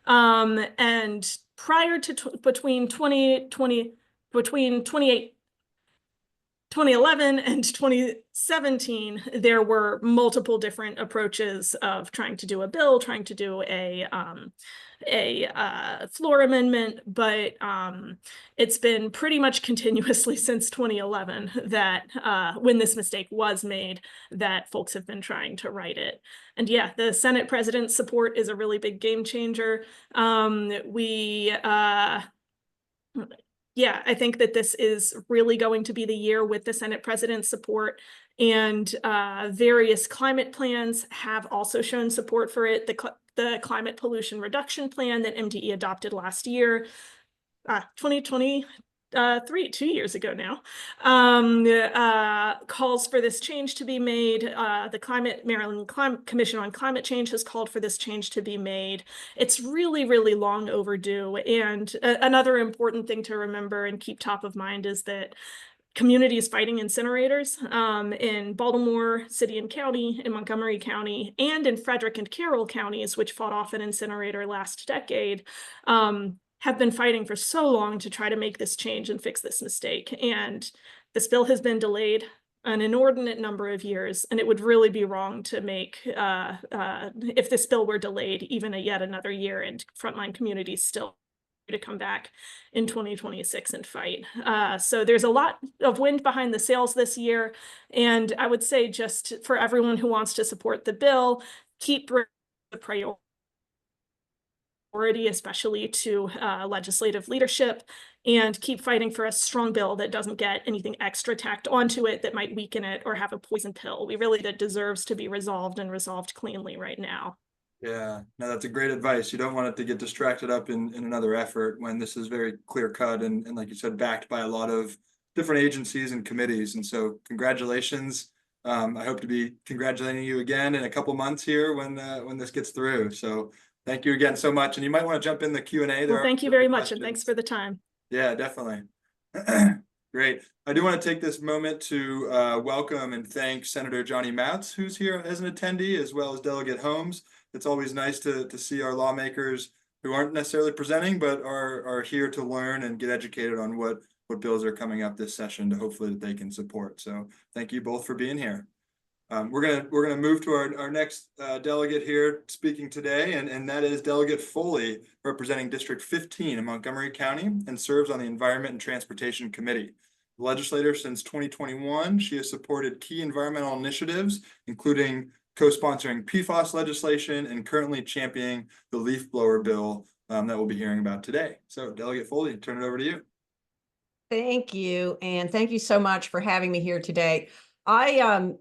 And prior to between 2011 and 2017, there were multiple different approaches of trying to do a bill, trying to do a floor amendment, but it's been pretty much continuously since 2011 that when this mistake was made, that folks have been trying to right it. And yeah, the Senate president's support is a really big game changer. Yeah, I think that this is really going to be the year with the Senate president's support, and various climate plans have also shown support for it. The climate pollution reduction plan that MDE adopted last year, 2023, 2 years ago now, calls for this change to be made. The Maryland Commission on Climate Change has called for this change to be made. It's really, really long overdue. And another important thing to remember and keep top of mind is that communities fighting incinerators in Baltimore City and County, in Montgomery County, and in Frederick and Carroll counties, which fought off an incinerator last decade, have been fighting for so long to try to make this change and fix this mistake. And this bill has been delayed an inordinate number of years, and it would really be wrong to make, if this bill were delayed even yet another year and frontline communities still to come back in 2026 and fight. So there's a lot of wind behind the sails this year. And I would say, just for everyone who wants to support the bill, keep the priority, especially to legislative leadership, and keep fighting for a strong bill that doesn't get anything extra tacked onto it that might weaken it or have a poison pill. That deserves to be resolved and resolved cleanly right now. Yeah, no, that's a great advice. You don't want it to get distracted up in another effort when this is very clear cut and like you said, backed by a lot of different agencies and committees. And so congratulations. I hope to be congratulating you again in a couple months here when this gets through. So thank you again so much. And you might want to jump in the Q&A. Well, thank you very much, and thanks for the time. Yeah, definitely. Great. I do want to take this moment to welcome and thank Senator Johnny Matz, who's here as an attendee, as well as Delegate Holmes. It's always nice to see our lawmakers who aren't necessarily presenting, but are here to learn and get educated on what bills are coming up this session to hopefully that they can support. So thank you both for being here. We're gonna move to our next delegate here speaking today, and that is Delegate Foley, representing District 15 in Montgomery County and serves on the Environment and Transportation Committee. Legislator since 2021, she has supported key environmental initiatives, including co-sponsoring PFAS legislation and currently championing the leaf blower bill that we'll be hearing about today. So Delegate Foley, turn it over to you. Thank you. And thank you so much for having me here today.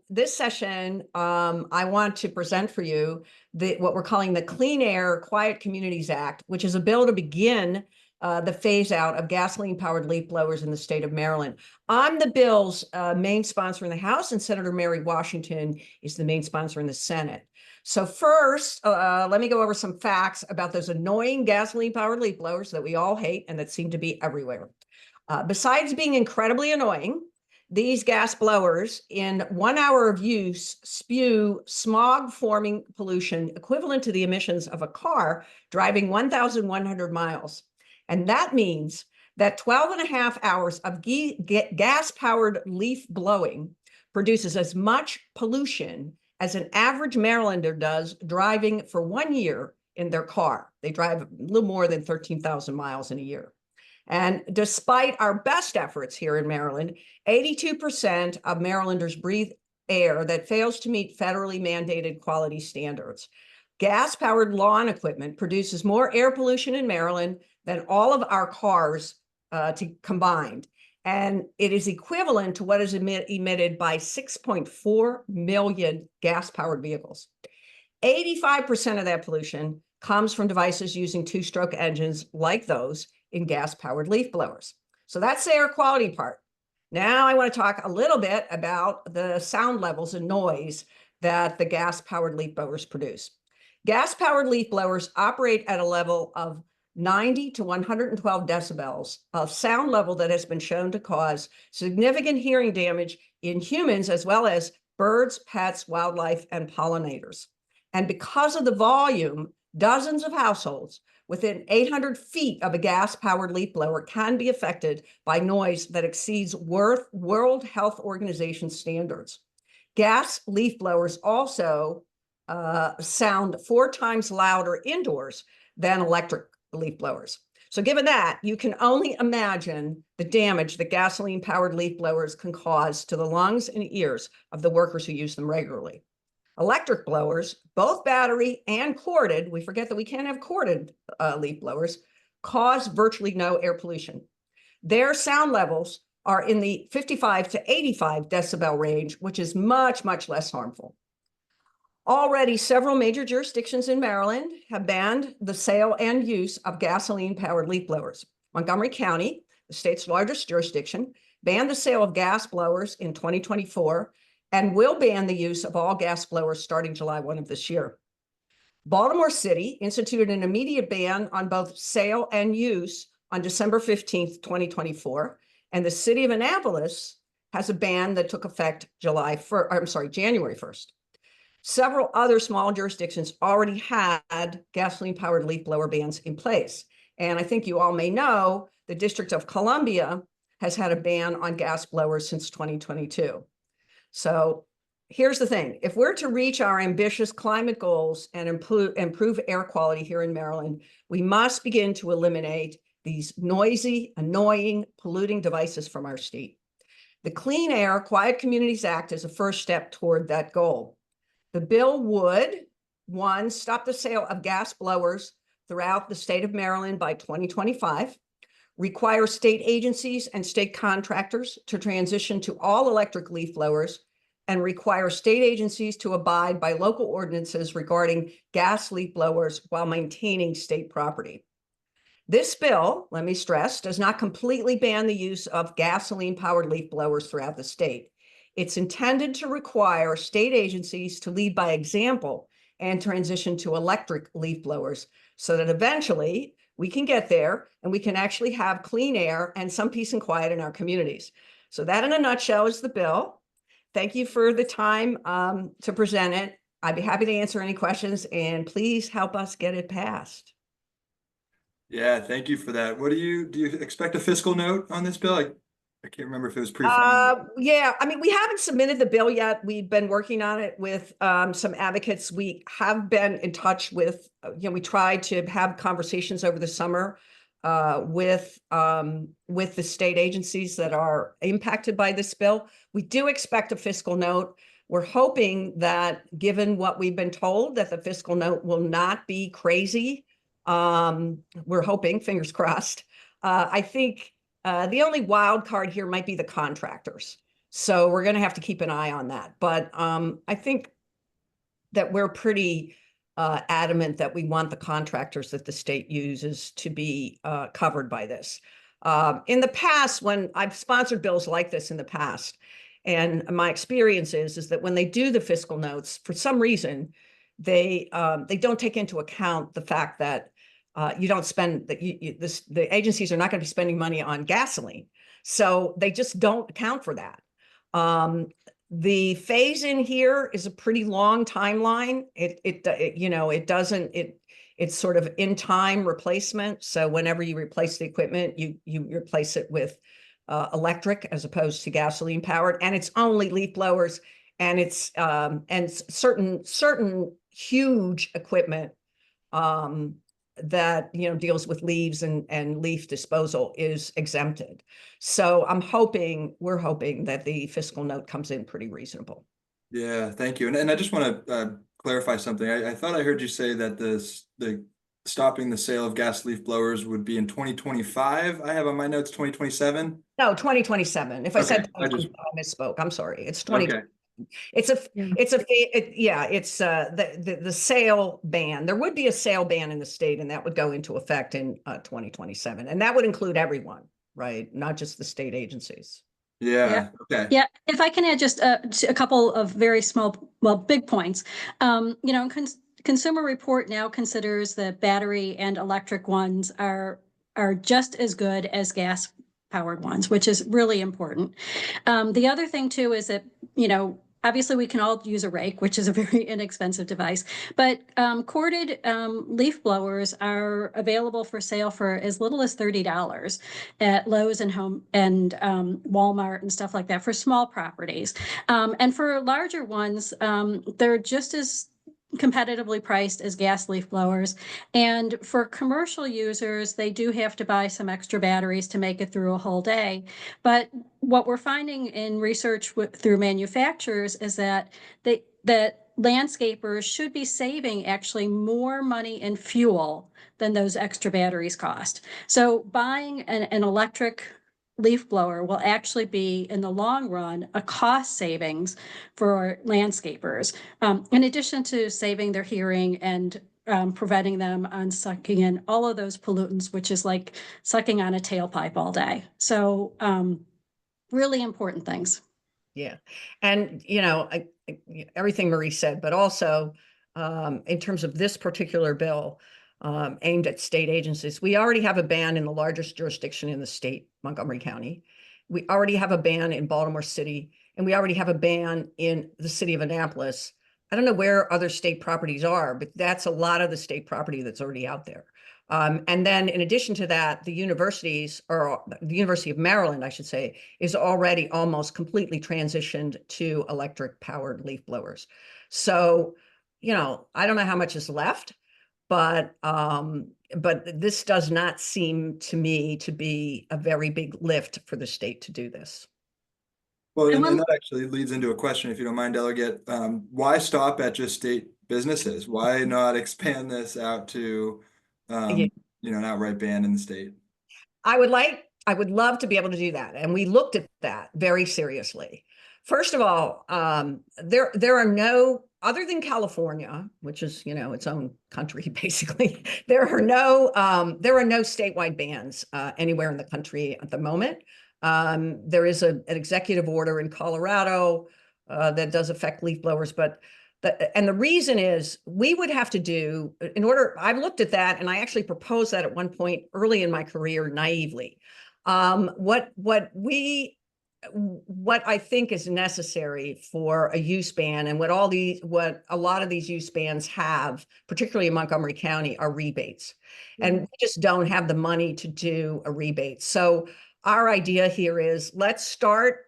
This session, I want to present for you what we're calling the Clean Air Quiet Communities Act, which is a bill to begin the phase out of gasoline powered leaf blowers in the state of Maryland. I'm the bill's main sponsor in the House, and Senator Mary Washington is the main sponsor in the Senate. So first, let me go over some facts about those annoying gasoline powered leaf blowers that we all hate and that seem to be everywhere. Besides being incredibly annoying, these gas blowers in 1 hour of use spew smog-forming pollution equivalent to the emissions of a car driving 1,100 miles. And that means that 12.5 hours of gas-powered leaf blowing produces as much pollution as an average Marylander does driving for 1 year in their car. They drive a little more than 13,000 miles in a year. And despite our best efforts here in Maryland, 82% of Marylanders breathe air that fails to meet federally mandated quality standards. Gas-powered lawn equipment produces more air pollution in Maryland than all of our cars combined. And it is equivalent to what is emitted by 6.4 million gas-powered vehicles. 85% of that pollution comes from devices using two-stroke engines like those in gas-powered leaf blowers. So that's the air quality part. Now I want to talk a little bit about the sound levels and noise that the gas-powered leaf blowers produce. Gas-powered leaf blowers operate at a level of 90 to 112 decibels, a sound level that has been shown to cause significant hearing damage in humans as well as birds, pets, wildlife, and pollinators. And because of the volume, dozens of households within 800 feet of a gas-powered leaf blower can be affected by noise that exceeds World Health Organization standards. Gas leaf blowers also sound 4 times louder indoors than electric leaf blowers. So given that, you can only imagine the damage that gasoline-powered leaf blowers can cause to the lungs and ears of the workers who use them regularly. Electric blowers, both battery and corded, we forget that we can't have corded leaf blowers, cause virtually no air pollution. Their sound levels are in the 55 to 85 decibel range, which is much, much less harmful. Already, several major jurisdictions in Maryland have banned the sale and use of gasoline-powered leaf blowers. Montgomery County, the state's largest jurisdiction, banned the sale of gas blowers in 2024 and will ban the use of all gas blowers starting July 1 of this year. Baltimore City instituted an immediate ban on both sale and use on December 15th, 2024, and the city of Annapolis has a ban that took effect January 1st. Several other small jurisdictions already had gasoline-powered leaf blower bans in place. And I think you all may know the District of Columbia has had a ban on gas blowers since 2022. So here's the thing. If we're to reach our ambitious climate goals and improve air quality here in Maryland, we must begin to eliminate these noisy, annoying, polluting devices from our state. The Clean Air Quiet Communities Act is a first step toward that goal. The bill would, 1, stop the sale of gas blowers throughout the state of Maryland by 2025, require state agencies and state contractors to transition to all electric leaf blowers, and require state agencies to abide by local ordinances regarding gas leaf blowers while maintaining state property. This bill, let me stress, does not completely ban the use of gasoline-powered leaf blowers throughout the state. It's intended to require state agencies to lead by example and transition to electric leaf blowers so that eventually we can get there and we can actually have clean air and some peace and quiet in our communities. So that in a nutshell is the bill. Thank you for the time to present it. I'd be happy to answer any questions and please help us get it passed. Yeah, thank you for that. What do you expect a fiscal note on this bill? I can't remember if it was pre-funded. Yeah, I mean, we haven't submitted the bill yet. We've been working on it with some advocates. We have been in touch with, we tried to have conversations over the summer with the state agencies that are impacted by this bill. We do expect a fiscal note. We're hoping that, given what we've been told, that the fiscal note will not be crazy. We're hoping, fingers crossed. I think the only wild card here might be the contractors. So we're going to have to keep an eye on that. But I think that we're pretty adamant that we want the contractors that the state uses to be covered by this. In the past, when I've sponsored bills like this in the past, and my experience is that when they do the fiscal notes, for some reason, they don't take into account the fact that you don't spend that the agencies are not going to be spending money on gasoline. So they just don't account for that. The phase in here is a pretty long timeline. It's sort of in time replacement. So whenever you replace the equipment, you replace it with electric as opposed to gasoline powered, and it's only leaf blowers, and it's and certain huge equipment that deals with leaves and leaf disposal is exempted. So we're hoping that the fiscal note comes in pretty reasonable. Yeah, thank you. And I just want to clarify something. I thought I heard you say that the stopping the sale of gas leaf blowers would be in 2025. I have on my notes 2027. No, 2027. If I said Okay, 2025, I misspoke. I'm sorry. It's 20. Okay. It's the sale ban. There would be a sale ban in the state, and that would go into effect in 2027, and that would include everyone, right? Not just the state agencies. Yeah. Okay. Yeah, if I can add just a couple of very small, big points. Consumer Report now considers that battery and electric ones are just as good as gas powered ones, which is really important. The other thing too is that, obviously we can all use a rake, which is a very inexpensive device, but corded leaf blowers are available for sale for as little as $30 at Lowe's and Home and Walmart and stuff like that for small properties. And for larger ones, they're just as competitively priced as gas leaf blowers. And for commercial users, they do have to buy some extra batteries to make it through a whole day. But what we're finding in research through manufacturers is that that landscapers should be saving actually more money in fuel than those extra batteries cost. So buying an electric leaf blower will actually be, in the long run, a cost savings for landscapers, in addition to saving their hearing and preventing them on sucking in all of those pollutants, which is like sucking on a tailpipe all day. So really important things. Yeah. And, everything Marie said, but also in terms of this particular bill, aimed at state agencies. We already have a ban in the largest jurisdiction in the state, Montgomery County. We already have a ban in Baltimore City, and we already have a ban in the city of Annapolis. I don't know where other state properties are, but that's a lot of the state property that's already out there. And then in addition to that, the University of Maryland, I should say, is already almost completely transitioned to electric powered leaf blowers. So, I don't know how much is left, but this does not seem to me to be a very big lift for the state to do this. Well, and that actually leads into a question, if you don't mind, Delegate. Why stop at just state businesses? Why not expand this out to, an outright ban in the state? I would love to be able to do that. And we looked at that very seriously. First of all, there are no, other than California, which is, its own country, basically, there are no statewide bans anywhere in the country at the moment. There is an executive order in Colorado that does affect leaf blowers, and the reason is we would have to do, I've looked at that, and I actually proposed that at one point early in my career naively. What I think is necessary for a use ban, and what a lot of these use bans have, particularly in Montgomery County, are rebates. And we just don't have the money to do a rebate. So our idea here is let's start,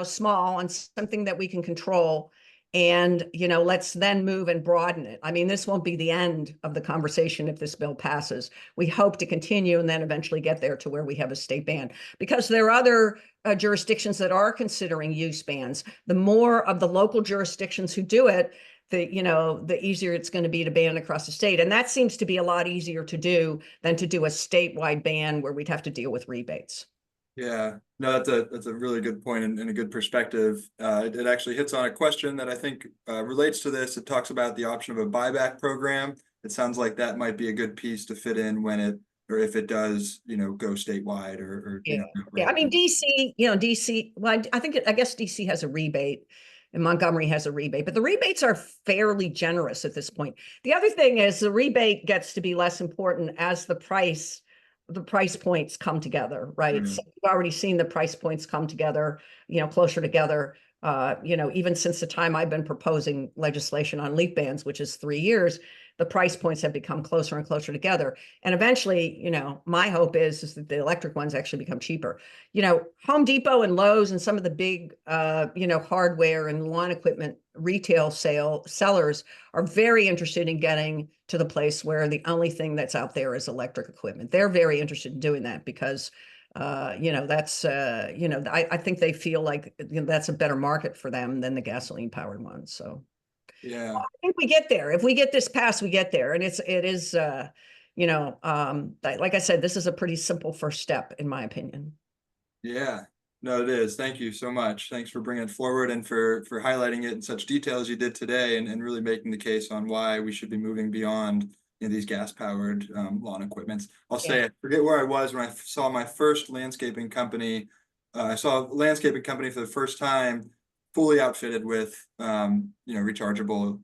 small on something that we can control. And, let's then move and broaden it. I mean, this won't be the end of the conversation if this bill passes. We hope to continue and then eventually get there to where we have a state ban, because there are other jurisdictions that are considering use bans. The more of the local jurisdictions who do it, the easier it's going to be to ban across the state. And that seems to be a lot easier to do than to do a statewide ban where we'd have to deal with rebates. Yeah, no, that's a really good point and a good perspective. It actually hits on a question that I think relates to this. It talks about the option of a buyback program. It sounds like that might be a good piece to fit in if it does, go statewide or yeah. I mean, DC, well, I guess DC has a rebate and Montgomery has a rebate, but the rebates are fairly generous at this point. The other thing is the rebate gets to be less important as the price the price points come together, right? Mm. So we've already seen the price points come together, closer together. Even since the time I've been proposing legislation on leaf bans, which is 3 years, the price points have become closer and closer together. And eventually, my hope is that the electric ones actually become cheaper. Home Depot and Lowe's and some of the big, hardware and lawn equipment retail sellers are very interested in getting to the place where the only thing that's out there is electric equipment. They're very interested in doing that because that's I think they feel like that's a better market for them than the gasoline powered ones. So Yeah. I think we get there. If we get this passed, we get there. And it is like I said, this is a pretty simple first step in my opinion. Yeah, no, it is. Thank you so much. Thanks for bringing it forward and for highlighting it in such detail as you did today, and really making the case on why we should be moving beyond these gas-powered lawn equipments. I'll say, I forget where I was when I saw my first landscaping company. I saw a landscaping company for the first time, fully outfitted with rechargeable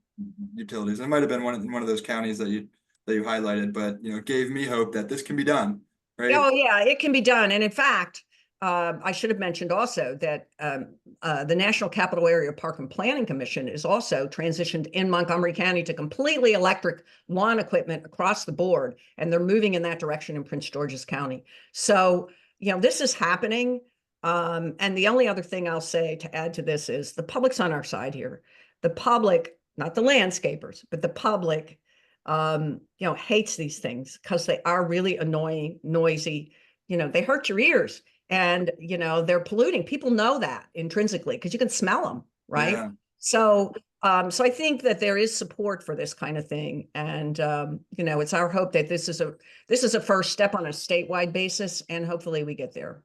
utilities. It might have been one of those counties that you highlighted, but it gave me hope that this can be done, right? Oh yeah, it can be done. And in fact, I should have mentioned also that the National Capital Area Park and Planning Commission is also transitioned in Montgomery County to completely electric lawn equipment across the board, and they're moving in that direction in Prince George's County. So this is happening. And the only other thing I'll say to add to this is the public's on our side here. The public, not the landscapers, but the public, hates these things because they are really annoying, noisy. They hurt your ears, and they're polluting. People know that intrinsically because you can smell them, right? Yeah. So I think that there is support for this kind of thing, and it's our hope that this is a first step on a statewide basis, and hopefully we get there.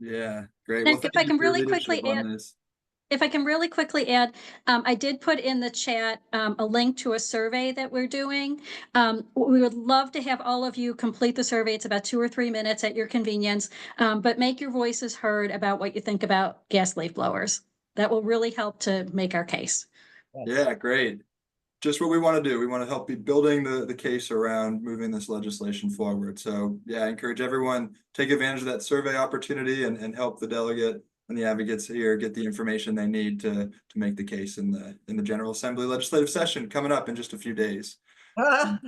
Yeah, great. And Well, if thank I you can for your really quickly leadership on add- this. If I can really quickly add, I did put in the chat a link to a survey that we're doing. We would love to have all of you complete the survey. It's about 2 or 3 minutes at your convenience, but make your voices heard about what you think about gas leaf blowers. That will really help to make our case. Yeah, great. Just what we want to do. We want to help be building the case around moving this legislation forward. So yeah, I encourage everyone, take advantage of that survey opportunity and help the delegate and the advocates here get the information they need to make the case in the General Assembly legislative session coming up in just a few days. Yeah,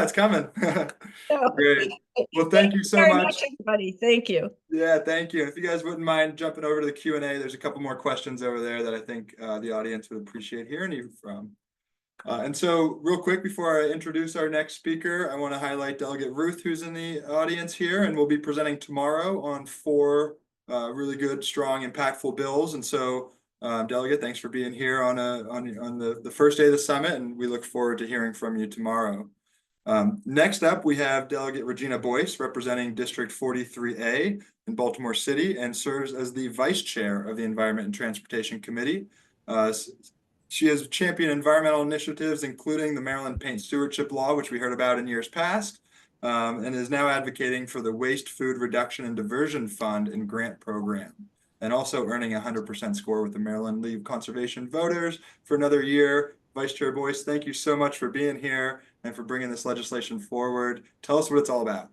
it's coming. Great. Well, thank you so very much. everybody. Thank you. Yeah, thank you. If you guys wouldn't mind jumping over to the Q&A, there's a couple more questions over there that I think the audience would appreciate hearing you from. And so real quick, before I introduce our next speaker, I want to highlight Delegate Ruth, who's in the audience here, and we'll be presenting tomorrow on 4 really good, strong, impactful bills. And so Delegate, thanks for being here on the first day of the summit, and we look forward to hearing from you tomorrow. Next up, we have Delegate Regina Boyce, representing District 43A in Baltimore City, and serves as the Vice Chair of the Environment and Transportation Committee. She has championed environmental initiatives, including the Maryland Paint Stewardship Law, which we heard about in years past, and is now advocating for the Waste Food Reduction and Diversion Fund and Grant Program, and also earning a 100% score with the Maryland League of Conservation Voters for another year. Vice Chair Boyce, thank you so much for being here and for bringing this legislation forward. Tell us what it's all about.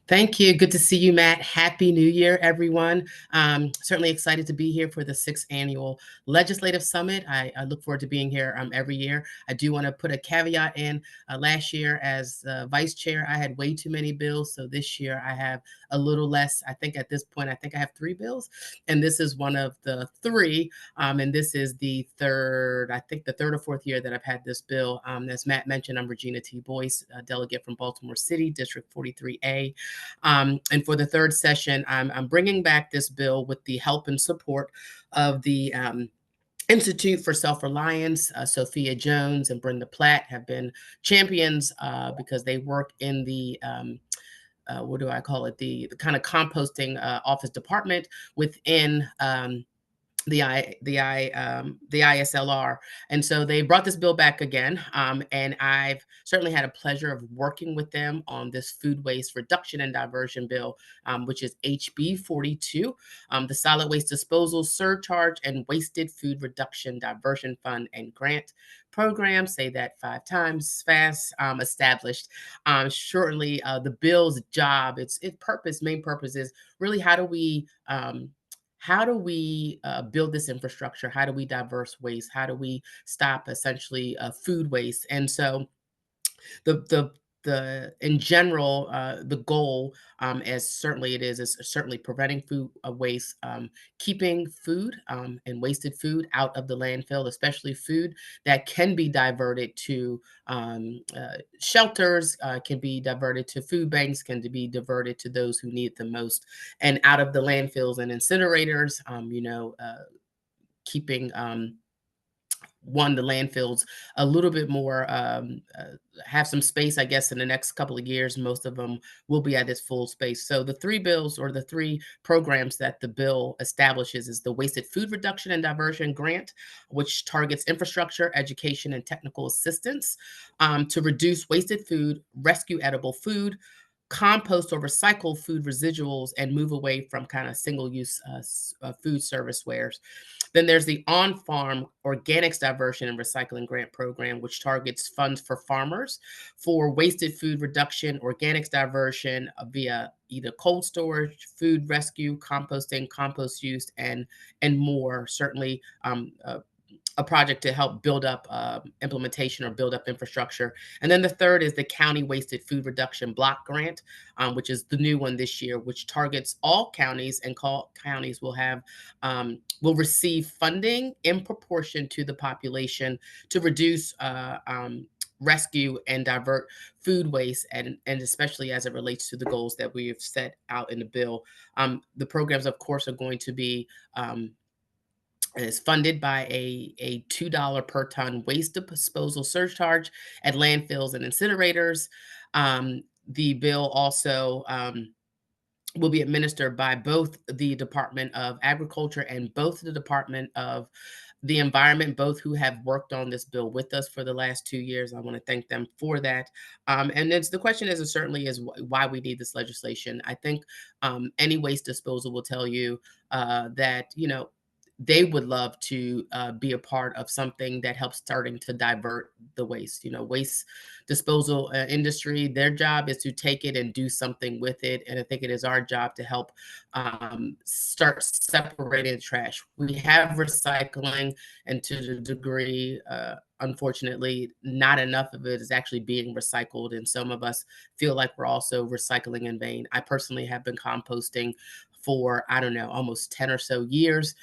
Thank you. Good to see you, Matt. Happy New Year, everyone. Certainly excited to be here for the 6th Annual Legislative Summit. I look forward to being here every year. I do want to put a caveat in. Last year, as Vice Chair, I had way too many bills. So this year, I have a little less. I think at this point, I have 3 bills. And this is one of the 3. And this is the third or fourth year that I've had this bill. As Matt mentioned, I'm Regina T. Boyce, a delegate from Baltimore City, District 43A. And for the 3rd session, I'm bringing back this bill with the help and support of the Institute for Self-Reliance. Sophia Jones and Brenda Platt have been champions because they work in the what do I call it? The kind of composting office department within the ISLR. And so they brought this bill back again. And I've certainly had a pleasure of working with them on this food waste reduction and diversion bill, which is HB 42, the Solid Waste Disposal Surcharge and Wasted Food Reduction Diversion Fund and Grant program, say that 5 times fast, established. Shortly, the bill's job, its purpose, main purpose is really how do we build this infrastructure? How do we diverse waste? How do we stop essentially food waste? And so the in general, the goal, as certainly it is certainly preventing food waste, keeping food and wasted food out of the landfill, especially food that can be diverted to shelters, can be diverted to food banks, can be diverted to those who need it the most, and out of the landfills and incinerators. Keeping the landfills a little bit more, have some space, I guess, in the next couple of years. Most of them will be at its full space. So the 3 bills, or the 3 programs that the bill establishes, is the Wasted Food Reduction and Diversion Grant, which targets infrastructure, education, and technical assistance to reduce wasted food, rescue edible food, compost or recycle food residuals, and move away from kind of single-use food service wares. Then there's the On-Farm Organics Diversion and Recycling Grant Program, which targets funds for farmers for wasted food reduction, organics diversion via either cold storage, food rescue, composting, compost use, and more. Certainly, a project to help build up implementation or build up infrastructure. And then the third is the County Wasted Food Reduction Block Grant, which is the new one this year, which targets all counties, and counties will receive funding in proportion to the population to reduce rescue and divert food waste, and especially as it relates to the goals that we have set out in the bill. The programs, of course, are going to be is funded by a $2 per ton waste disposal surcharge at landfills and incinerators. The bill also will be administered by both the Department of Agriculture and both the Department of the Environment, both who have worked on this bill with us for the last 2 years. I want to thank them for that. And the question is, certainly is why we need this legislation. I think any waste disposal will tell you that, they would love to be a part of something that helps starting to divert the waste. Waste disposal industry, their job is to take it and do something with it. And I think it is our job to help start separating the trash. We have recycling, and to the degree, unfortunately, not enough of it is actually being recycled. And some of us feel like we're also recycling in vain. I personally have been composting for, I don't know, almost 10 or so years.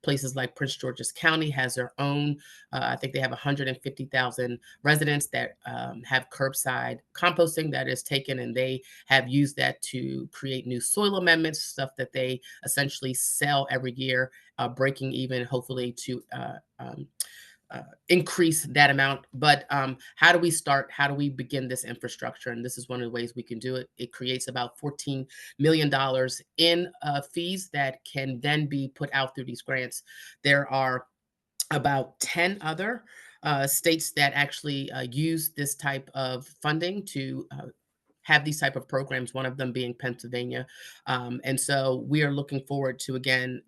Places like Prince George's County has their own, I think they have 150,000 residents that have curbside composting that is taken, and they have used that to create new soil amendments, stuff that they essentially sell every year, breaking even, hopefully, to increase that amount. But how do we start? How do we begin this infrastructure? And this is one of the ways we can do it. It creates about $14 million in fees that can then be put out through these grants. There are about 10 other states that actually use this type of funding to have these type of programs, one of them being Pennsylvania. And so we are looking forward to, again,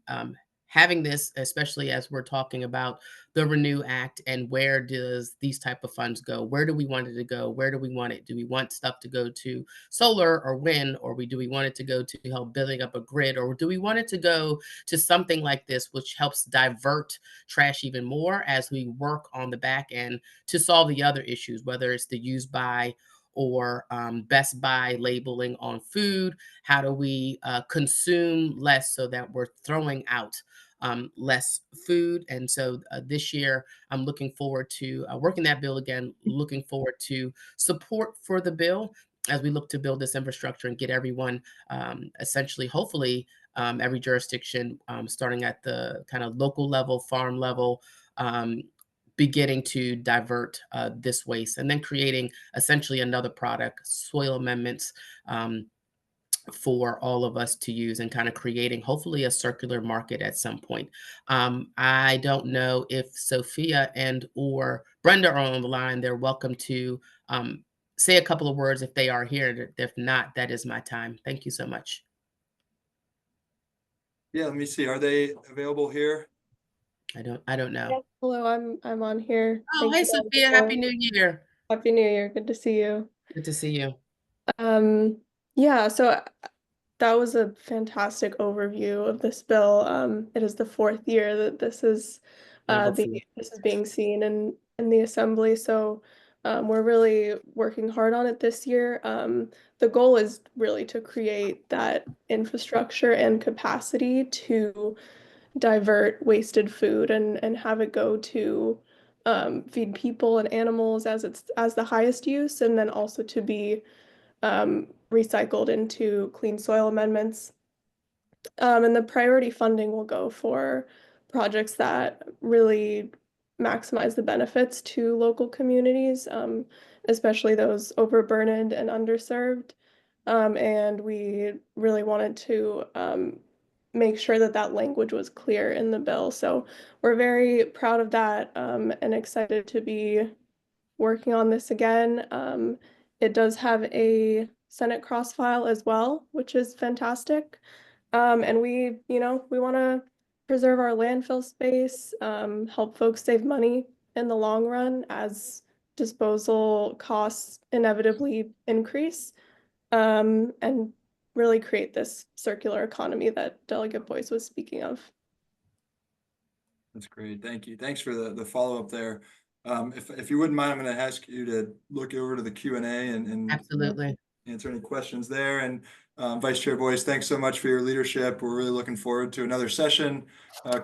having this, especially as we're talking about the Renew Act and where does these type of funds go? Where do we want it to go? Where do we want it? Do we want stuff to go to solar or wind, or do we want it to go to help building up a grid, or do we want it to go to something like this, which helps divert trash even more as we work on the back end to solve the other issues, whether it's the use by or Best Buy labeling on food? How do we consume less so that we're throwing out less food? And so this year, I'm looking forward to working that bill again, looking forward to support for the bill as we look to build this infrastructure and get everyone, essentially, hopefully, every jurisdiction, starting at the kind of local level, farm level, beginning to divert this waste, and then creating essentially another product, soil amendments, for all of us to use, and kind of creating hopefully a circular market at some point. I don't know if Sophia and or Brenda are on the line. They're welcome to say a couple of words if they are here. If not, that is my time. Thank you so much. Yeah, let me see. Are they available here? I don't know. Hello, I'm on here. Oh, Thank hey, you all for Sophia. Happy joining. New Year. Happy New Year. Good to see you. Good to see you. Yeah, so that was a fantastic overview of this bill. It is the fourth year that this is being seen in the assembly. So we're really working hard on it this year. The goal is really to create that infrastructure and capacity to divert wasted food and have it go to feed people and animals as the highest use, and then also to be recycled into clean soil amendments. And the priority funding will go for projects that really maximize the benefits to local communities, especially those overburdened and underserved. And we really wanted to make sure that that language was clear in the bill. So we're very proud of that and excited to be working on this again. It does have a Senate cross file as well, which is fantastic. And we want to preserve our landfill space, help folks save money in the long run as disposal costs inevitably increase, and really create this circular economy that Delegate Boyce was speaking of. That's great. Thank you. Thanks for the follow-up there. If you wouldn't mind, I'm going to ask you to look over to the Q&A and Absolutely. answer any questions there. And Vice Chair Boyce, thanks so much for your leadership. We're really looking forward to another session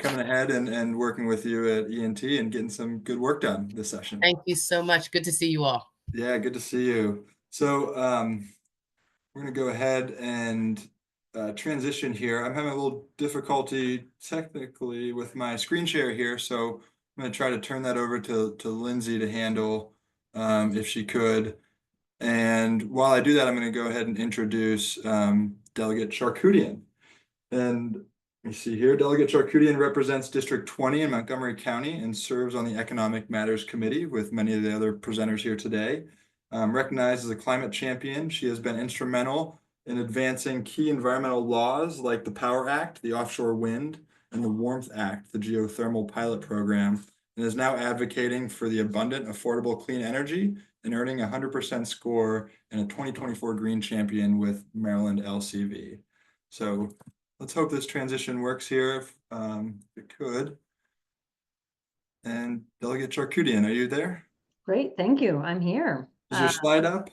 coming ahead and working with you at ENT and getting some good work done this session. Thank you so much. Good to see you all. Yeah, good to see you. So we're going to go ahead and transition here. I'm having a little difficulty technically with my screen share here, so I'm going to try to turn that over to Lindsay to handle if she could. And while I do that, I'm going to go ahead and introduce Delegate Charkoudian. And let me see here. Delegate Charkoudian represents District 20 in Montgomery County and serves on the Economic Matters Committee with many of the other presenters here today. Recognized as a climate champion, she has been instrumental in advancing key environmental laws like the Power Act, the Offshore Wind, and the Warmth Act, the Geothermal Pilot Program, and is now advocating for the abundant, affordable, clean energy and earning a 100% score and a 2024 Green Champion with Maryland LCV. So let's hope this transition works here if it could. And Delegate Charkoudian, are you there? Great, thank you. I'm here. Is your slide up?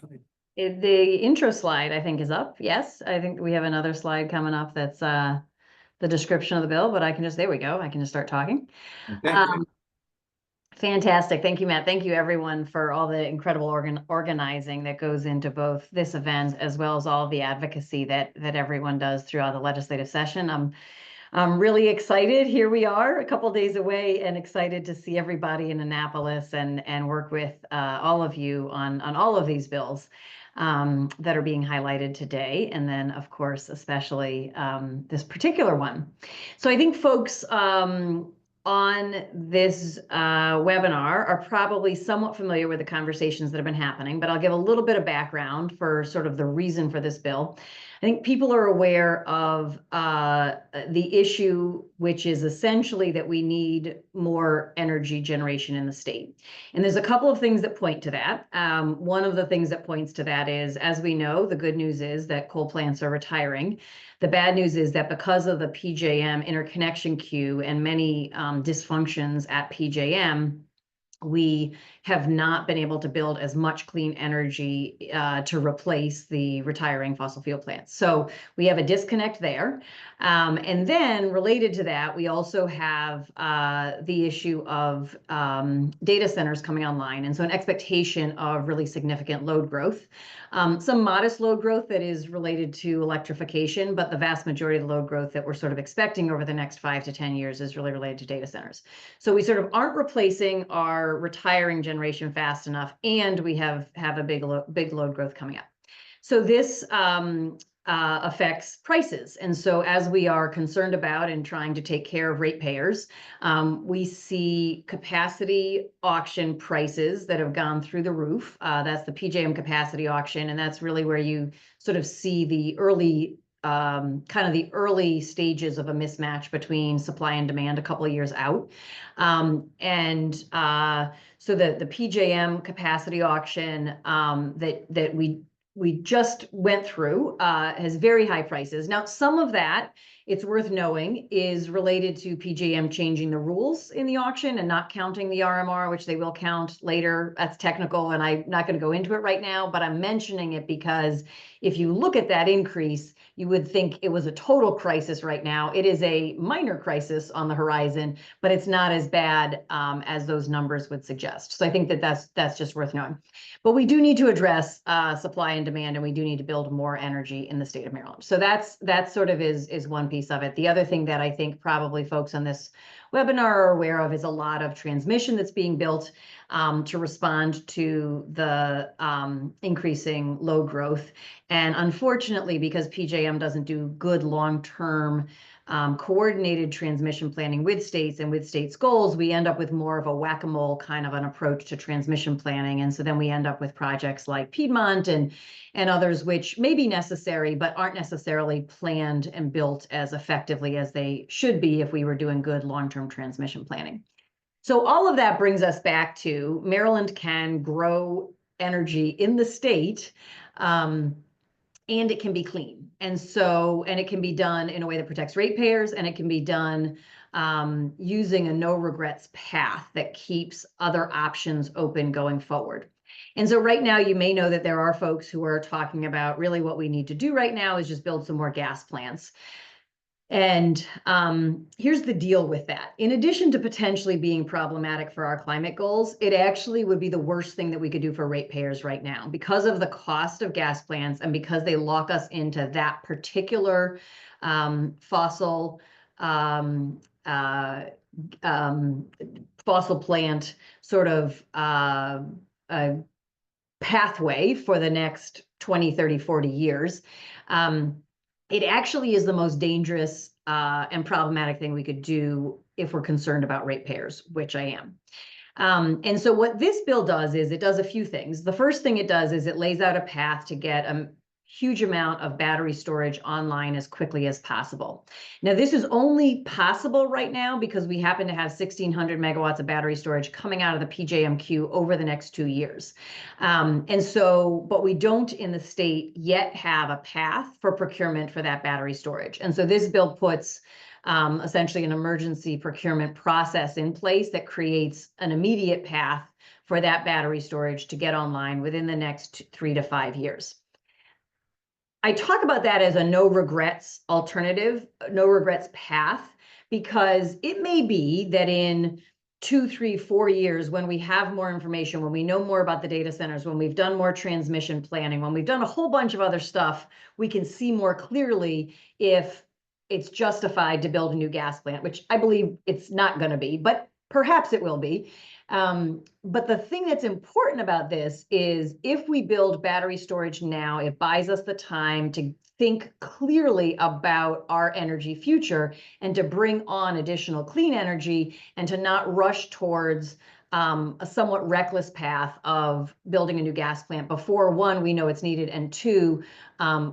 The intro slide, I think, is up. Yes, I think we have another slide coming up that's the description of the bill, but I can just, there we go. I can just start talking. Okay. Fantastic. Thank you, Matt. Thank you, everyone, for all the incredible organizing that goes into both this event as well as all the advocacy that everyone does throughout the legislative session. I'm really excited. Here we are, a couple days away, and excited to see everybody in Annapolis and work with all of you on all of these bills that are being highlighted today. And then, of course, especially this particular one. So I think folks on this webinar are probably somewhat familiar with the conversations that have been happening, but I'll give a little bit of background for sort of the reason for this bill. I think people are aware of the issue, which is essentially that we need more energy generation in the state. And there's a couple of things that point to that. One of the things that points to that is, as we know, the good news is that coal plants are retiring. The bad news is that because of the PJM interconnection queue and many dysfunctions at PJM, we have not been able to build as much clean energy to replace the retiring fossil fuel plants. So we have a disconnect there. And then related to that, we also have the issue of data centers coming online. And so an expectation of really significant load growth. Some modest load growth that is related to electrification, but the vast majority of the load growth that we're sort of expecting over the next 5 to 10 years is really related to data centers. So we sort of aren't replacing our retiring generation fast enough, and we have a big load growth coming up. So this affects prices. And so as we are concerned about and trying to take care of ratepayers, we see capacity auction prices that have gone through the roof. That's the PJM capacity auction. And that's really where you sort of see the early kind of the early stages of a mismatch between supply and demand a couple of years out. So the PJM capacity auction that we just went through has very high prices. Now, some of that, it's worth knowing, is related to PJM changing the rules in the auction and not counting the RMR, which they will count later. That's technical, and I'm not going to go into it right now, but I'm mentioning it because if you look at that increase, you would think it was a total crisis right now. It is a minor crisis on the horizon, but it's not as bad as those numbers would suggest. So I think that that's just worth knowing. But we do need to address supply and demand, and we do need to build more energy in the state of Maryland. So that sort of is one piece of it. The other thing that I think probably folks on this webinar are aware of is a lot of transmission that's being built to respond to the increasing load growth. And unfortunately, because PJM doesn't do good long-term coordinated transmission planning with states and with states' goals, we end up with more of a whack-a-mole kind of an approach to transmission planning. And so then we end up with projects like Piedmont and others, which may be necessary, but aren't necessarily planned and built as effectively as they should be if we were doing good long-term transmission planning. So all of that brings us back to Maryland can grow energy in the state, and it can be clean. And it can be done in a way that protects ratepayers, and it can be done using a no regrets path that keeps other options open going forward. And so right now, you may know that there are folks who are talking about really what we need to do right now is just build some more gas plants. And here's the deal with that. In addition to potentially being problematic for our climate goals, it actually would be the worst thing that we could do for ratepayers right now because of the cost of gas plants and because they lock us into that particular fossil plant sort of pathway for the next 20, 30, 40 years. It actually is the most dangerous and problematic thing we could do if we're concerned about ratepayers, which I am. And so what this bill does is it does a few things. The first thing it does is it lays out a path to get a huge amount of battery storage online as quickly as possible. Now, this is only possible right now because we happen to have 1,600 megawatts of battery storage coming out of the PJM queue over the next 2 years. But we don't in the state yet have a path for procurement for that battery storage. And so this bill puts essentially an emergency procurement process in place that creates an immediate path for that battery storage to get online within the next 3 to 5 years. I talk about that as a no regrets alternative, no regrets path, because it may be that in 2, 3, 4 years, when we have more information, when we know more about the data centers, when we've done more transmission planning, when we've done a whole bunch of other stuff, we can see more clearly if it's justified to build a new gas plant, which I believe it's not going to be, but perhaps it will be. But the thing that's important about this is if we build battery storage now, it buys us the time to think clearly about our energy future and to bring on additional clean energy and to not rush towards a somewhat reckless path of building a new gas plant before, one, we know it's needed, and two,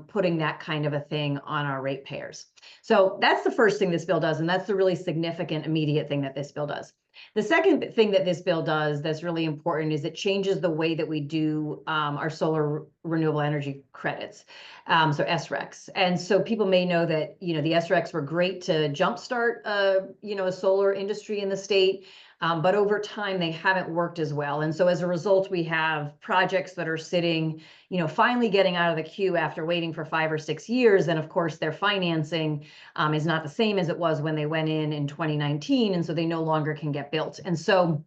putting that kind of a thing on our ratepayers. So that's the first thing this bill does, and that's the really significant immediate thing that this bill does. The second thing that this bill does that's really important is it changes the way that we do our solar renewable energy credits, so SRECs. And so people may know that, the SRECs were great to jumpstart, a solar industry in the state. But over time, they haven't worked as well. And so as a result, we have projects that are sitting, finally getting out of the queue after waiting for 5 or 6 years. And of course, their financing is not the same as it was when they went in 2019. And so they no longer can get built. And so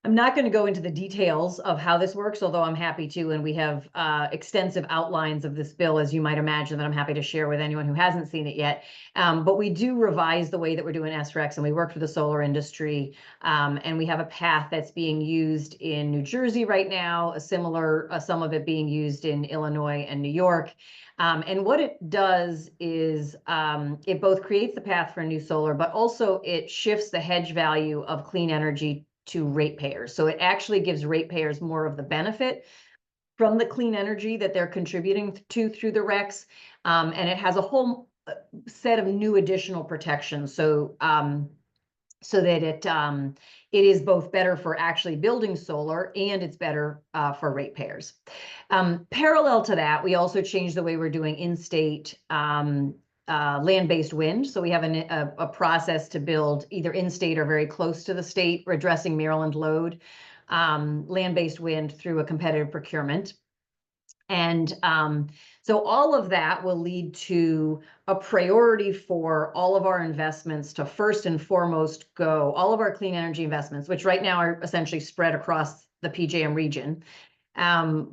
I'm not going to go into the details of how this works, although I'm happy to, and we have extensive outlines of this bill, as you might imagine, that I'm happy to share with anyone who hasn't seen it yet. But we do revise the way that we're doing SRECs, and we worked with the solar industry, and we have a path that's being used in New Jersey right now, a similar, some of it being used in Illinois and New York. And what it does is it both creates the path for new solar, but also it shifts the hedge value of clean energy to ratepayers. So it actually gives ratepayers more of the benefit from the clean energy that they're contributing to through the RECs. And it has a whole set of new additional protections. So that it is both better for actually building solar and it's better for ratepayers. Parallel to that, we also changed the way we're doing in-state land-based wind. So we have a process to build either in-state or very close to the state, addressing Maryland load, land-based wind through a competitive procurement. And so all of that will lead to a priority for all of our investments to first and foremost go, all of our clean energy investments, which right now are essentially spread across the PJM region.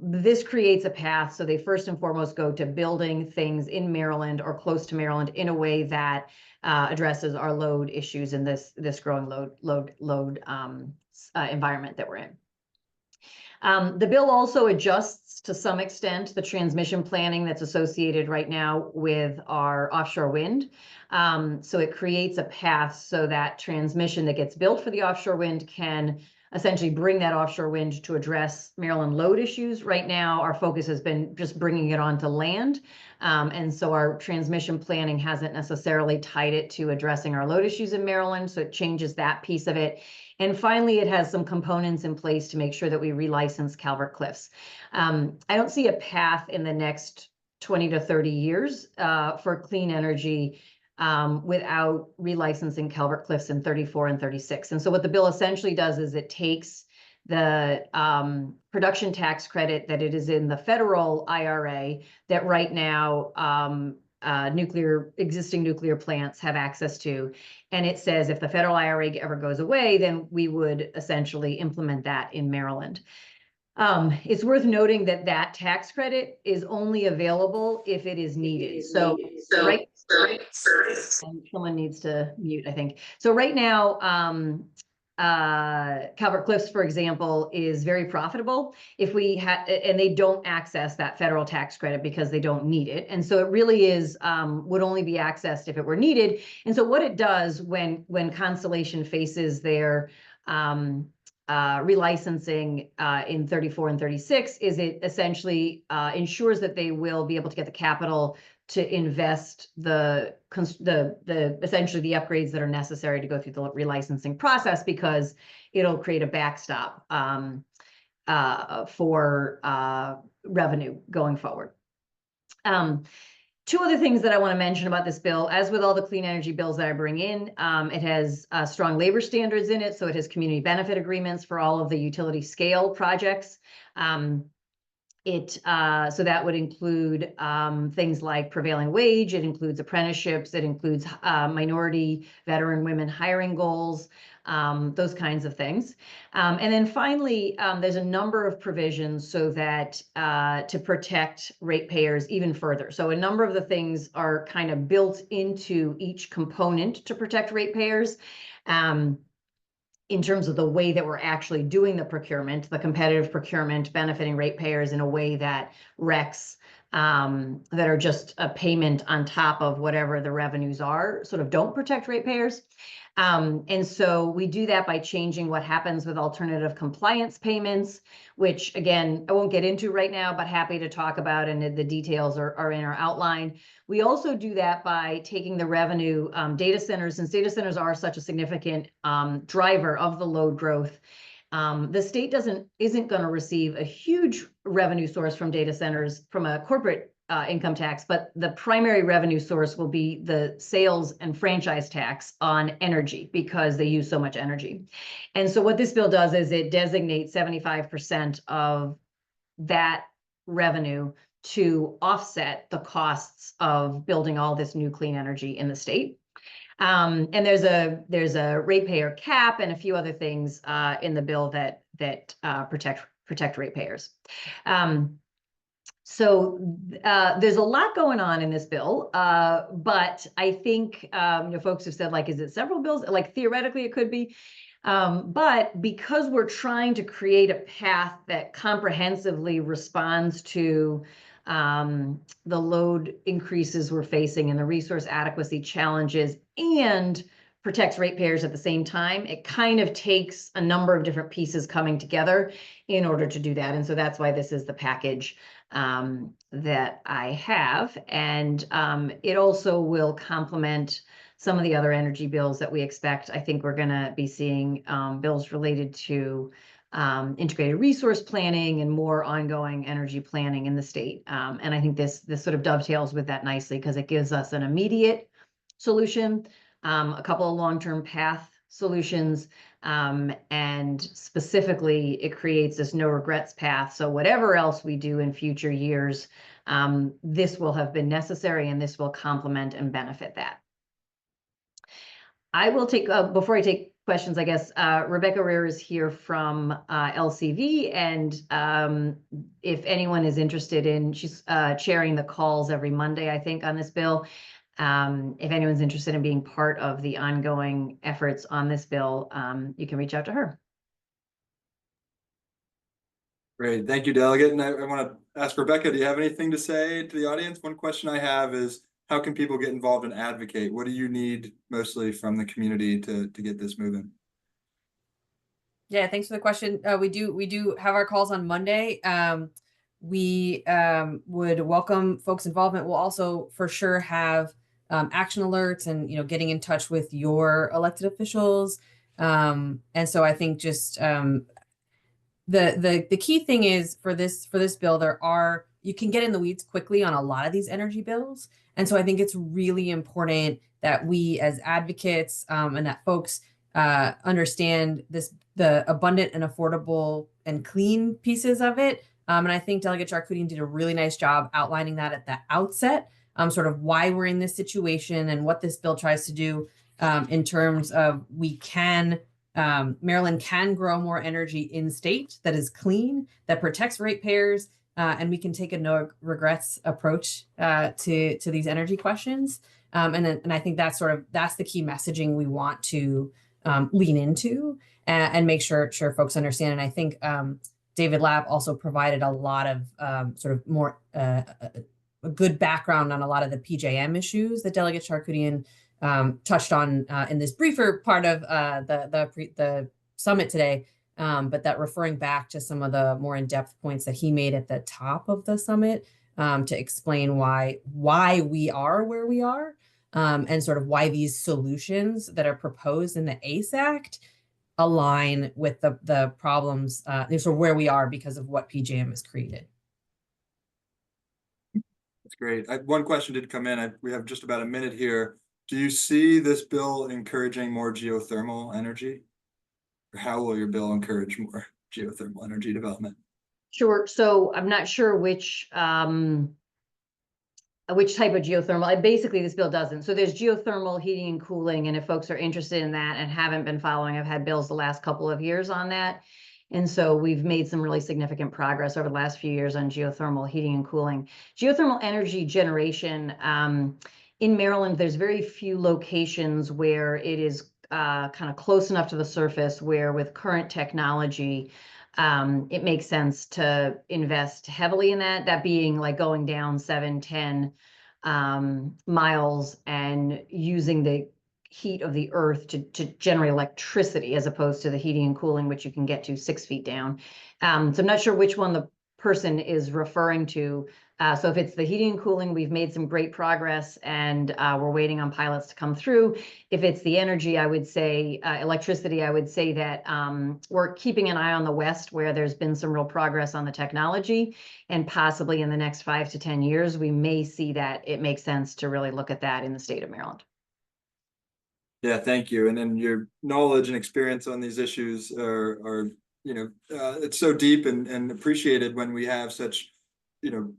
This creates a path, so they first and foremost go to building things in Maryland or close to Maryland in a way that addresses our load issues in this growing load environment that we're in. The bill also adjusts to some extent the transmission planning that's associated right now with our offshore wind. So it creates a path so that transmission that gets built for the offshore wind can essentially bring that offshore wind to address Maryland load issues. Right now, our focus has been just bringing it onto land. And so our transmission planning hasn't necessarily tied it to addressing our load issues in Maryland. So it changes that piece of it. And finally, it has some components in place to make sure that we relicense Calvert Cliffs. I don't see a path in the next 20 to 30 years for clean energy without relicensing Calvert Cliffs in 34 and 36. And so what the bill essentially does is it takes the production tax credit that it is in the federal IRA that right now existing nuclear plants have access to. And it says if the federal IRA ever goes away, then we would essentially implement that in Maryland. It's worth noting that that tax credit is only available if it is needed. So right, and someone needs to mute, I think. So right now, Calvert Cliffs, for example, is very profitable if we had, and they don't access that federal tax credit because they don't need it. And so it really is, would only be accessed if it were needed. And so what it does when Constellation faces their relicensing in 34 and 36 is it essentially ensures that they will be able to get the capital to invest essentially the upgrades that are necessary to go through the relicensing process, because it'll create a backstop for revenue going forward. Two other things that I want to mention about this bill, as with all the clean energy bills that I bring in, it has strong labor standards in it. So it has community benefit agreements for all of the utility scale projects. So that would include things like prevailing wage. It includes apprenticeships. It includes minority, veteran women hiring goals, those kinds of things. And then finally, there's a number of provisions so that to protect ratepayers even further. So a number of the things are kind of built into each component to protect ratepayers. In terms of the way that we're actually doing the procurement, the competitive procurement benefiting ratepayers in a way that RECs that are just a payment on top of whatever the revenues are sort of don't protect ratepayers. And so we do that by changing what happens with alternative compliance payments, which again, I won't get into right now, but happy to talk about, and the details are in our outline. We also do that by taking the revenue data centers, since data centers are such a significant driver of the load growth. The state isn't going to receive a huge revenue source from data centers from a corporate income tax, but the primary revenue source will be the sales and franchise tax on energy because they use so much energy. And so what this bill does is it designates 75% of that revenue to offset the costs of building all this new clean energy in the state. And there's a ratepayer cap and a few other things in the bill that protect ratepayers. So there's a lot going on in this bill, but I think folks have said, like, is it several bills? Like, theoretically, it could be. But because we're trying to create a path that comprehensively responds to the load increases we're facing and the resource adequacy challenges, and protects ratepayers at the same time. It kind of takes a number of different pieces coming together in order to do that. And so that's why this is the package that I have. And it also will complement some of the other energy bills that we expect. I think we're going to be seeing bills related to integrated resource planning and more ongoing energy planning in the state. And I think this sort of dovetails with that nicely because it gives us an immediate solution, a couple of long-term path solutions, and specifically it creates this no regrets path. So whatever else we do in future years, this will have been necessary and this will complement and benefit that. I will take, before I take questions, I guess, Rebecca Rear is here from LCV, and if anyone is interested in, she's chairing the calls every Monday, I think, on this bill. If anyone's interested in being part of the ongoing efforts on this bill, you can reach out to her. Great, thank you, Delegate. And I want to ask Rebecca, do you have anything to say to the audience? One question I have is, how can people get involved and advocate? What do you need mostly from the community to get this moving? Yeah, thanks for the question. We do have our calls on Monday. We would welcome folks' involvement. We'll also for sure have action alerts and getting in touch with your elected officials. And so I think just the key thing is for this bill, you can get in the weeds quickly on a lot of these energy bills. And so I think it's really important that we as advocates and that folks understand the abundant and affordable and clean pieces of it. And I think Delegate Charkoudian did a really nice job outlining that at the outset, sort of why we're in this situation and what this bill tries to do in terms of Maryland can grow more energy in state that is clean, that protects ratepayers, and we can take a no regrets approach to these energy questions. And I think that's the key messaging we want to lean into and make sure folks understand. And I think David Lapp also provided a lot of sort of more a good background on a lot of the PJM issues that Delegate Charkoudian touched on in this briefer part of the summit today. But that referring back to some of the more in-depth points that he made at the top of the summit to explain why we are where we are and sort of why these solutions that are proposed in the ACE Act align with the problems, sort of where we are because of what PJM has created. That's great. One question did come in. We have just about a minute here. Do you see this bill encouraging more geothermal energy? Or how will your bill encourage more geothermal energy development? Sure. So I'm not sure which type of geothermal. Basically, this bill doesn't. So there's geothermal heating and cooling, and if folks are interested in that and haven't been following, I've had bills the last couple of years on that. And so we've made some really significant progress over the last few years on geothermal heating and cooling. Geothermal energy generation, in Maryland, there's very few locations where it is kind of close enough to the surface where with current technology, it makes sense to invest heavily in that. That being like going down 7-10 miles and using the heat of the earth to generate electricity as opposed to the heating and cooling, which you can get to 6 feet down. So I'm not sure which one the person is referring to. So if it's the heating and cooling, we've made some great progress and we're waiting on pilots to come through. If it's the energy, I would say electricity, I would say that we're keeping an eye on the West where there's been some real progress on the technology, and possibly in the next 5 to 10 years, we may see that it makes sense to really look at that in the state of Maryland. Yeah, thank you. And then your knowledge and experience on these issues are it's so deep and appreciated when we have such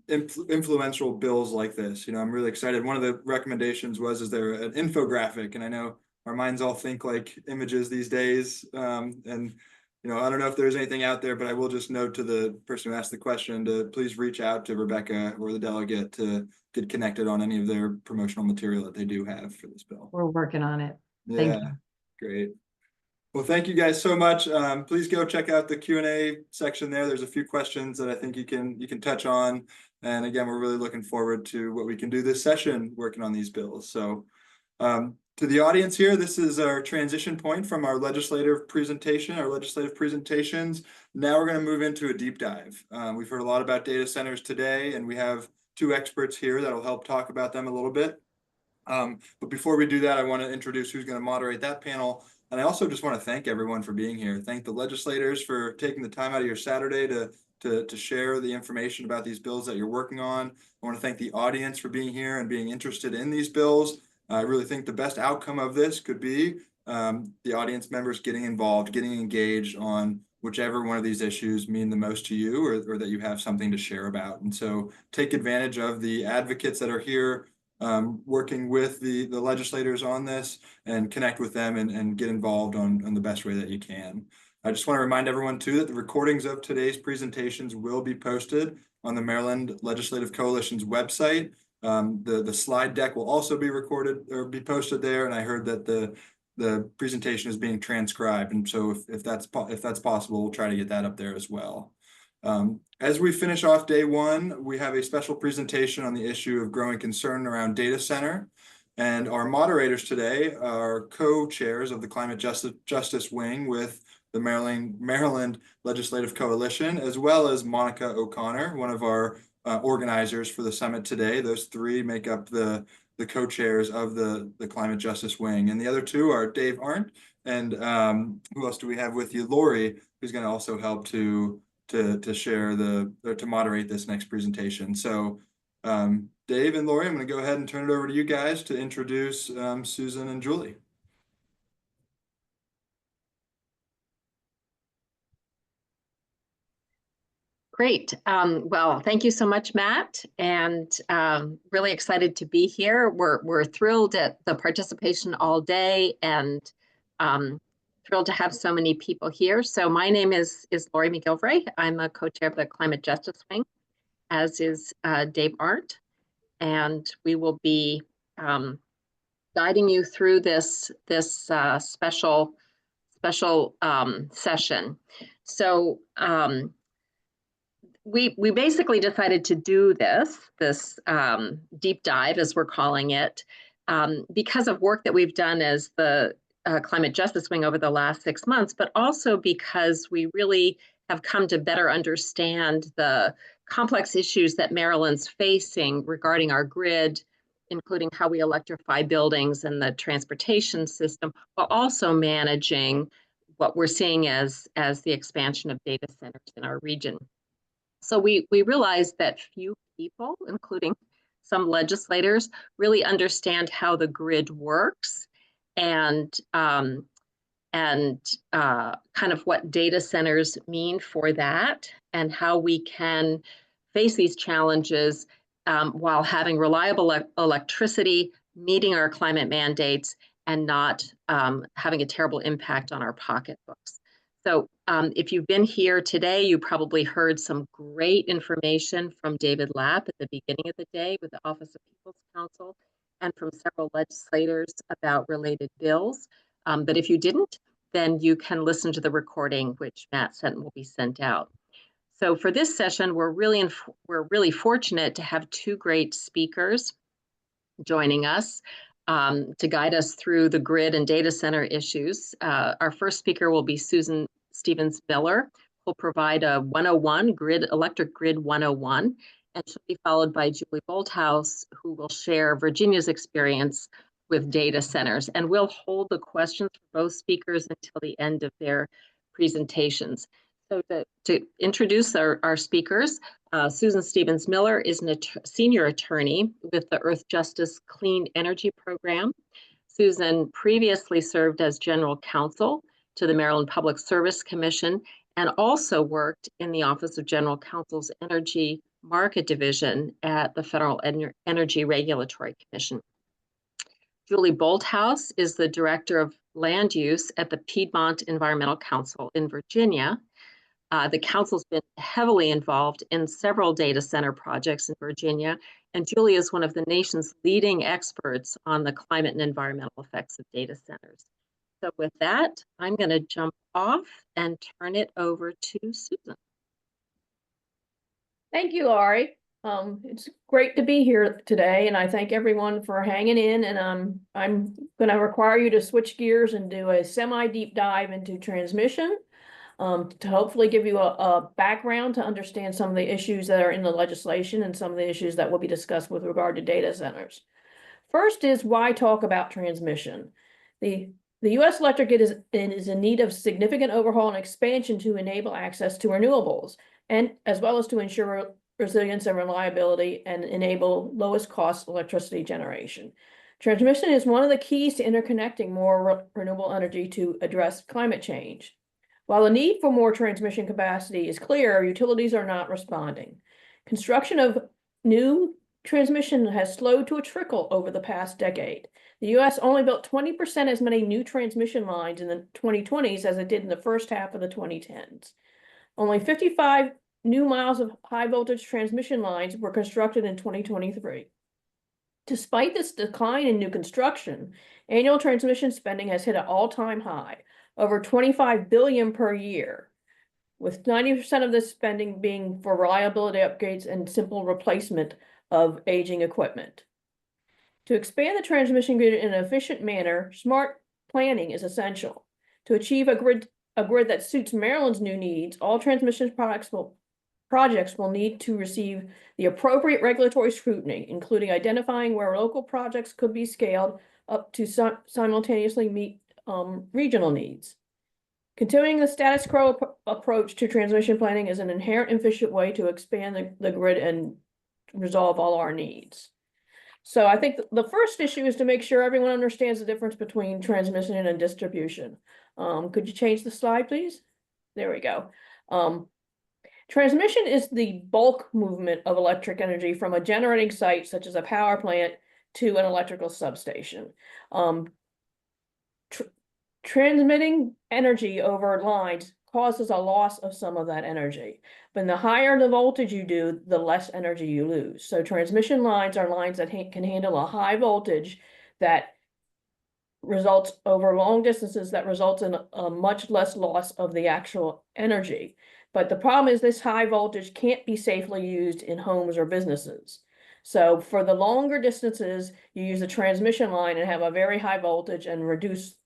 influential bills like this. I'm really excited. One of the recommendations was, is there an infographic? And I know our minds all think like images these days. And I don't know if there's anything out there, but I will just note to the person who asked the question to please reach out to Rebecca or the delegate to get connected on any of their promotional material that they do have for this bill. We're working on it. Yeah, Thank you. Great. Well, thank you guys so much. Please go check out the Q&A section there. There's a few questions that I think you can touch on. And again, we're really looking forward to what we can do this session working on these bills. So to To the audience here, this is our transition point from our legislative presentations. Now we're going to move into a deep dive. We've heard a lot about data centers today, and we have two experts here that will help talk about them a little bit. But before we do that, I want to introduce who's going to moderate that panel. And I also just want to thank everyone for being here. Thank the legislators for taking the time out of your Saturday to share the information about these bills that you're working on. I want to thank the audience for being here and being interested in these bills. I really think the best outcome of this could be the audience members getting involved, getting engaged on whichever one of these issues mean the most to you, or that you have something to share about. And so take advantage of the advocates that are here working with the legislators on this, and connect with them and get involved on the best way that you can. I just want to remind everyone too that the recordings of today's presentations will be posted on the Maryland Legislative Coalition's website. The slide deck will also be recorded or be posted there, and I heard that the presentation is being transcribed, and so if that's possible, we'll try to get that up there as well. As we finish off day one, we have a special presentation on the issue of growing concern around data center, and our moderators today are co-chairs of the Climate Justice Wing with the Maryland Legislative Coalition, as well as Monica O'Connor, one of our organizers for the summit today. Those three make up the co-chairs of the Climate Justice Wing. And the other two are Dave Arndt and who else do we have with you? Lori, who's going to also help to share to moderate this next presentation. So Dave and Lori, I'm going to go ahead and turn it over to you guys to introduce Susan and Julie. Great. Well, thank you so much, Matt, and really excited to be here. We're thrilled at the participation all day, and thrilled to have so many people here. So my name is Lori McGilvray. I'm a co-chair of the Climate Justice Wing, as is Dave Arndt, and we will be guiding you through this special session. So we basically decided to do this deep dive, as we're calling it, because of work that we've done as the Climate Justice Wing over the last 6 months, but also because we really have come to better understand the complex issues that Maryland's facing regarding our grid, including how we electrify buildings and the transportation system, while also managing what we're seeing as the expansion of data centers in our region. So we realized that few people, including some legislators, really understand how the grid works and kind of what data centers mean for that, and how we can face these challenges while having reliable electricity, meeting our climate mandates, and not having a terrible impact on our pocketbooks. So if you've been here today, you probably heard some great information from David Lapp at the beginning of the day with the Office of People's Counsel, and from several legislators about related bills. But if you didn't, then you can listen to the recording, which Matt sent and will be sent out. So for this session, we're really fortunate to have two great speakers joining us to guide us through the grid and data center issues. Our first speaker will be Susan Stevens-Miller, who'll provide a 101, electric grid 101, and she'll be followed by Julie Bolthouse, who will share Virginia's experience with data centers. And we'll hold the questions for both speakers until the end of their presentations. So to introduce our speakers, Susan Stevens-Miller is a senior attorney with the Earth Justice Clean Energy Program. Susan previously served as general counsel to the Maryland Public Service Commission, and also worked in the Office of General Counsel's Energy Market Division at the Federal Energy Regulatory Commission. Julie Bolthouse is the Director of Land Use at the Piedmont Environmental Council in Virginia. The council's been heavily involved in several data center projects in Virginia, and Julie is one of the nation's leading experts on the climate and environmental effects of data centers. So with that, I'm going to jump off and turn it over to Susan. Thank you, Lori. It's great to be here today, and I thank everyone for hanging in, and I'm gonna require you to switch gears and do a semi-deep dive into transmission, to hopefully give you a background to understand some of the issues that are in the legislation and some of the issues that will be discussed with regard to data centers. First is, why talk about transmission? The U.S. electric grid is in need of significant overhaul and expansion to enable access to renewables, and as well as to ensure resilience and reliability and enable lowest cost electricity generation. Transmission is one of the keys to interconnecting more renewable energy to address climate change. While the need for more transmission capacity is clear, utilities are not responding. Construction of new transmission has slowed to a trickle over the past decade. The U.S. only built 20% as many new transmission lines in the 2020s as it did in the first half of the 2010s. Only 55 new miles of high voltage transmission lines were constructed in 2023. Despite this decline in new construction, annual transmission spending has hit an all-time high, over $25 billion per year, with 90% of this spending being for reliability upgrades and simple replacement of aging equipment. To expand the transmission grid in an efficient manner, smart planning is essential. To achieve a grid that suits Maryland's new needs, all transmission projects will need to receive the appropriate regulatory scrutiny, including identifying where local projects could be scaled up to simultaneously meet regional needs. Continuing the status quo approach to transmission planning is an inherent efficient way to expand the grid and resolve all our needs. So I think the first issue is to make sure everyone understands the difference between transmission and distribution. Could you change the slide, please? There we go. Transmission is the bulk movement of electric energy from a generating site, such as a power plant, to an electrical substation. Transmitting energy over lines causes a loss of some of that energy. But the higher the voltage you do, the less energy you lose. So transmission lines are lines that can handle a high voltage that results over long distances, that results in a much less loss of the actual energy. But the problem is this high voltage can't be safely used in homes or businesses. So for the longer distances, you use a transmission line and have a very high voltage and reduce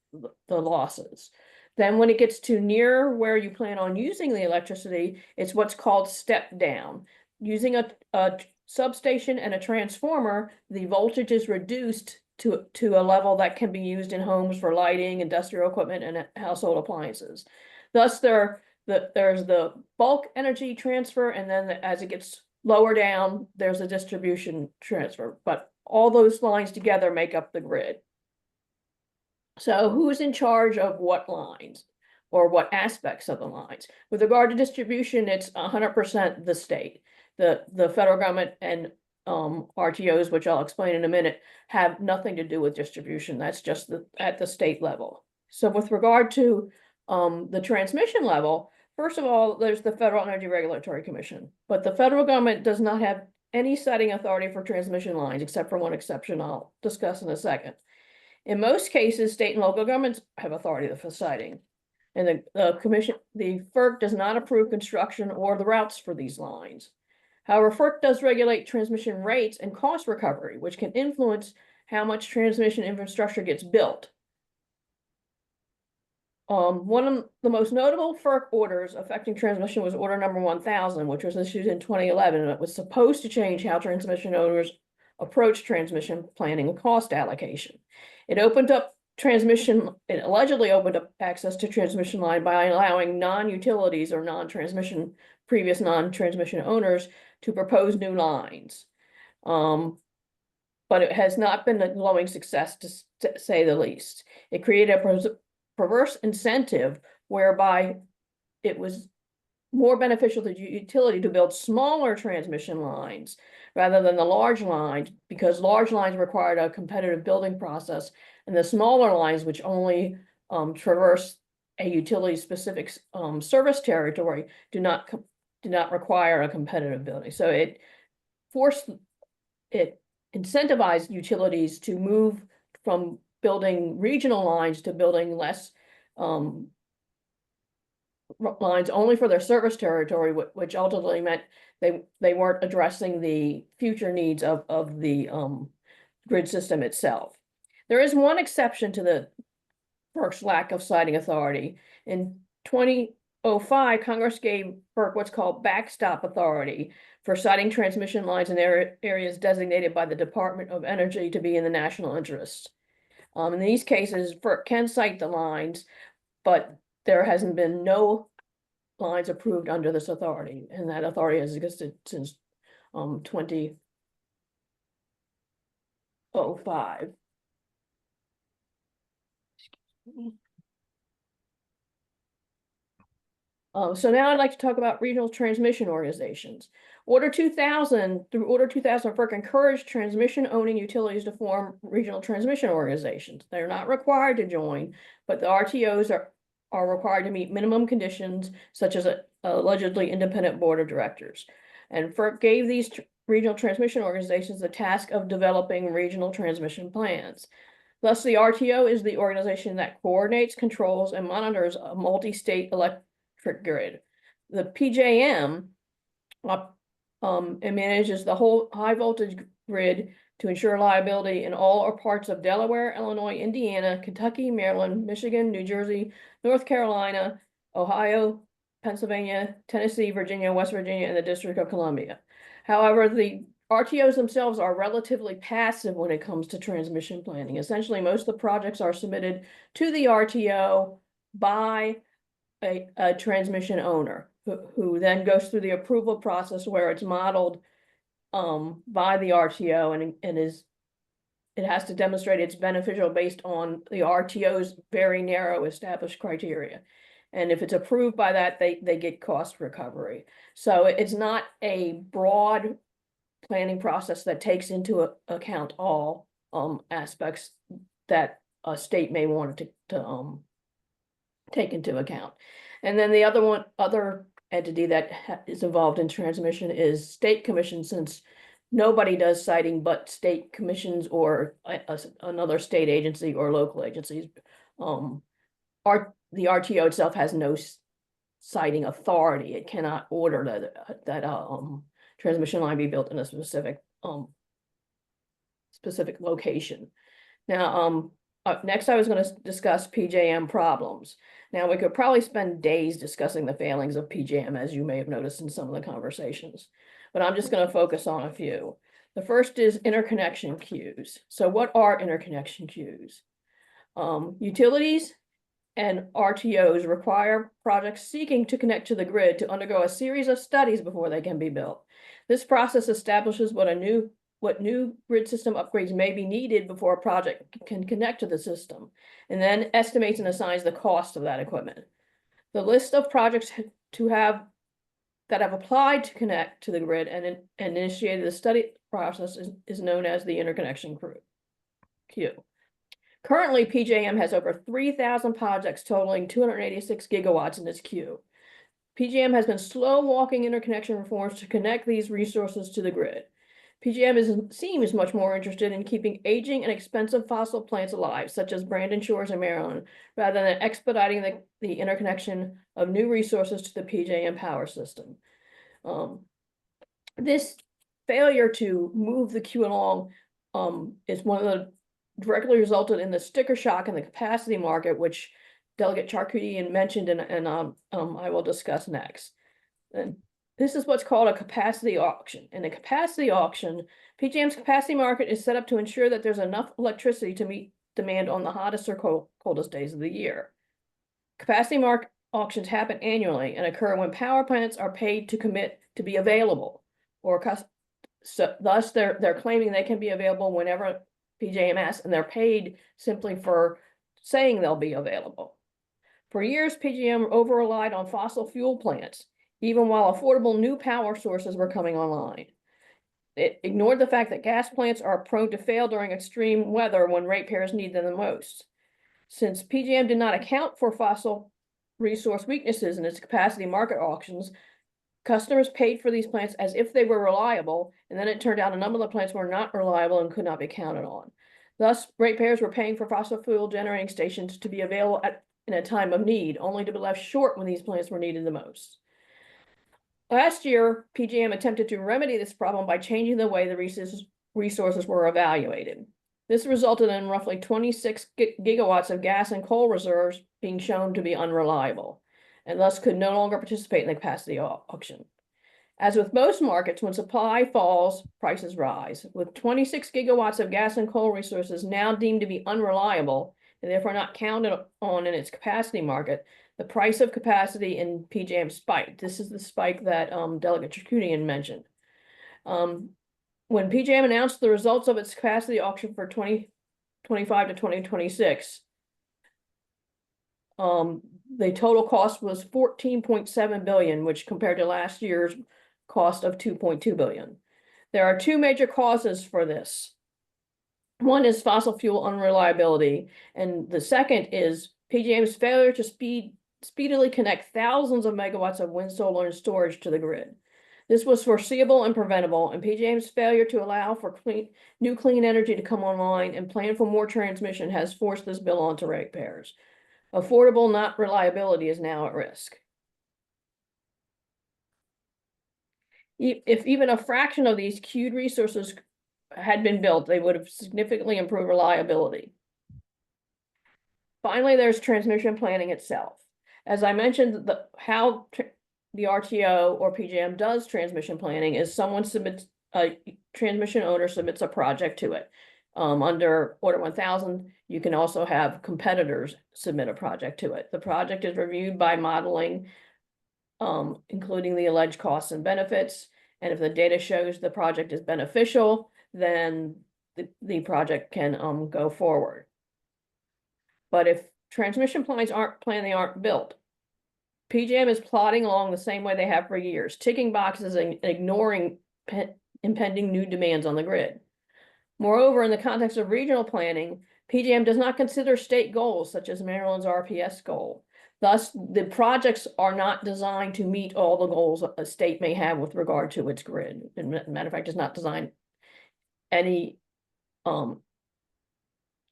the losses. Then when it gets to near where you plan on using the electricity, it's what's called step down. Using a substation and a transformer, the voltage is reduced to a level that can be used in homes for lighting, industrial equipment, and household appliances. Thus, there's the bulk energy transfer, and then as it gets lower down, there's a distribution transfer. But all those lines together make up the grid. So who's in charge of what lines or what aspects of the lines? With regard to distribution, it's 100% the state. The federal government and RTOs, which I'll explain in a minute, have nothing to do with distribution. That's just at the state level. So with regard to the transmission level, first of all, there's the Federal Energy Regulatory Commission, but the federal government does not have any setting authority for transmission lines, except for one exception I'll discuss in a second. In most cases, state and local governments have authority for siting, and the FERC does not approve construction or the routes for these lines. However, FERC does regulate transmission rates and cost recovery, which can influence how much transmission infrastructure gets built. One of the most notable FERC orders affecting transmission was Order Number 1000, which was issued in 2011, and it was supposed to change how transmission owners approach transmission planning and cost allocation. It allegedly opened up access to transmission line by allowing non-utilities or previous non-transmission owners to propose new lines. But it has not been a glowing success, to say the least. It created a perverse incentive whereby it was more beneficial to the utility to build smaller transmission lines rather than the large lines, because large lines required a competitive building process, and the smaller lines, which only traverse a utility-specific service territory, do not require a competitive building. So it incentivized utilities to move from building regional lines to building less lines only for their service territory, which ultimately meant they weren't addressing the future needs of the grid system itself. There is one exception to the FERC's lack of siting authority. In 2005, Congress gave FERC what's called backstop authority for siting transmission lines in areas designated by the Department of Energy to be in the national interest. In these cases, FERC can site the lines, but there hasn't been no lines approved under this authority, and that authority has existed since 2005. So now I'd like to talk about regional transmission organizations. Order 2000, through Order 2000, FERC encouraged transmission owning utilities to form regional transmission organizations. They're not required to join, but the RTOs are required to meet minimum conditions, such as a allegedly independent board of directors. And FERC gave these regional transmission organizations the task of developing regional transmission plans. Thus, the RTO is the organization that coordinates, controls, and monitors a multi-state electric grid. The PJM it manages the whole high voltage grid to ensure reliability in all or parts of Delaware, Illinois, Indiana, Kentucky, Maryland, Michigan, New Jersey, North Carolina, Ohio, Pennsylvania, Tennessee, Virginia, West Virginia, and the District of Columbia. However, the RTOs themselves are relatively passive when it comes to transmission planning. Essentially, most of the projects are submitted to the RTO by a transmission owner who then goes through the approval process where it's modeled by the RTO and it has to demonstrate it's beneficial based on the RTO's very narrow established criteria. And if it's approved by that, they get cost recovery. So it's not a broad planning process that takes into account all aspects that a state may want to take into account. And then the other entity that is involved in transmission is state commission, since nobody does siting but state commissions or another state agency or local agencies. The RTO itself has no siting authority. It cannot order that transmission line be built in a specific location. Now, next I was going to discuss PJM problems. Now, we could probably spend days discussing the failings of PJM, as you may have noticed in some of the conversations, but I'm just going to focus on a few. The first is interconnection queues. So what are interconnection queues? Utilities and RTOs require projects seeking to connect to the grid to undergo a series of studies before they can be built. This process establishes what new grid system upgrades may be needed before a project can connect to the system, and then estimates and assigns the cost of that equipment. The list of projects that have applied to connect to the grid and initiated the study process is known as the interconnection queue. Currently, PJM has over 3,000 projects totaling 286 gigawatts in its queue. PJM has been slow walking interconnection reforms to connect these resources to the grid. PJM seems much more interested in keeping aging and expensive fossil plants alive, such as Brandon Shores in Maryland, rather than expediting the interconnection of new resources to the PJM power system. This failure to move the queue along is one of the directly resulted in the sticker shock in the capacity market, which Delegate Charkoudian mentioned, and I will discuss next. And this is what's called a capacity auction. In a capacity auction, PJM's capacity market is set up to ensure that there's enough electricity to meet demand on the hottest or coldest days of the year. Capacity market auctions happen annually and occur when power plants are paid to commit to be available, thus they're claiming they can be available whenever PJM asks, and they're paid simply for saying they'll be available. For years, PJM over-relied on fossil fuel plants, even while affordable new power sources were coming online. It ignored the fact that gas plants are prone to fail during extreme weather when ratepayers need them the most. Since PJM did not account for fossil resource weaknesses in its capacity market auctions, customers paid for these plants as if they were reliable, and then it turned out a number of the plants were not reliable and could not be counted on. Thus, ratepayers were paying for fossil fuel generating stations to be available at in a time of need, only to be left short when these plants were needed the most. Last year, PJM attempted to remedy this problem by changing the way the resources were evaluated. This resulted in roughly 26 gigawatts of gas and coal reserves being shown to be unreliable, and thus could no longer participate in the capacity auction. As with most markets, when supply falls, prices rise. With 26 gigawatts of gas and coal resources now deemed to be unreliable, and therefore not counted on in its capacity market, the price of capacity in PJM spiked. This is the spike that Delegate Charkoudian mentioned. When PJM announced the results of its capacity auction for 2025 to 2026, the total cost was 14.7 billion, which compared to last year's cost of 2.2 billion. There are two major causes for this. One is fossil fuel unreliability, and the second is PJM's failure to speedily connect thousands of megawatts of wind, solar, and storage to the grid. This was foreseeable and preventable, and PJM's failure to allow for new clean energy to come online and plan for more transmission has forced this bill onto ratepayers. Affordable, not reliability, is now at risk. If even a fraction of these queued resources had been built, they would have significantly improved reliability. Finally, there's transmission planning itself. As I mentioned, how the RTO or PJM does transmission planning is someone submits, a transmission owner submits a project to it. Under Order 1000, you can also have competitors submit a project to it. The project is reviewed by modeling, including the alleged costs and benefits. And if the data shows the project is beneficial, then the project can go forward. But if transmission plans aren't built, PJM is plodding along the same way they have for years, ticking boxes and ignoring impending new demands on the grid. Moreover, in the context of regional planning, PJM does not consider state goals such as Maryland's RPS goal. Thus, the projects are not designed to meet all the goals a state may have with regard to its grid. As a matter of fact, does not design any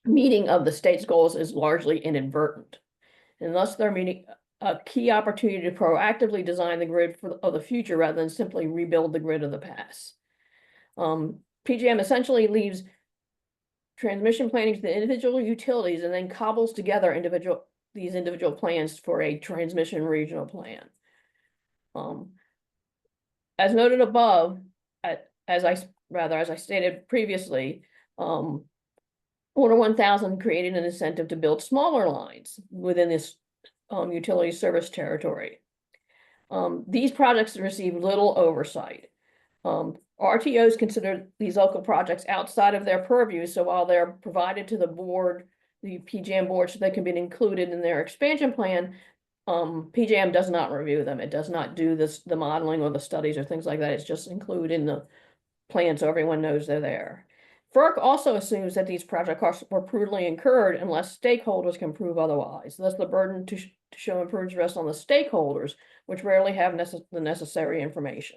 meeting of the state's goals is largely inadvertent. And thus, they're meeting a key opportunity to proactively design the grid of the future rather than simply rebuild the grid of the past. PJM essentially leaves transmission planning to the individual utilities and then cobbles together these individual plans for a transmission regional plan. As noted above, as I stated previously, Order 1000 created an incentive to build smaller lines within this utility service territory. These projects receive little oversight. RTOs consider these local projects outside of their purview, so while they're provided to the board, the PJM board, so they can be included in their expansion plan, PJM does not review them. It does not do the modeling or the studies or things like that. It's just included in the plan so everyone knows they're there. FERC also assumes that these project costs were prudently incurred unless stakeholders can prove otherwise. Thus, the burden to show improvements rests on the stakeholders, which rarely have the necessary information.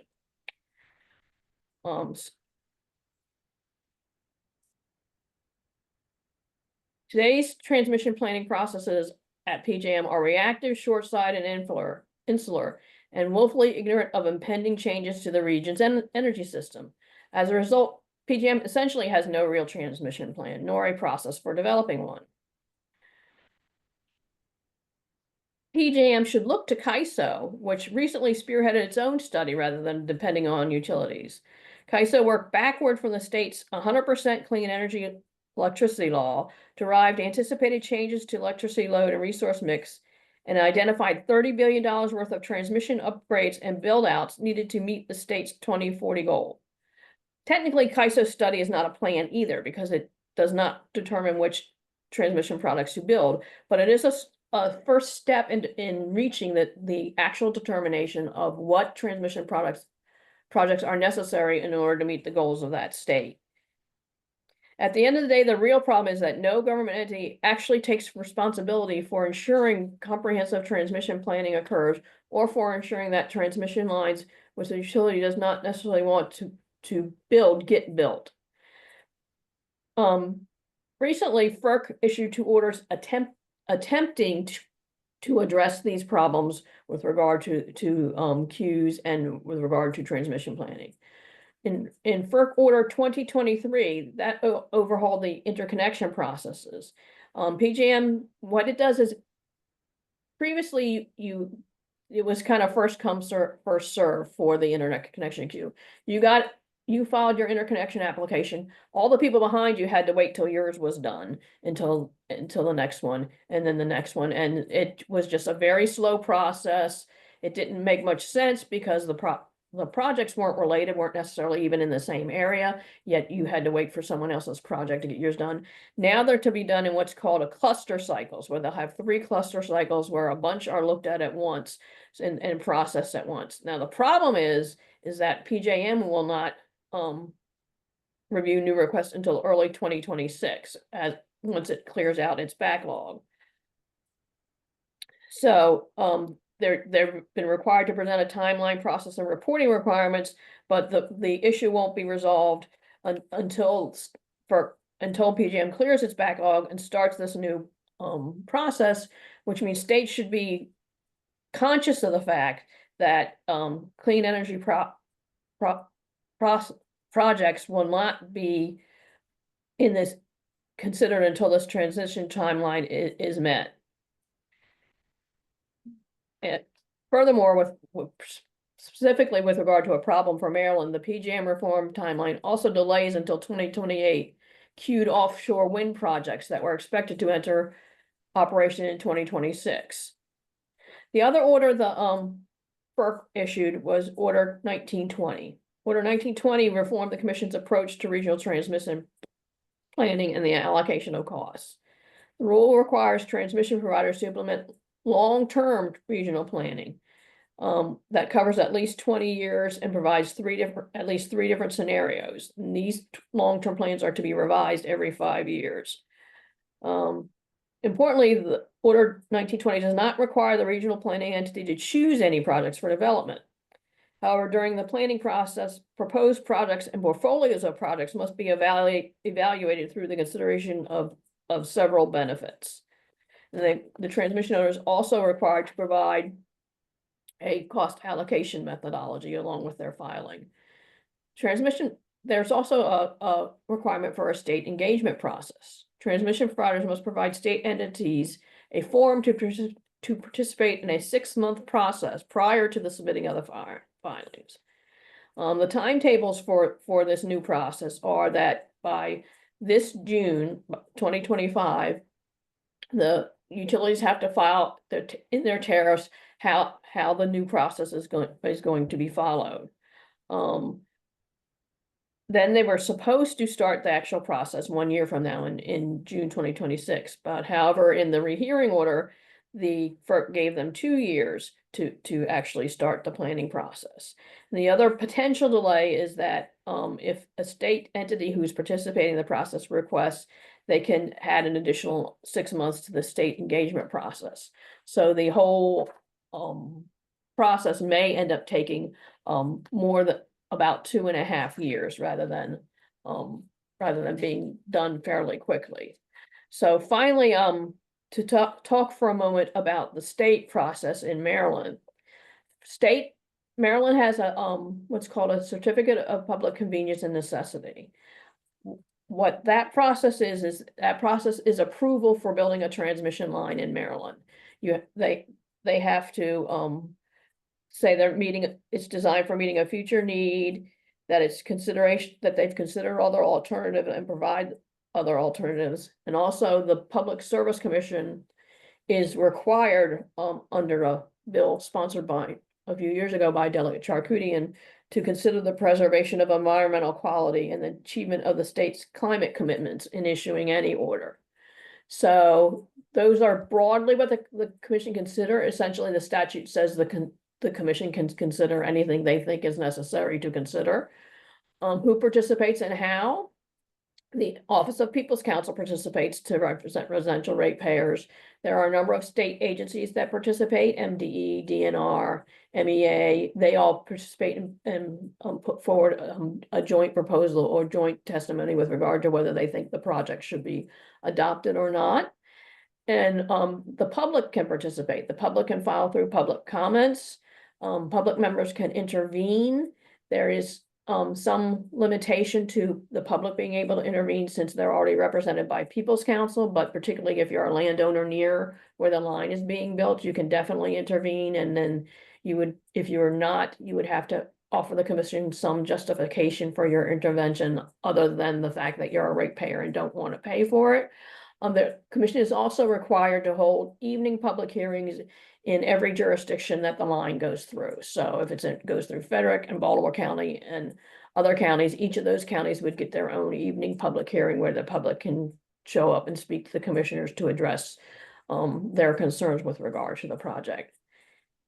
Today's transmission planning processes at PJM are reactive, short-sighted, and insular, and woefully ignorant of impending changes to the region's energy system. As a result, PJM essentially has no real transmission plan, nor a process for developing one. PJM should look to CAISO, which recently spearheaded its own study rather than depending on utilities. CAISO worked backward from the state's 100% clean energy electricity law, derived anticipated changes to electricity load and resource mix, and identified $30 billion worth of transmission upgrades and build-outs needed to meet the state's 2040 goal. Technically, CAISO's study is not a plan either because it does not determine which transmission products to build, but it is a first step in reaching the actual determination of what transmission projects are necessary in order to meet the goals of that state. At the end of the day, the real problem is that no government entity actually takes responsibility for ensuring comprehensive transmission planning occurs or for ensuring that transmission lines which the utility does not necessarily want to build get built. Recently, FERC issued 2 orders attempting to address these problems with regard to queues and with regard to transmission planning. In FERC Order 2023, that overhauled the interconnection processes. PJM, what it does is previously it was kind of first come, first serve for the internet connection queue. You filed your interconnection application. All the people behind you had to wait till yours was done until the next one, and then the next one. And it was just a very slow process. It didn't make much sense because the projects weren't related, weren't necessarily even in the same area, yet you had to wait for someone else's project to get yours done. Now they're to be done in what's called a cluster cycles, where they'll have 3 cluster cycles where a bunch are looked at once and processed at once. Now, the problem is that PJM will not review new requests until early 2026, once it clears out its backlog. So they've been required to present a timeline, process, and reporting requirements, but the issue won't be resolved until PJM clears its backlog and starts this new process, which means states should be conscious of the fact that clean energy projects will not be in this considered until this transition timeline is met. And furthermore, specifically with regard to a problem for Maryland, the PJM reform timeline also delays until 2028 queued offshore wind projects that were expected to enter operation in 2026. The other order the FERC issued was Order 1920. Order 1920 reformed the Commission's approach to regional transmission planning and the allocation of costs. The rule requires transmission providers to implement long-term regional planning that covers at least 20 years and provides at least three different scenarios. And these long-term plans are to be revised every 5 years. Importantly, the Order 1920 does not require the regional planning entity to choose any projects for development. However, during the planning process, proposed projects and portfolios of projects must be evaluated through the consideration of several benefits. And the transmission owner is also required to provide a cost allocation methodology along with their filing. There's also a requirement for a state engagement process. Transmission providers must provide state entities a form to participate in a 6-month process prior to the submitting of the filings. The timetables for this new process are that by this June 2025, the utilities have to file in their tariffs how the new process is going to be followed. Then they were supposed to start the actual process 1 year from now in June 2026. But however, in the rehearing order, the FERC gave them 2 years to actually start the planning process. And the other potential delay is that if a state entity who's participating in the process requests, they can add an additional 6 months to the state engagement process. So the whole process may end up taking more than about 2.5 years rather than being done fairly quickly. So finally, to talk for a moment about the state process in Maryland. Maryland has a what's called a Certificate of Public Convenience and Necessity. What that process is approval for building a transmission line in Maryland. They have to say it's designed for meeting a future need, that it's consideration that they've considered other alternatives and provide other alternatives. And also the Public Service Commission is required under a bill sponsored by a few years ago by Delegate Charkoudian to consider the preservation of environmental quality and the achievement of the state's climate commitments in issuing any order. So those are broadly what the commission consider. Essentially, the statute says the commission can consider anything they think is necessary to consider. Who participates and how? The Office of People's Counsel participates to represent residential ratepayers. There are a number of state agencies that participate, MDE, DNR, MEA. They all participate and put forward a joint proposal or joint testimony with regard to whether they think the project should be adopted or not. And the public can participate. The public can file through public comments. Public members can intervene. There is some limitation to the public being able to intervene since they're already represented by People's Council, but particularly if you're a landowner near where the line is being built, you can definitely intervene. And then you would, if you are not, you would have to offer the commission some justification for your intervention other than the fact that you're a ratepayer and don't want to pay for it. The commission is also required to hold evening public hearings in every jurisdiction that the line goes through. So if it goes through Frederick and Baltimore County and other counties, each of those counties would get their own evening public hearing where the public can show up and speak to the commissioners to address their concerns with regard to the project.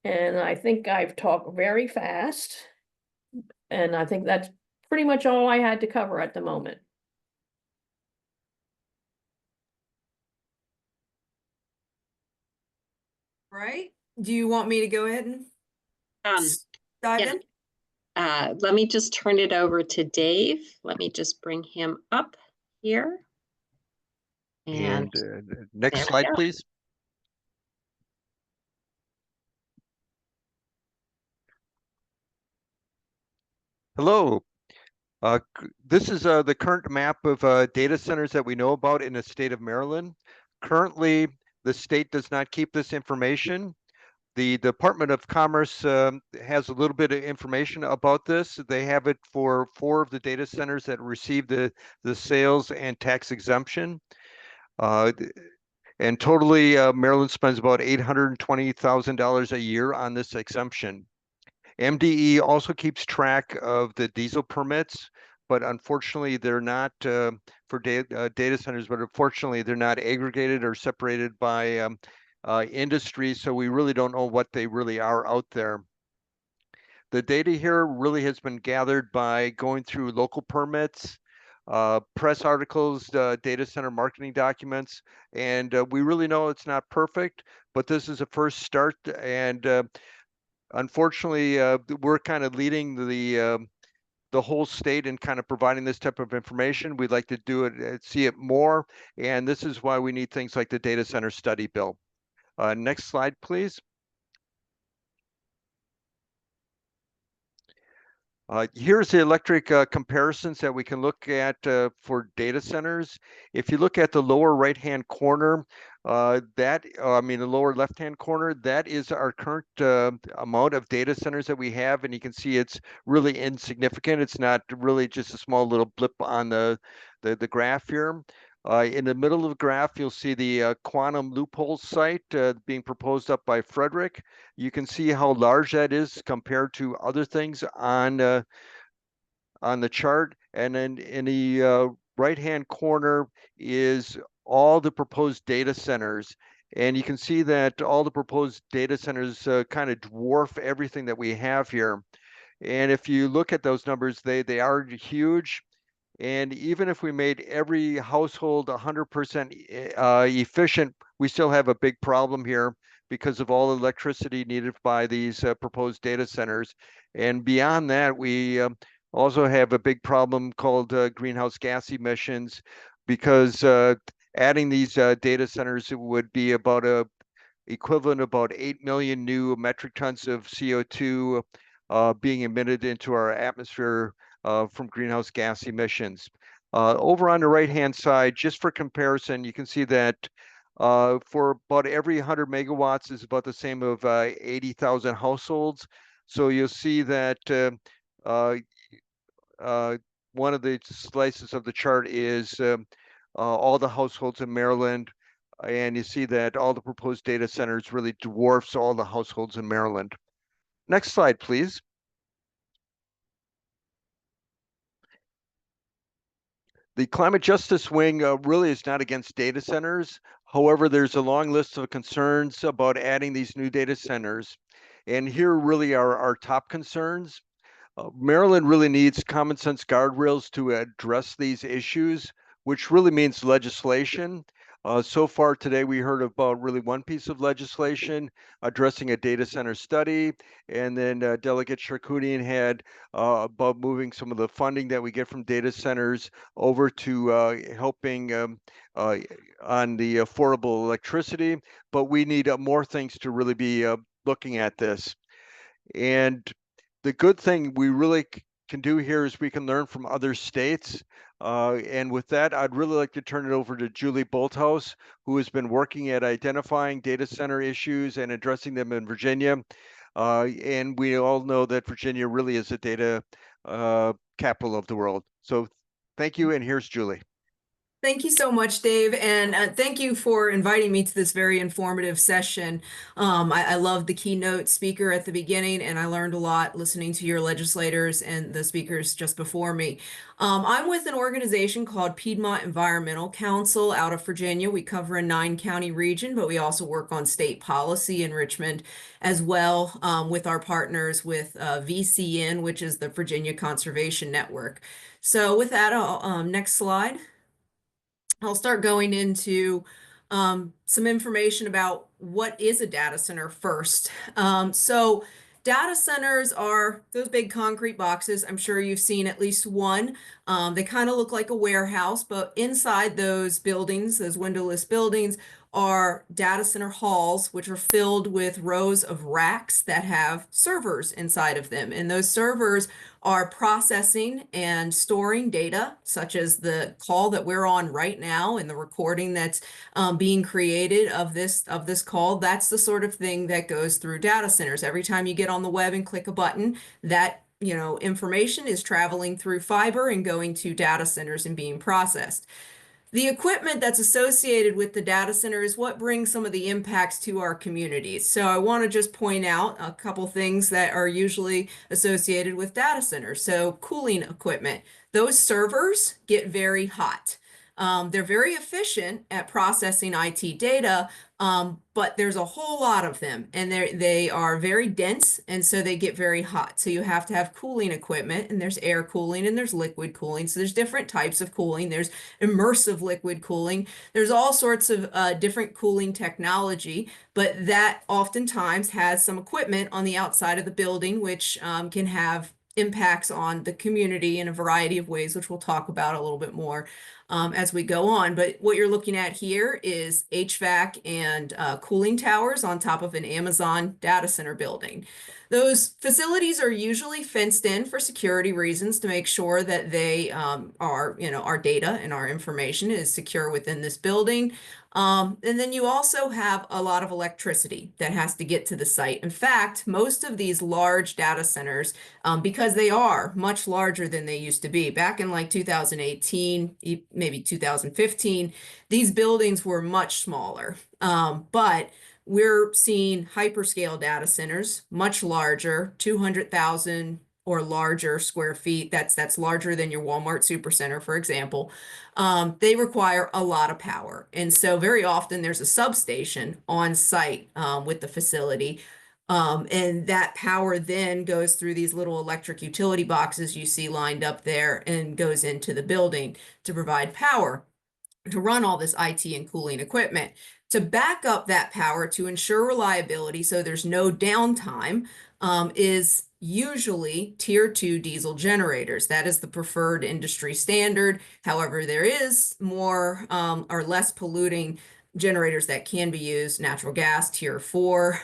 And I think I've talked very fast, and I think that's pretty much all I had to cover at the moment. Right? Do you want me to go ahead and dive yeah. in? Let me just turn it over to Dave. Let me just bring him up here. And next slide, please. Hello. This is the current map of data centers that we know about in the state of Maryland. Currently, the state does not keep this information. The Department of Commerce has a little bit of information about this. They have it for 4 of the data centers that receive the sales and tax exemption. And totally, Maryland spends about $820,000 a year on this exemption. MDE also keeps track of the diesel permits, but unfortunately they're not for data centers, but unfortunately they're not aggregated or separated by industry, so we really don't know what they really are out there. The data here really has been gathered by going through local permits, press articles, data center marketing documents, and we really know it's not perfect, but this is a first start. And unfortunately, we're kind of leading the whole state in kind of providing this type of information. We'd like to do it, see it more, and this is why we need things like the data center study bill. Next slide, please. Here's the electric comparisons that we can look at for data centers. If you look at the lower right-hand corner, the lower left-hand corner, that is our current amount of data centers that we have, and you can see it's really insignificant. It's not really just a small little blip on the graph here. In the middle of the graph, you'll see the quantum loophole site being proposed up by Frederick. You can see how large that is compared to other things on the chart. And then in the right-hand corner is all the proposed data centers. And you can see that all the proposed data centers kind of dwarf everything that we have here. And if you look at those numbers, they are huge. And even if we made every household 100% efficient, we still have a big problem here because of all the electricity needed by these proposed data centers. And beyond that, we also have a big problem called greenhouse gas emissions, because adding these data centers would be about equivalent about 8 million new metric tons of CO2 being emitted into our atmosphere from greenhouse gas emissions. Over on the right-hand side, just for comparison, you can see that for about every 100 megawatts is about the same of 80,000 households. So you'll see that one of the slices of the chart is all the households in Maryland, and you see that all the proposed data centers really dwarfs all the households in Maryland. Next slide, please. The climate justice wing really is not against data centers. However, there's a long list of concerns about adding these new data centers. And here really are our top concerns. Maryland really needs common sense guardrails to address these issues, which really means legislation. So far today, we heard about really one piece of legislation addressing a data center study, and then Delegate Charkoudian had about moving some of the funding that we get from data centers over to helping on the affordable electricity. But we need more things to really be looking at this. And the good thing we really can do here is we can learn from other states. And with that, I'd really like to turn it over to Julie Bolthouse, who has been working at identifying data center issues and addressing them in Virginia. And we all know that Virginia really is a data capital of the world. So thank you, and here's Julie. Thank you so much, Dave, and thank you for inviting me to this very informative session. I love the keynote speaker at the beginning, and I learned a lot listening to your legislators and the speakers just before me. I'm with an organization called Piedmont Environmental Council out of Virginia. We cover a 9-county region, but we also work on state policy in Richmond as well, with our partners with VCN, which is the Virginia Conservation Network. So with that, next slide. I'll start going into some information about what is a data center first. So data centers are those big concrete boxes. I'm sure you've seen at least one. They kind of look like a warehouse, but inside those buildings, those windowless buildings, are data center halls, which are filled with rows of racks that have servers inside of them. And those servers are processing and storing data, such as the call that we're on right now and the recording that's being created of this call. That's the sort of thing that goes through data centers. Every time you get on the web and click a button, that information is traveling through fiber and going to data centers and being processed. The equipment that's associated with the data center is what brings some of the impacts to our communities. So I want to just point out a couple things that are usually associated with data centers. So cooling equipment, those servers get very hot. They're very efficient at processing IT data, but there's a whole lot of them, and they are very dense, and so they get very hot. So you have to have cooling equipment, and there's air cooling and there's liquid cooling. So there's different types of cooling. There's immersive liquid cooling. There's all sorts of different cooling technology, but that oftentimes has some equipment on the outside of the building, which can have impacts on the community in a variety of ways, which we'll talk about a little bit more as we go on. But what you're looking at here is HVAC and cooling towers on top of an Amazon data center building. Those facilities are usually fenced in for security reasons to make sure that they our data and our information is secure within this building. And then you also have a lot of electricity that has to get to the site. In fact, most of these large data centers, because they are much larger than they used to be, back in like 2018, maybe 2015, these buildings were much smaller. But we're seeing hyperscale data centers, much larger, 200,000 or larger square feet. That's larger than your Walmart Supercenter, for example. They require a lot of power. And so very often there's a substation on site with the facility. And that power then goes through these little electric utility boxes you see lined up there and goes into the building to provide power to run all this IT and cooling equipment. To back up that power to ensure reliability so there's no downtime is usually tier 2 diesel generators. That is the preferred industry standard. However, there is more or less polluting generators that can be used, natural gas, tier 4,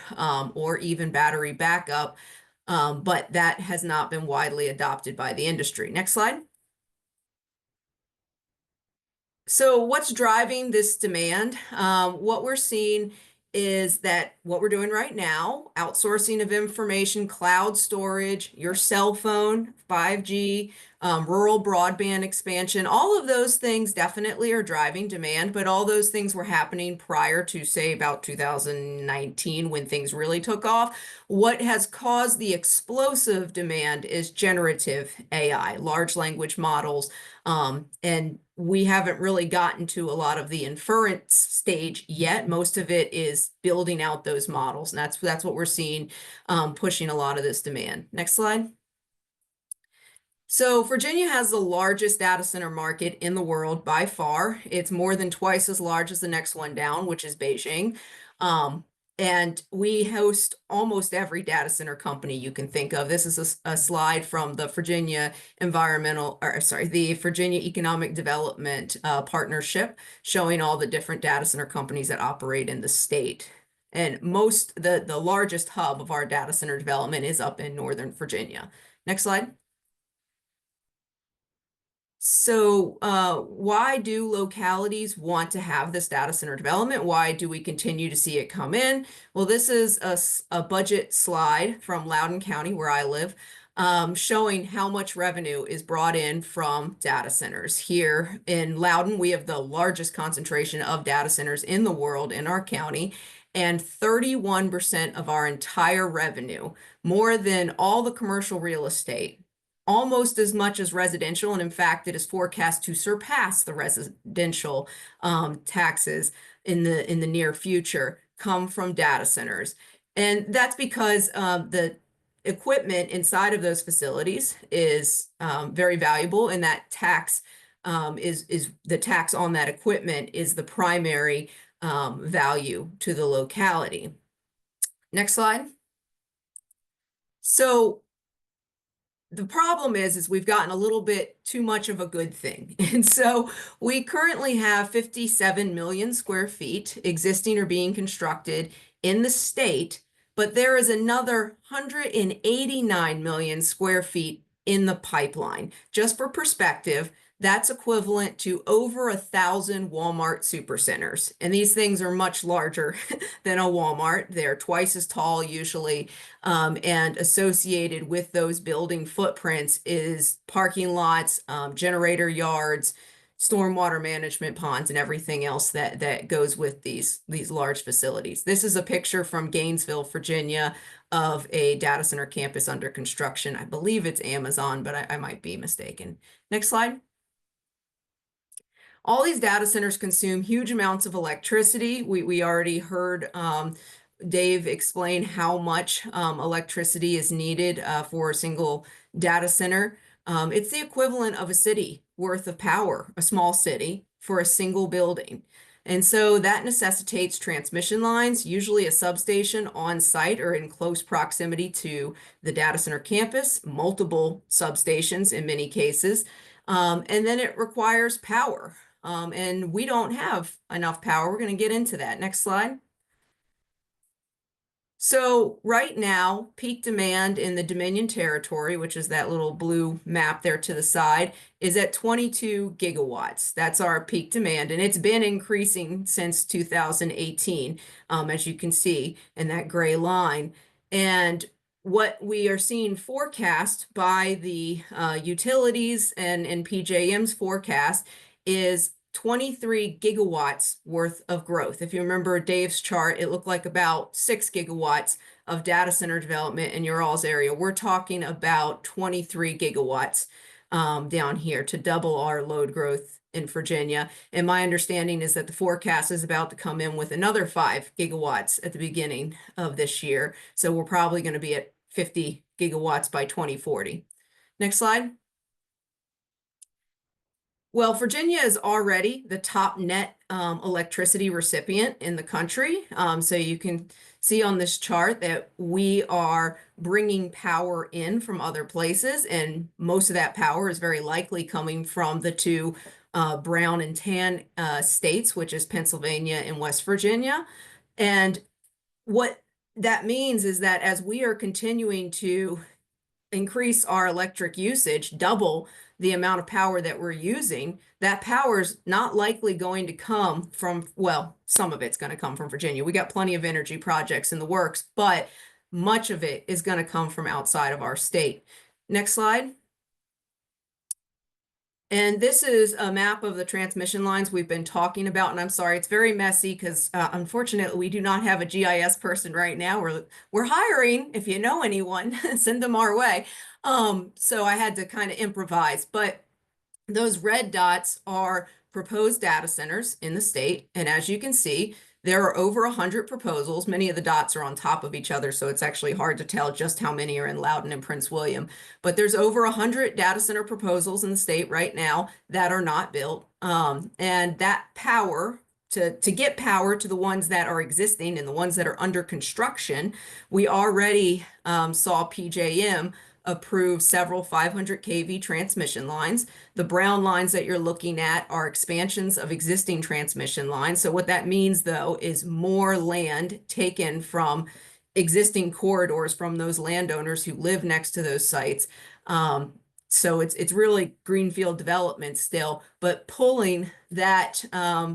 or even battery backup, but that has not been widely adopted by the industry. Next slide. So what's driving this demand? What we're seeing is that what we're doing right now, outsourcing of information, cloud storage, your cell phone, 5G, rural broadband expansion, all of those things definitely are driving demand, but all those things were happening prior to, say, about 2019 when things really took off. What has caused the explosive demand is generative AI, large language models, and we haven't really gotten to a lot of the inference stage yet. Most of it is building out those models, and that's what we're seeing pushing a lot of this demand. Next slide. So Virginia has the largest data center market in the world by far. It's more than twice as large as the next one down, which is Beijing. And we host almost every data center company you can think of. This is a slide from the Virginia the Virginia Economic Development Partnership, showing all the different data center companies that operate in the state. And the largest hub of our data center development is up in Northern Virginia. Next slide. So why do localities want to have this data center development? Why do we continue to see it come in? Well, this is a budget slide from Loudoun County, where I live, showing how much revenue is brought in from data centers. Here in Loudoun, we have the largest concentration of data centers in the world in our county, and 31% of our entire revenue, more than all the commercial real estate, almost as much as residential, and in fact, it is forecast to surpass the residential taxes in the near future, come from data centers. And that's because the equipment inside of those facilities is very valuable, and that tax is the tax on that equipment is the primary value to the locality. Next slide. So the problem is we've gotten a little bit too much of a good thing. And so we currently have 57 million square feet existing or being constructed in the state, but there is another 189 million square feet in the pipeline. Just for perspective, that's equivalent to over 1,000 Walmart supercenters. And these things are much larger than a Walmart. They're twice as tall usually. And associated with those building footprints is parking lots, generator yards, stormwater management ponds, and everything else that goes with these large facilities. This is a picture from Gainesville, Virginia, of a data center campus under construction. I believe it's Amazon, but I might be mistaken. Next slide. All these data centers consume huge amounts of electricity. We already heard Dave explain how much electricity is needed for a single data center. It's the equivalent of a city worth of power, a small city, for a single building. And so that necessitates transmission lines, usually a substation on site or in close proximity to the data center campus, multiple substations in many cases. And then it requires power. And we don't have enough power. We're going to get into that. Next slide. So right now, peak demand in the Dominion territory, which is that little blue map there to the side, is at 22 gigawatts. That's our peak demand, and it's been increasing since 2018, as you can see in that gray line. And what we are seeing forecast by the utilities and PJM's forecast is 23 gigawatts worth of growth. If you remember Dave's chart, it looked like about 6 gigawatts of data center development in your all's area. We're talking about 23 gigawatts down here to double our load growth in Virginia. And my understanding is that the forecast is about to come in with another 5 gigawatts at the beginning of this year. So we're probably going to be at 50 gigawatts by 2040. Next slide. Well, Virginia is already the top net electricity recipient in the country. So you can see on this chart that we are bringing power in from other places, and most of that power is very likely coming from the two brown and tan states, which is Pennsylvania and West Virginia. And what that means is that as we are continuing to increase our electric usage, double the amount of power that we're using, that power is not likely going to come from, well, some of it's going to come from Virginia. We got plenty of energy projects in the works, but much of it is going to come from outside of our state. Next slide. And this is a map of the transmission lines we've been talking about. And I'm sorry, it's very messy because unfortunately we do not have a GIS person right now. We're hiring. If you know anyone, send them our way. So I had to kind of improvise, but those red dots are proposed data centers in the state. And as you can see, There are over 100 proposals. Many of the dots are on top of each other, so it's actually hard to tell just how many are in Loudoun and Prince William. But there's over 100 data center proposals in the state right now that are not built. And that power, to get power to the ones that are existing and the ones that are under construction, we already saw PJM approve several 500 kV transmission lines. The brown lines that you're looking at are expansions of existing transmission lines. So what that means, though, is more land taken from existing corridors from those landowners who live next to those sites. So it's really greenfield development still, but pulling that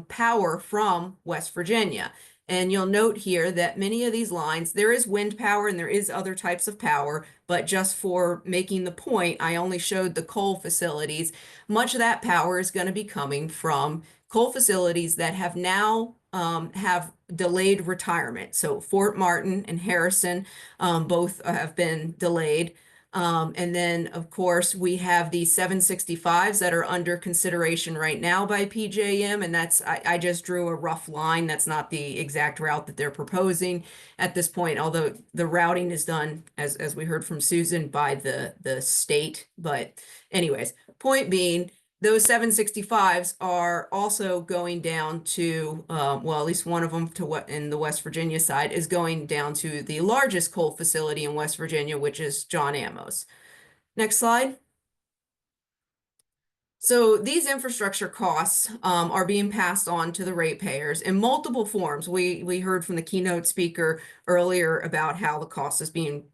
power from West Virginia. And you'll note here that many of these lines, there is wind power and there is other types of power, but just for making the point, I only showed the coal facilities. Much of that power is going to be coming from coal facilities that have now have delayed retirement. So Fort Martin and Harrison both have been delayed. And then, of course, we have the 765s that are under consideration right now by PJM. And that's, I just drew a rough line. That's not the exact route that they're proposing at this point, although the routing is done, as we heard from Susan, by the state. But anyways, point being, those 765s are also going down to, well, at least one of them to what in the West Virginia side is going down to the largest coal facility in West Virginia, which is John Amos. Next slide. So these infrastructure costs are being passed on to the ratepayers in multiple forms. We heard from the keynote speaker earlier about how the cost is being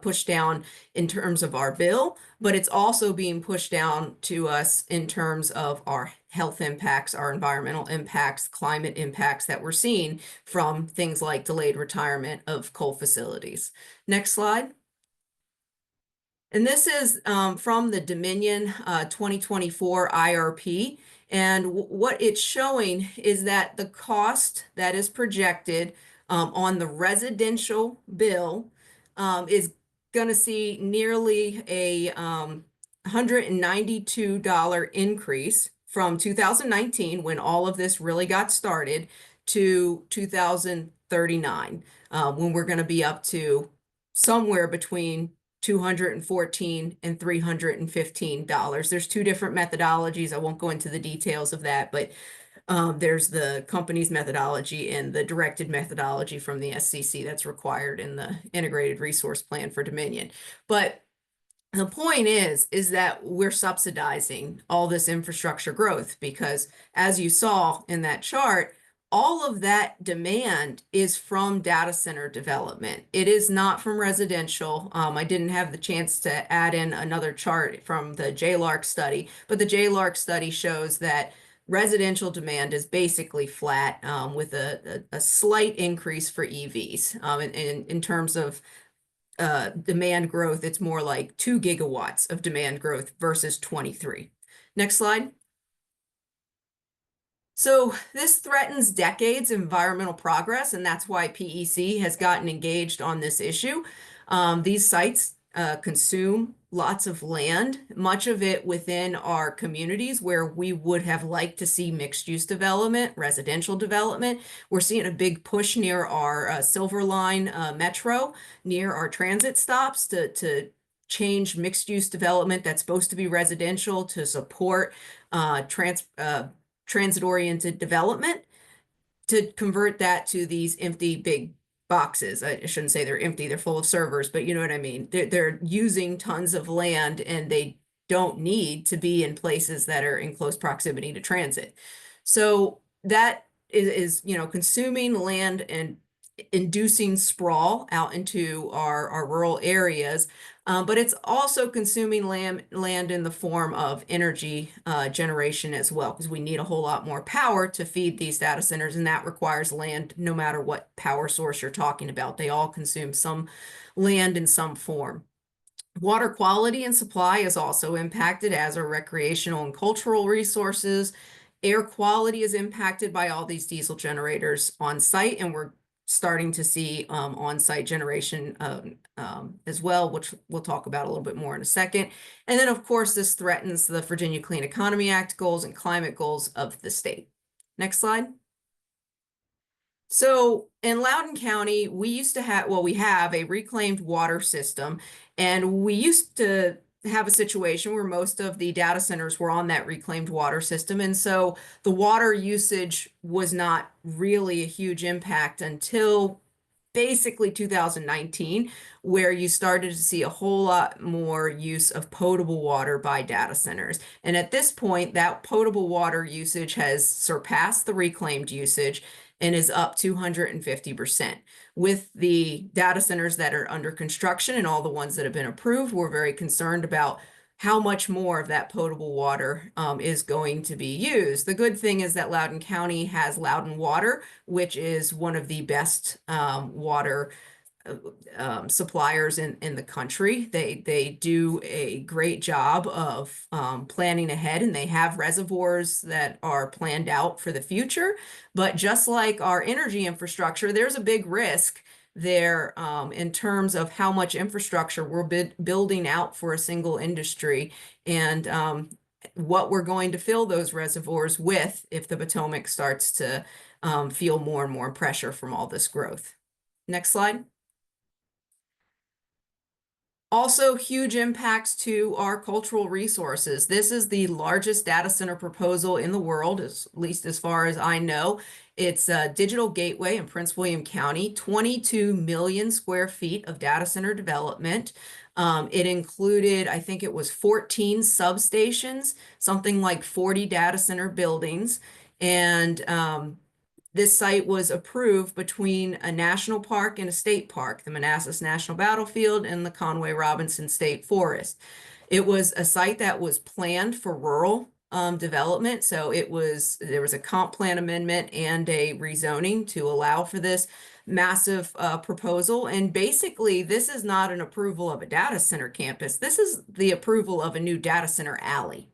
pushed down in terms of our bill, but it's also being pushed down to us in terms of our health impacts, our environmental impacts, climate impacts that we're seeing from things like delayed retirement of coal facilities. Next slide. And this is from the Dominion 2024 IRP. And what it's showing is that the cost that is projected on the residential bill is going to see nearly a $192 increase from 2019, when all of this really got started, to 2039, when we're going to be up to somewhere between $214 and $315. There's two different methodologies. I won't go into the details of that, but there's the company's methodology and the directed methodology from the SCC that's required in the integrated resource plan for Dominion. But the point is that we're subsidizing all this infrastructure growth because, as you saw in that chart, all of that demand is from data center development. It is not from residential. I didn't have the chance to add in another chart from the JLARC study, but the JLARC study shows that residential demand is basically flat, with a slight increase for EVs. In terms of demand growth, it's more like 2 gigawatts of demand growth versus 23. Next slide. So this threatens decades of environmental progress, and that's why PEC has gotten engaged on this issue. These sites consume lots of land, much of it within our communities where we would have liked to see mixed use development, residential development. We're seeing a big push near our Silver Line Metro, near our transit stops to change mixed use development that's supposed to be residential to support transit-oriented development, to convert that to these empty big boxes. I shouldn't say they're empty, they're full of servers, but you know what I mean. They're using tons of land and they don't need to be in places that are in close proximity to transit. So that is consuming land and inducing sprawl out into our rural areas, but it's also consuming land in the form of energy generation as well, because we need a whole lot more power to feed these data centers, and that requires land no matter what power source you're talking about. They all consume some land in some form. Water quality and supply is also impacted, as are recreational and cultural resources. Air quality is impacted by all these diesel generators on site, and we're starting to see on-site generation as well, which we'll talk about a little bit more in a second. And then, of course, this threatens the Virginia Clean Economy Act goals and climate goals of the state. Next slide. So in Loudoun County, we used to have, well, we have a reclaimed water system, and we used to have a situation where most of the data centers were on that reclaimed water system. And so the water usage was not really a huge impact until basically 2019, where you started to see a whole lot more use of potable water by data centers. And at this point, that potable water usage has surpassed the reclaimed usage and is up 250%. With the data centers that are under construction and all the ones that have been approved, we're very concerned about how much more of that potable water is going to be used. The good thing is that Loudoun County has Loudoun Water, which is one of the best water suppliers in the country. They do a great job of planning ahead, and they have reservoirs that are planned out for the future. But just like our energy infrastructure, there's a big risk there in terms of how much infrastructure we're building out for a single industry, and what we're going to fill those reservoirs with if the Potomac starts to feel more and more pressure from all this growth. Next slide. Also, huge impacts to our cultural resources. This is the largest data center proposal in the world, at least as far as I know. It's a Digital Gateway in Prince William County, 22 million square feet of data center development. It included, I think it was 14 substations, something like 40 data center buildings. And this site was approved between a national park and a state park, the Manassas National Battlefield and the Conway Robinson State Forest. It was a site that was planned for rural development. So there was a comp plan amendment and a rezoning to allow for this massive proposal. And basically, this is not an approval of a data center campus. This is the approval of a new data center alley,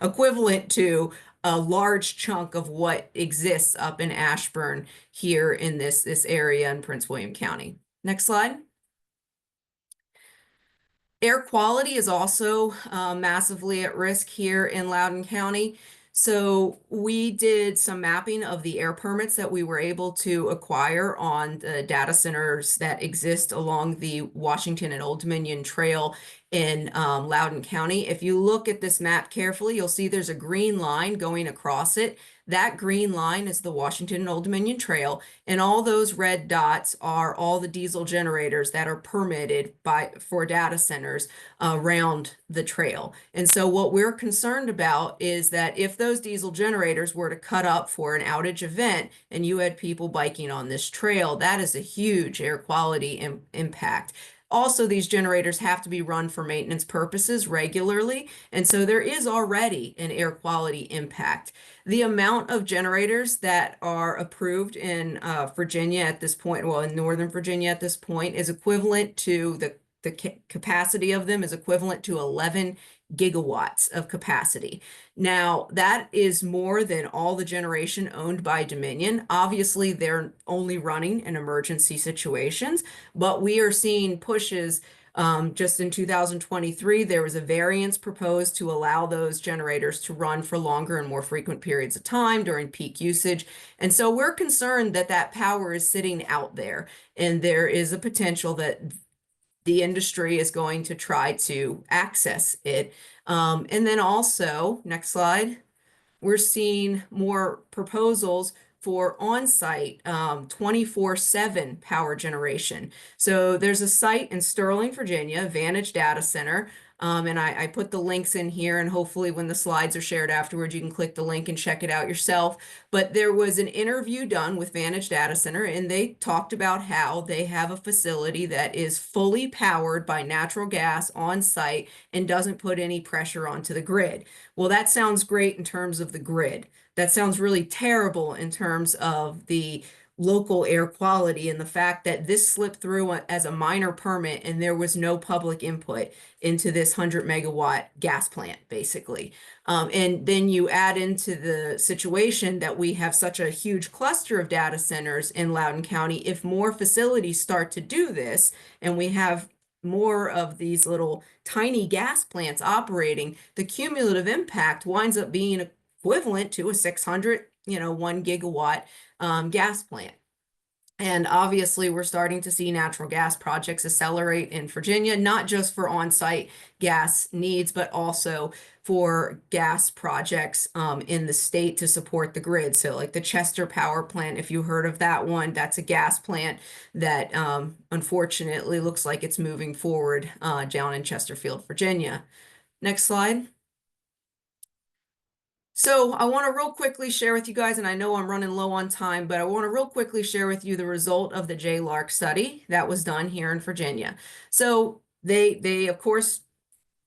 equivalent to a large chunk of what exists up in Ashburn here in this area in Prince William County. Next slide. Air quality is also massively at risk here in Loudoun County. So we did some mapping of the air permits that we were able to acquire on the data centers that exist along the Washington and Old Dominion Trail in Loudoun County. If you look at this map carefully, you'll see there's a green line going across it. That green line is the Washington and Old Dominion Trail, and all those red dots are all the diesel generators that are permitted for data centers around the trail. And so what we're concerned about is that if those diesel generators were to cut up for an outage event and you had people biking on this trail, that is a huge air quality impact. Also, these generators have to be run for maintenance purposes regularly, and so there is already an air quality impact. The amount of generators that are approved in Virginia at this point, well, in Northern Virginia at this point, is equivalent to the capacity of them is equivalent to 11 gigawatts of capacity. Now, that is more than all the generation owned by Dominion. Obviously, they're only running in emergency situations, but we are seeing pushes. Just in 2023, there was a variance proposed to allow those generators to run for longer and more frequent periods of time during peak usage. And so we're concerned that that power is sitting out there, and there is a potential that the industry is going to try to access it. And then also, next slide, we're seeing more proposals for on-site 24/7 power generation. So there's a site in Sterling, Virginia, Vantage Data Center. And I put the links in here, and hopefully when the slides are shared afterwards, you can click the link and check it out yourself. But there was an interview done with Vantage Data Center, and they talked about how they have a facility that is fully powered by natural gas on site and doesn't put any pressure onto the grid. Well, that sounds great in terms of the grid. That sounds really terrible in terms of the local air quality and the fact that this slipped through as a minor permit and there was no public input into this 100 megawatt gas plant, basically. And then you add into the situation that we have such a huge cluster of data centers in Loudoun County. If more facilities start to do this and we have more of these little tiny gas plants operating, the cumulative impact winds up being equivalent to a 600, 1 gigawatt gas plant. And obviously, we're starting to see natural gas projects accelerate in Virginia, not just for on-site gas needs, but also for gas projects in the state to support the grid. So like the Chester Power Plant, if you heard of that one, that's a gas plant that unfortunately looks like it's moving forward down in Chesterfield, Virginia. Next slide. So I want to real quickly share with you guys, and I know I'm running low on time, but I want to real quickly share with you the result of the JLARC study that was done here in Virginia. So they of course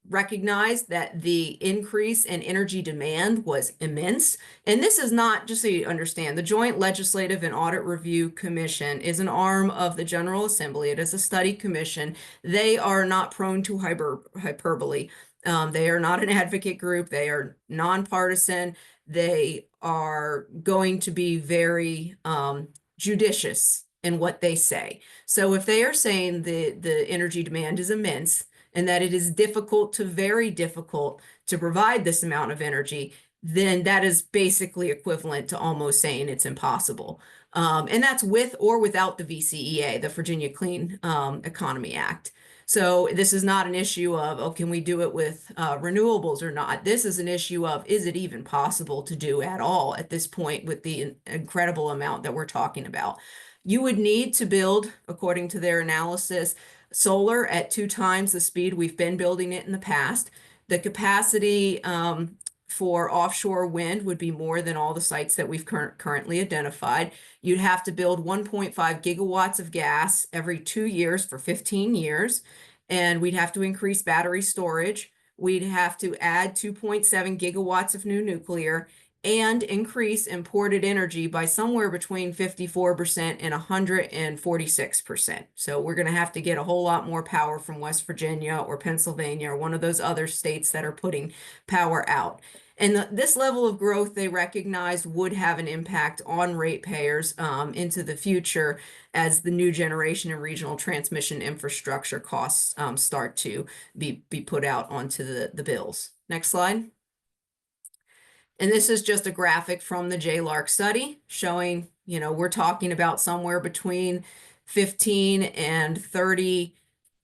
recognized that the increase in energy demand was immense. And this is not, just so you understand, the Joint Legislative and Audit Review Commission is an arm of the General Assembly. It is a study commission. They are not prone to hyperbole. They are not an advocate group. They are nonpartisan. They are going to be very judicious in what they say. So if they are saying the energy demand is immense and that it is difficult to very difficult to provide this amount of energy, then that is basically equivalent to almost saying it's impossible. And that's with or without the VCEA, the Virginia Clean Economy Act. So this is not an issue of, oh, can we do it with renewables or not? This is an issue of, is it even possible to do at all at this point with the incredible amount that we're talking about? You would need to build, according to their analysis, solar at 2 times the speed we've been building it in the past. The capacity for offshore wind would be more than all the sites that we've currently identified. You'd have to build 1.5 gigawatts of gas every 2 years for 15 years. And we'd have to increase battery storage. We'd have to add 2.7 gigawatts of new nuclear and increase imported energy by somewhere between 54% and 146%. So we're going to have to get a whole lot more power from West Virginia or Pennsylvania or one of those other states that are putting power out. And this level of growth they recognized would have an impact on ratepayers into the future as the new generation and regional transmission infrastructure costs start to be put out onto the bills. Next slide. And this is just a graphic from the JLARC study showing, you know, we're talking about somewhere between 15 and 30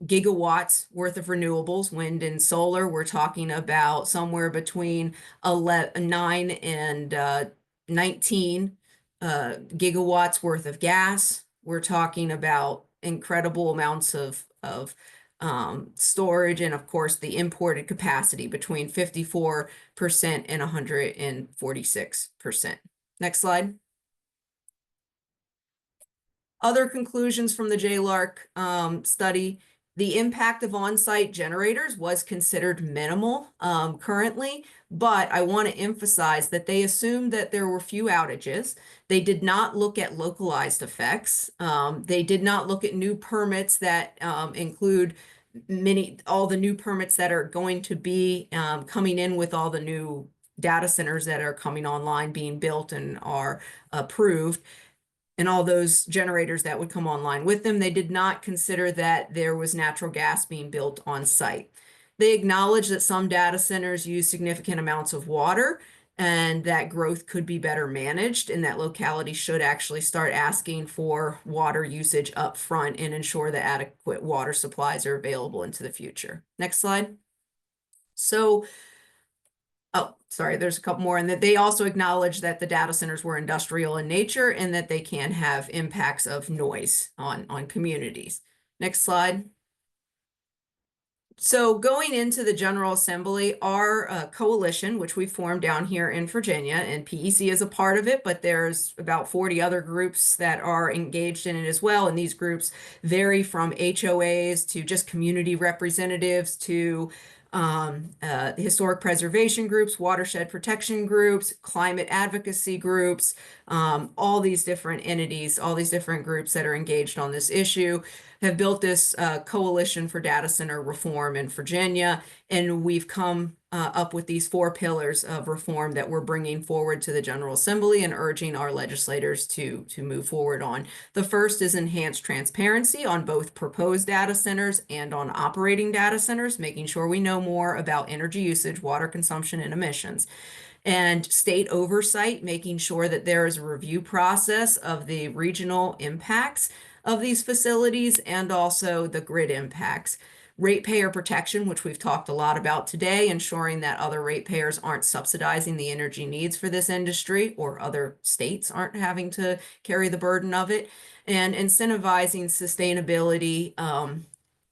gigawatts worth of renewables, wind and solar. We're talking about somewhere between 9 and 19 gigawatts worth of gas. We're talking about incredible amounts of storage, and of course the imported capacity between 54% and 146%. Next slide. Other conclusions from the JLARC study: the impact of on-site generators was considered minimal currently, but I want to emphasize that they assumed that there were few outages. They did not look at localized effects. They did not look at new permits that include all the new permits that are going to be coming in with all the new data centers that are coming online, being built and are approved, and all those generators that would come online with them. They did not consider that there was natural gas being built on site. They acknowledged that some data centers use significant amounts of water and that growth could be better managed, and that localities should actually start asking for water usage up front and ensure that adequate water supplies are available into the future. Next slide. So, oh, sorry, there's a couple more. And that they also acknowledge that the data centers were industrial in nature and that they can have impacts of noise on communities. Next slide. So going into the General Assembly, our coalition, which we formed down here in Virginia, and PEC is a part of it, but there's about 40 other groups that are engaged in it as well. And these groups vary from HOAs to just community representatives to historic preservation groups, watershed protection groups, climate advocacy groups, all these different entities, all these different groups that are engaged on this issue have built this coalition for data center reform in Virginia. And we've come up with these 4 pillars of reform that we're bringing forward to the General Assembly and urging our legislators to move forward on. The first is enhanced transparency on both proposed data centers and on operating data centers, making sure we know more about energy usage, water consumption, and emissions. and state oversight, making sure that there is a review process of the regional impacts of these facilities and also the grid impacts. Ratepayer protection, which we've talked a lot about today, ensuring that other ratepayers aren't subsidizing the energy needs for this industry, or other states aren't having to carry the burden of it, and incentivizing sustainability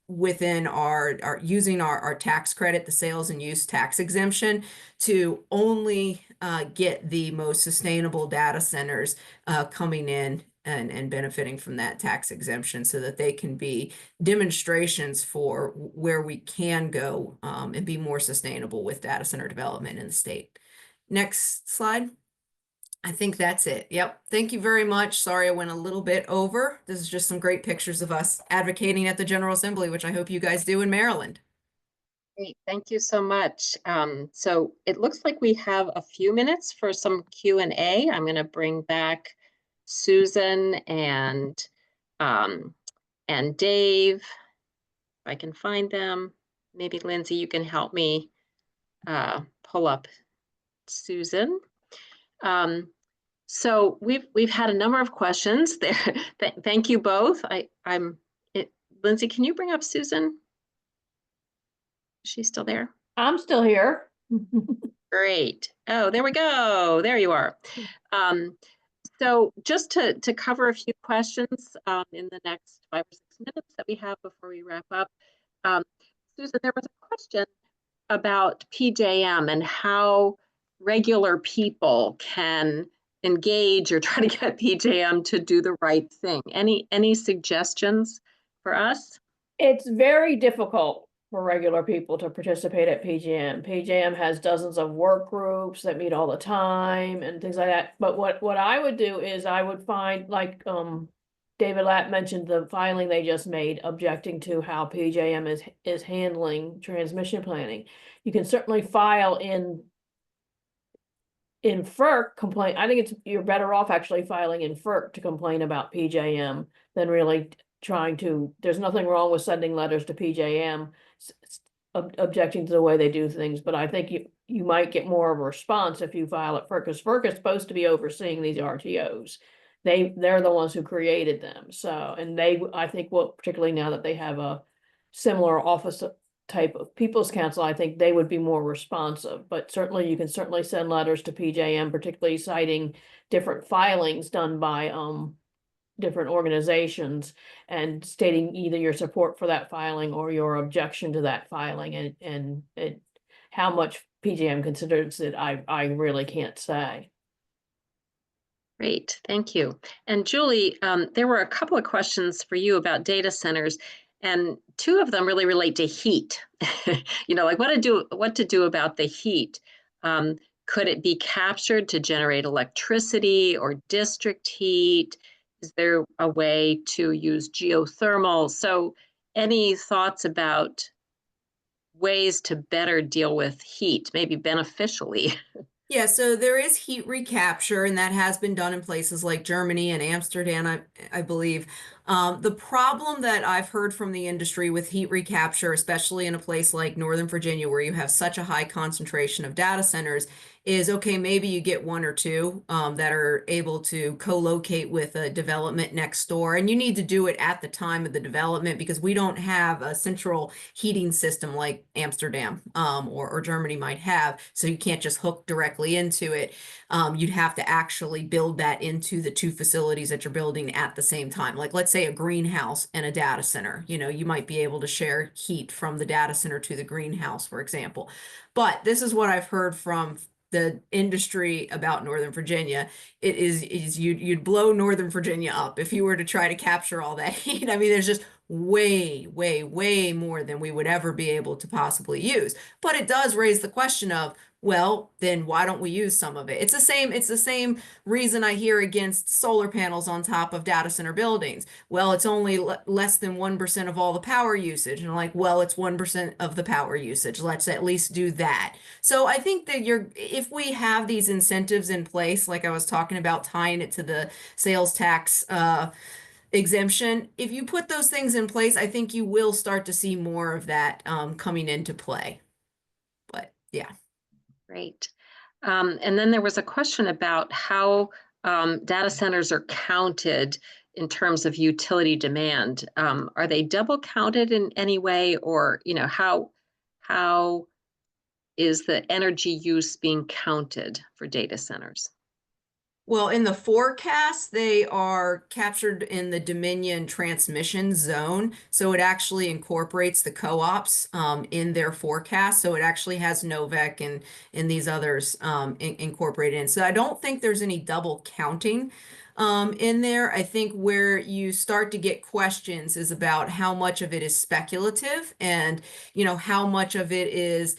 within our using our tax credit, the sales and use tax exemption, to only get the most sustainable data centers coming in and benefiting from that tax exemption, so that they can be demonstrations for where we can go and be more sustainable with data center development in the state. Next slide. I think that's it. Yep. Thank you very much. Sorry I went a little bit over. This is just some great pictures of us advocating at the General Assembly, which I hope you guys do in Maryland. Great, thank you so much. So it looks like we have a few minutes for some Q&A. I'm going to bring back Susan and Dave, if I can find them. Maybe Lindsay, you can help me pull up Susan. So we've had a number of questions there. Thank you both. Lindsay, can you bring up Susan? Is she still there? I'm still here. Great. Oh, there we go. There you are. So just to cover a few questions in the next 5 or 6 minutes that we have before we wrap up. Susan, there was a question about PJM and how regular people can engage or try to get PJM to do the right thing. Any suggestions for us? It's very difficult for regular people to participate at PJM. PJM has dozens of work groups that meet all the time and things like that. But what I would do is I would find, like David Latt mentioned, the filing they just made objecting to how PJM is handling transmission planning. You can certainly file in FERC complaint. I think you're better off actually filing in FERC to complain about PJM than really trying to. There's nothing wrong with sending letters to PJM objecting to the way they do things, but I think you might get more of a response if you file at FERC, because FERC is supposed to be overseeing these RTOs. They're the ones who created them. So, and I think particularly now that they have a similar office type of People's Council, I think they would be more responsive. But certainly you can send letters to PJM, particularly citing different filings done by different organizations and stating either your support for that filing or your objection to that filing, and how much PJM considers it, I really can't say. Great, thank you. And Julie, there were a couple of questions for you about data centers, and 2 of them really relate to heat. Like what to do about the heat. Could it be captured to generate electricity or district heat? Is there a way to use geothermal? So any thoughts about ways to better deal with heat, maybe beneficially? Yeah, so there is heat recapture, and that has been done in places like Germany and Amsterdam, I believe. The problem that I've heard from the industry with heat recapture, especially in a place like Northern Virginia, where you have such a high concentration of data centers, is okay, maybe you get 1 or 2 that are able to co-locate with a development next door. And you need to do it at the time of the development, because we don't have a central heating system like Amsterdam or Germany might have. So you can't just hook directly into it. You'd have to actually build that into the 2 facilities that you're building at the same time. Like, let's say a greenhouse and a data center. You might be able to share heat from the data center to the greenhouse, for example. But this is what I've heard from the industry about Northern Virginia. It is you'd blow Northern Virginia up if you were to try to capture all that heat. I mean, there's just way more than we would ever be able to possibly use. But it does raise the question of, well, then why don't we use some of it? It's the same reason I hear against solar panels on top of data center buildings. Well, it's only less than 1% of all the power usage. And I'm like, well, it's 1% of the power usage. Let's at least do that. So I think that if we have these incentives in place, like I was talking about, tying it to the sales tax exemption, if you put those things in place, I think you will start to see more of that coming into play. But yeah. Great. And then there was a question about how data centers are counted in terms of utility demand. Are they double counted in any way, or how is the energy use being counted for data centers? Well, in the forecast, they are captured in the Dominion transmission zone. So it actually incorporates the co-ops in their forecast. So it actually has Novec and these others incorporated in. So I don't think there's any double counting in there. I think where you start to get questions is about how much of it is speculative and, how much of it is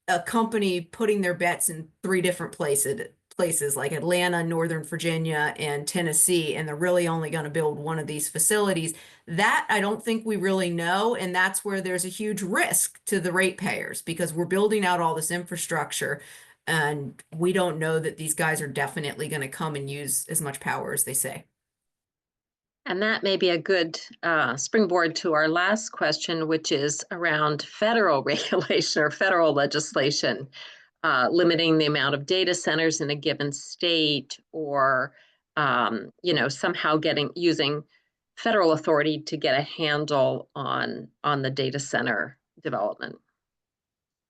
a company putting their bets in 3 different places like Atlanta, Northern Virginia, and Tennessee, and they're really only going to build one of these facilities. That I don't think we really know, and that's where there's a huge risk to the ratepayers because we're building out all this infrastructure, and we don't know that these guys are definitely going to come and use as much power as they say. And that may be a good springboard to our last question, which is around federal regulation or federal legislation, limiting the amount of data centers in a given state, or somehow using federal authority to get a handle on the data center development.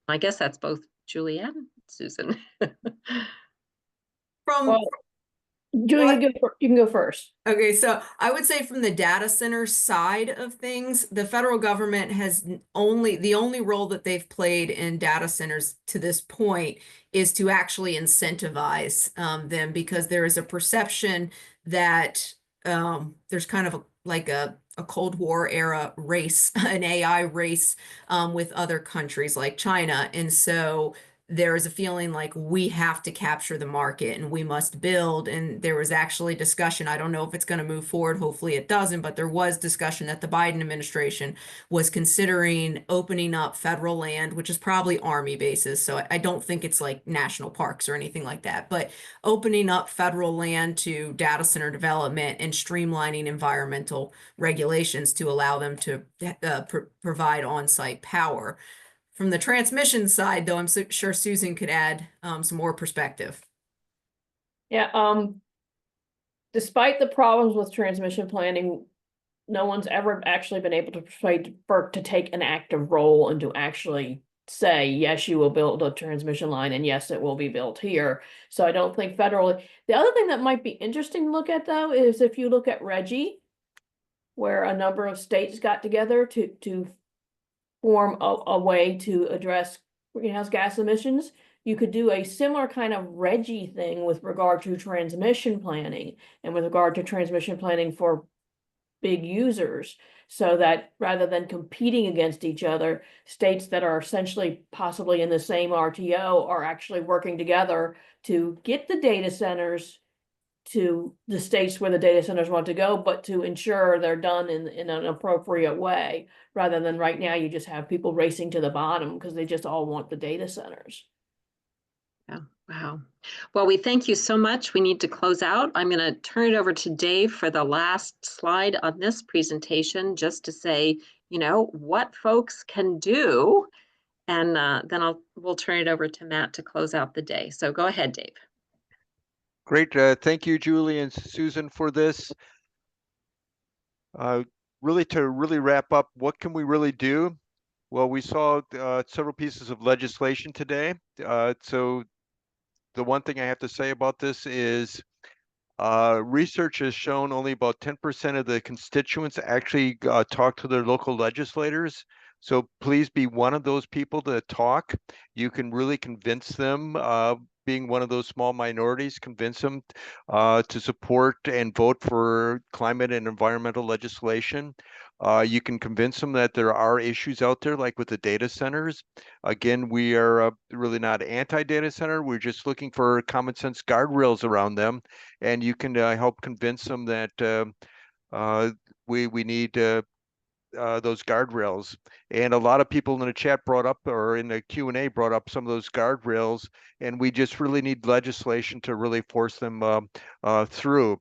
I guess that's both Julie and Susan. Julie, you can go first. Okay, so I would say from the data center side of things, the federal government has the only role that they've played in data centers to this point is to actually incentivize them, because there is a perception that there's kind of like a Cold War era race, an AI race with other countries like China. And so there is a feeling like we have to capture the market and we must build. And there was actually discussion, I don't know if it's going to move forward, hopefully it doesn't, but there was discussion that the Biden administration was considering opening up federal land, which is probably Army bases. So I don't think it's like national parks or anything like that, but opening up federal land to data center development and streamlining environmental regulations to allow them to provide on-site power. From the transmission side, though, I'm sure Susan could add some more perspective. Yeah, despite the problems with transmission planning, no one's ever actually been able to persuade FERC to take an active role and to actually say, yes, you will build a transmission line, and yes, it will be built here. So I don't think federally. The other thing that might be interesting to look at, though, is if you look at RGGI, where a number of states got together to form a way to address greenhouse gas emissions, you could do a similar kind of RGGI thing with regard to transmission planning and with regard to transmission planning for big users, so that rather than competing against each other, states that are essentially possibly in the same RTO are actually working together to get the data centers to the states where the data centers want to go, but to ensure they're done in an appropriate way, rather than right now you just have people racing to the bottom because they just all want the data centers. Yeah, wow. Well, we thank you so much. We need to close out. I'm going to turn it over to Dave for the last slide on this presentation, just to say, what folks can do. And then we'll turn it over to Matt to close out the day. So go ahead, Dave. Great. Thank you, Julie and Susan, for this. Really, to wrap up, what can we really do? Well, we saw several pieces of legislation today. So the one thing I have to say about this is research has shown only about 10% of the constituents actually talk to their local legislators. So please be one of those people to talk. You can really convince them, being one of those small minorities, convince them to support and vote for climate and environmental legislation. You can convince them that there are issues out there, like with the data centers. Again, we are really not anti-data center. We're just looking for common sense guardrails around them. And you can help convince them that we need those guardrails. And a lot of people in the chat brought up, or in the Q&A brought up, some of those guardrails, and we just really need legislation to really force them through.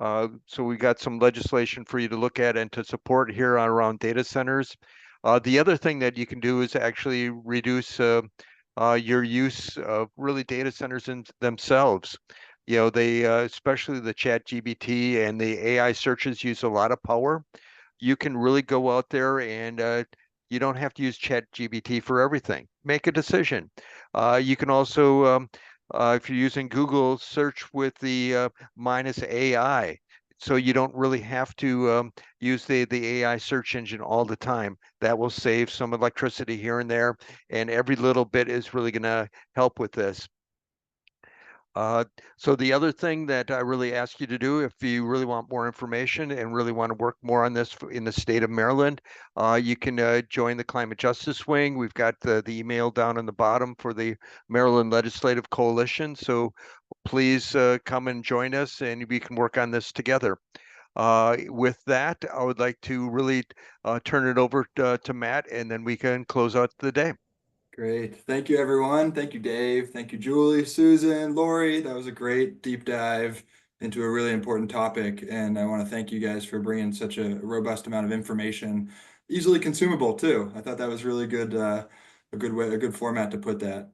So we got some legislation for you to look at and to support here around data centers. The other thing that you can do is actually reduce your use of really data centers in themselves. You know, they especially the ChatGPT and the AI searches use a lot of power. You can really go out there and you don't have to use ChatGPT for everything. Make a decision. You can also, if you're using Google, search with the minus AI. So you don't really have to use the AI search engine all the time. That will save some electricity here and there, and every little bit is really going to help with this. So the other thing that I really ask you to do, if you really want more information and really want to work more on this in the state of Maryland, you can join the Climate Justice Wing. We've got the email down on the bottom for the Maryland Legislative Coalition. So please come and join us and we can work on this together. With that, I would like to really turn it over to Matt, and then we can close out the day. Great. Thank you, everyone. Thank you, Dave. Thank you, Julie, Susan, Lori. That was a great deep dive into a really important topic. And I want to thank you guys for bringing such a robust amount of information, easily consumable too. I thought that was really good, a good format to put that.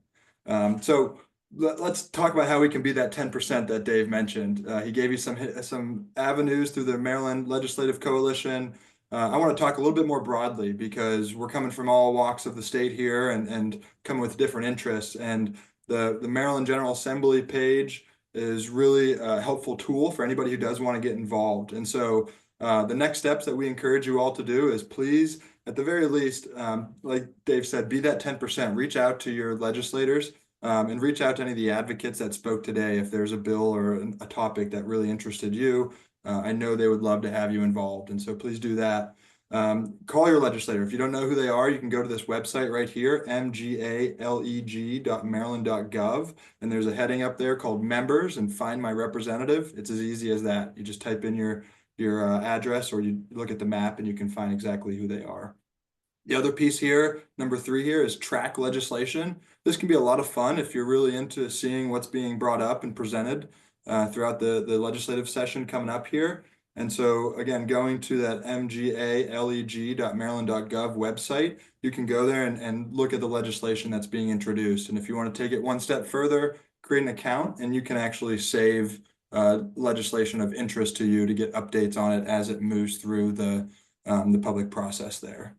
So let's talk about how we can be that 10% that Dave mentioned. He gave you some avenues through the Maryland Legislative Coalition. I want to talk a little bit more broadly because we're coming from all walks of the state here and coming with different interests. And the Maryland General Assembly page is really a helpful tool for anybody who does want to get involved. And so the next steps that we encourage you all to do is please, at the very least, like Dave said, be that 10%. Reach out to your legislators and reach out to any of the advocates that spoke today if there's a bill or a topic that really interested you. I know they would love to have you involved, and so please do that. Call your legislator. If you don't know who they are, you can go to this website right here, mgaleg.maryland.gov, and there's a heading up there called Members and Find My Representative. It's as easy as that. You just type in your address or you look at the map and you can find exactly who they are. The other piece here, number 3 here, is track legislation. This can be a lot of fun if you're really into seeing what's being brought up and presented throughout the legislative session coming up here. And so again, going to that mgaleg.maryland.gov website, you can go there and look at the legislation that's being introduced. And if you want to take it one step further, create an account and you can actually save legislation of interest to you to get updates on it as it moves through the public process there.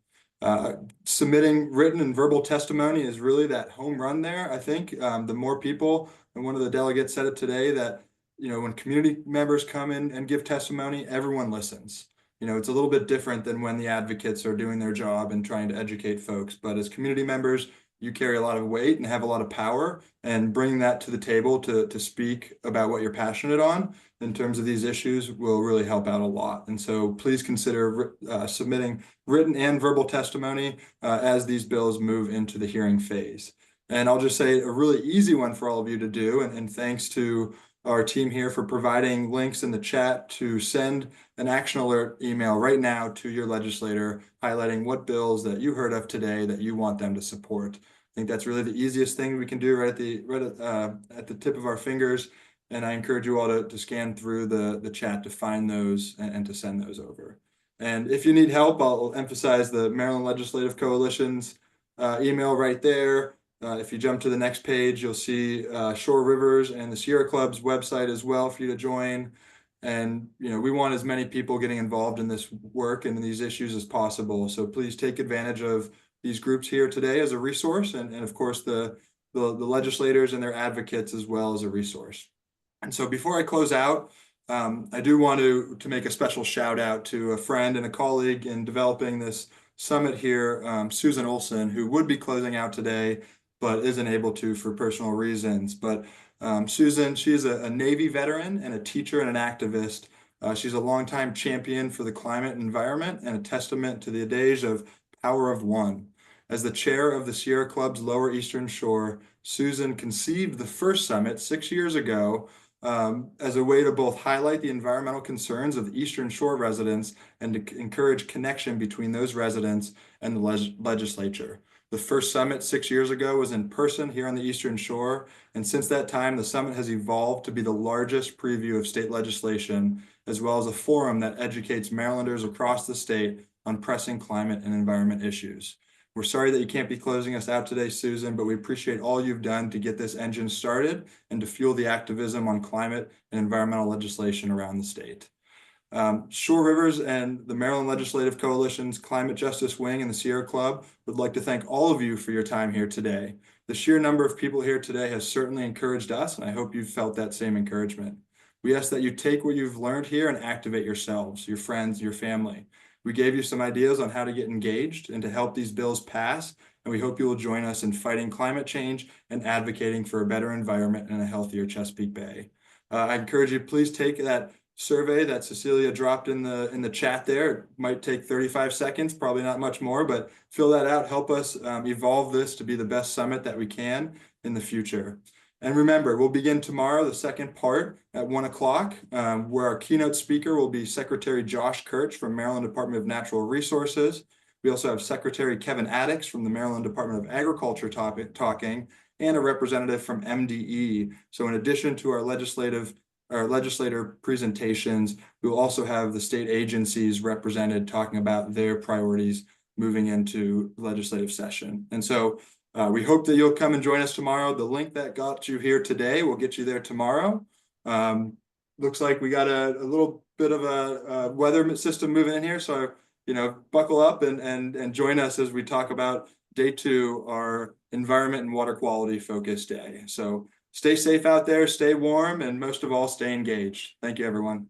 Submitting written and verbal testimony is really that home run there. I think the more people, and one of the delegates said it today, that when community members come in and give testimony, everyone listens. It's a little bit different than when the advocates are doing their job and trying to educate folks. But as community members, you carry a lot of weight and have a lot of power, and bringing that to the table to speak about what you're passionate on in terms of these issues will really help out a lot. And so please consider submitting written and verbal testimony as these bills move into the hearing phase. And I'll just say a really easy one for all of you to do, and thanks to our team here for providing links in the chat to send an action alert email right now to your legislator, highlighting what bills that you heard of today that you want them to support. I think that's really the easiest thing we can do right at the tip of our fingers. And I encourage you all to scan through the chat to find those and to send those over. And if you need help, I'll emphasize the Maryland Legislative Coalition's email right there. If you jump to the next page, you'll see Shore Rivers and the Sierra Club's website as well for you to join. And we want as many people getting involved in this work and in these issues as possible. So please take advantage of these groups here today as a resource, and of course the legislators and their advocates as well as a resource. And so before I close out, I do want to make a special shout out to a friend and a colleague in developing this summit here, Susan Olson, who would be closing out today, but isn't able to for personal reasons. But Susan, she is a Navy veteran and a teacher and an activist. She's a longtime champion for the climate and environment and a testament to the adage of power of one. As the chair of the Sierra Club's Lower Eastern Shore, Susan conceived the first summit 6 years ago as a way to both highlight the environmental concerns of the Eastern Shore residents and to encourage connection between those residents and the legislature. The first summit 6 years ago was in person here on the Eastern Shore, and since that time, the summit has evolved to be the largest preview of state legislation, as well as a forum that educates Marylanders across the state on pressing climate and environment issues. We're sorry that you can't be closing us out today, Susan, but we appreciate all you've done to get this engine started and to fuel the activism on climate and environmental legislation around the state. Shore Rivers and the Maryland Legislative Coalition's Climate Justice Wing and the Sierra Club would like to thank all of you for your time here today. The sheer number of people here today has certainly encouraged us, and I hope you've felt that same encouragement. We ask that you take what you've learned here and activate yourselves, your friends, your family. We gave you some ideas on how to get engaged and to help these bills pass, and we hope you will join us in fighting climate change and advocating for a better environment and a healthier Chesapeake Bay. I encourage you, please take that survey that Cecilia dropped in the chat there. It might take 35 seconds, probably not much more, but fill that out. Help us evolve this to be the best summit that we can in the future. And remember, we'll begin tomorrow, the second part at 1 o'clock, where our keynote speaker will be Secretary Josh Kirch from Maryland Department of Natural Resources. We also have Secretary Kevin Addix from the Maryland Department of Agriculture talking, and a representative from MDE. So in addition to our legislator presentations, we will also have the state agencies represented talking about their priorities moving into legislative session. And so we hope that you'll come and join us tomorrow. The link that got you here today will get you there tomorrow. Looks like we got a little bit of a weather system moving in here. So, buckle up and join us as we talk about day 2, our environment and water quality focus day. So stay safe out there, stay warm, and most of all, stay engaged. Thank you, everyone.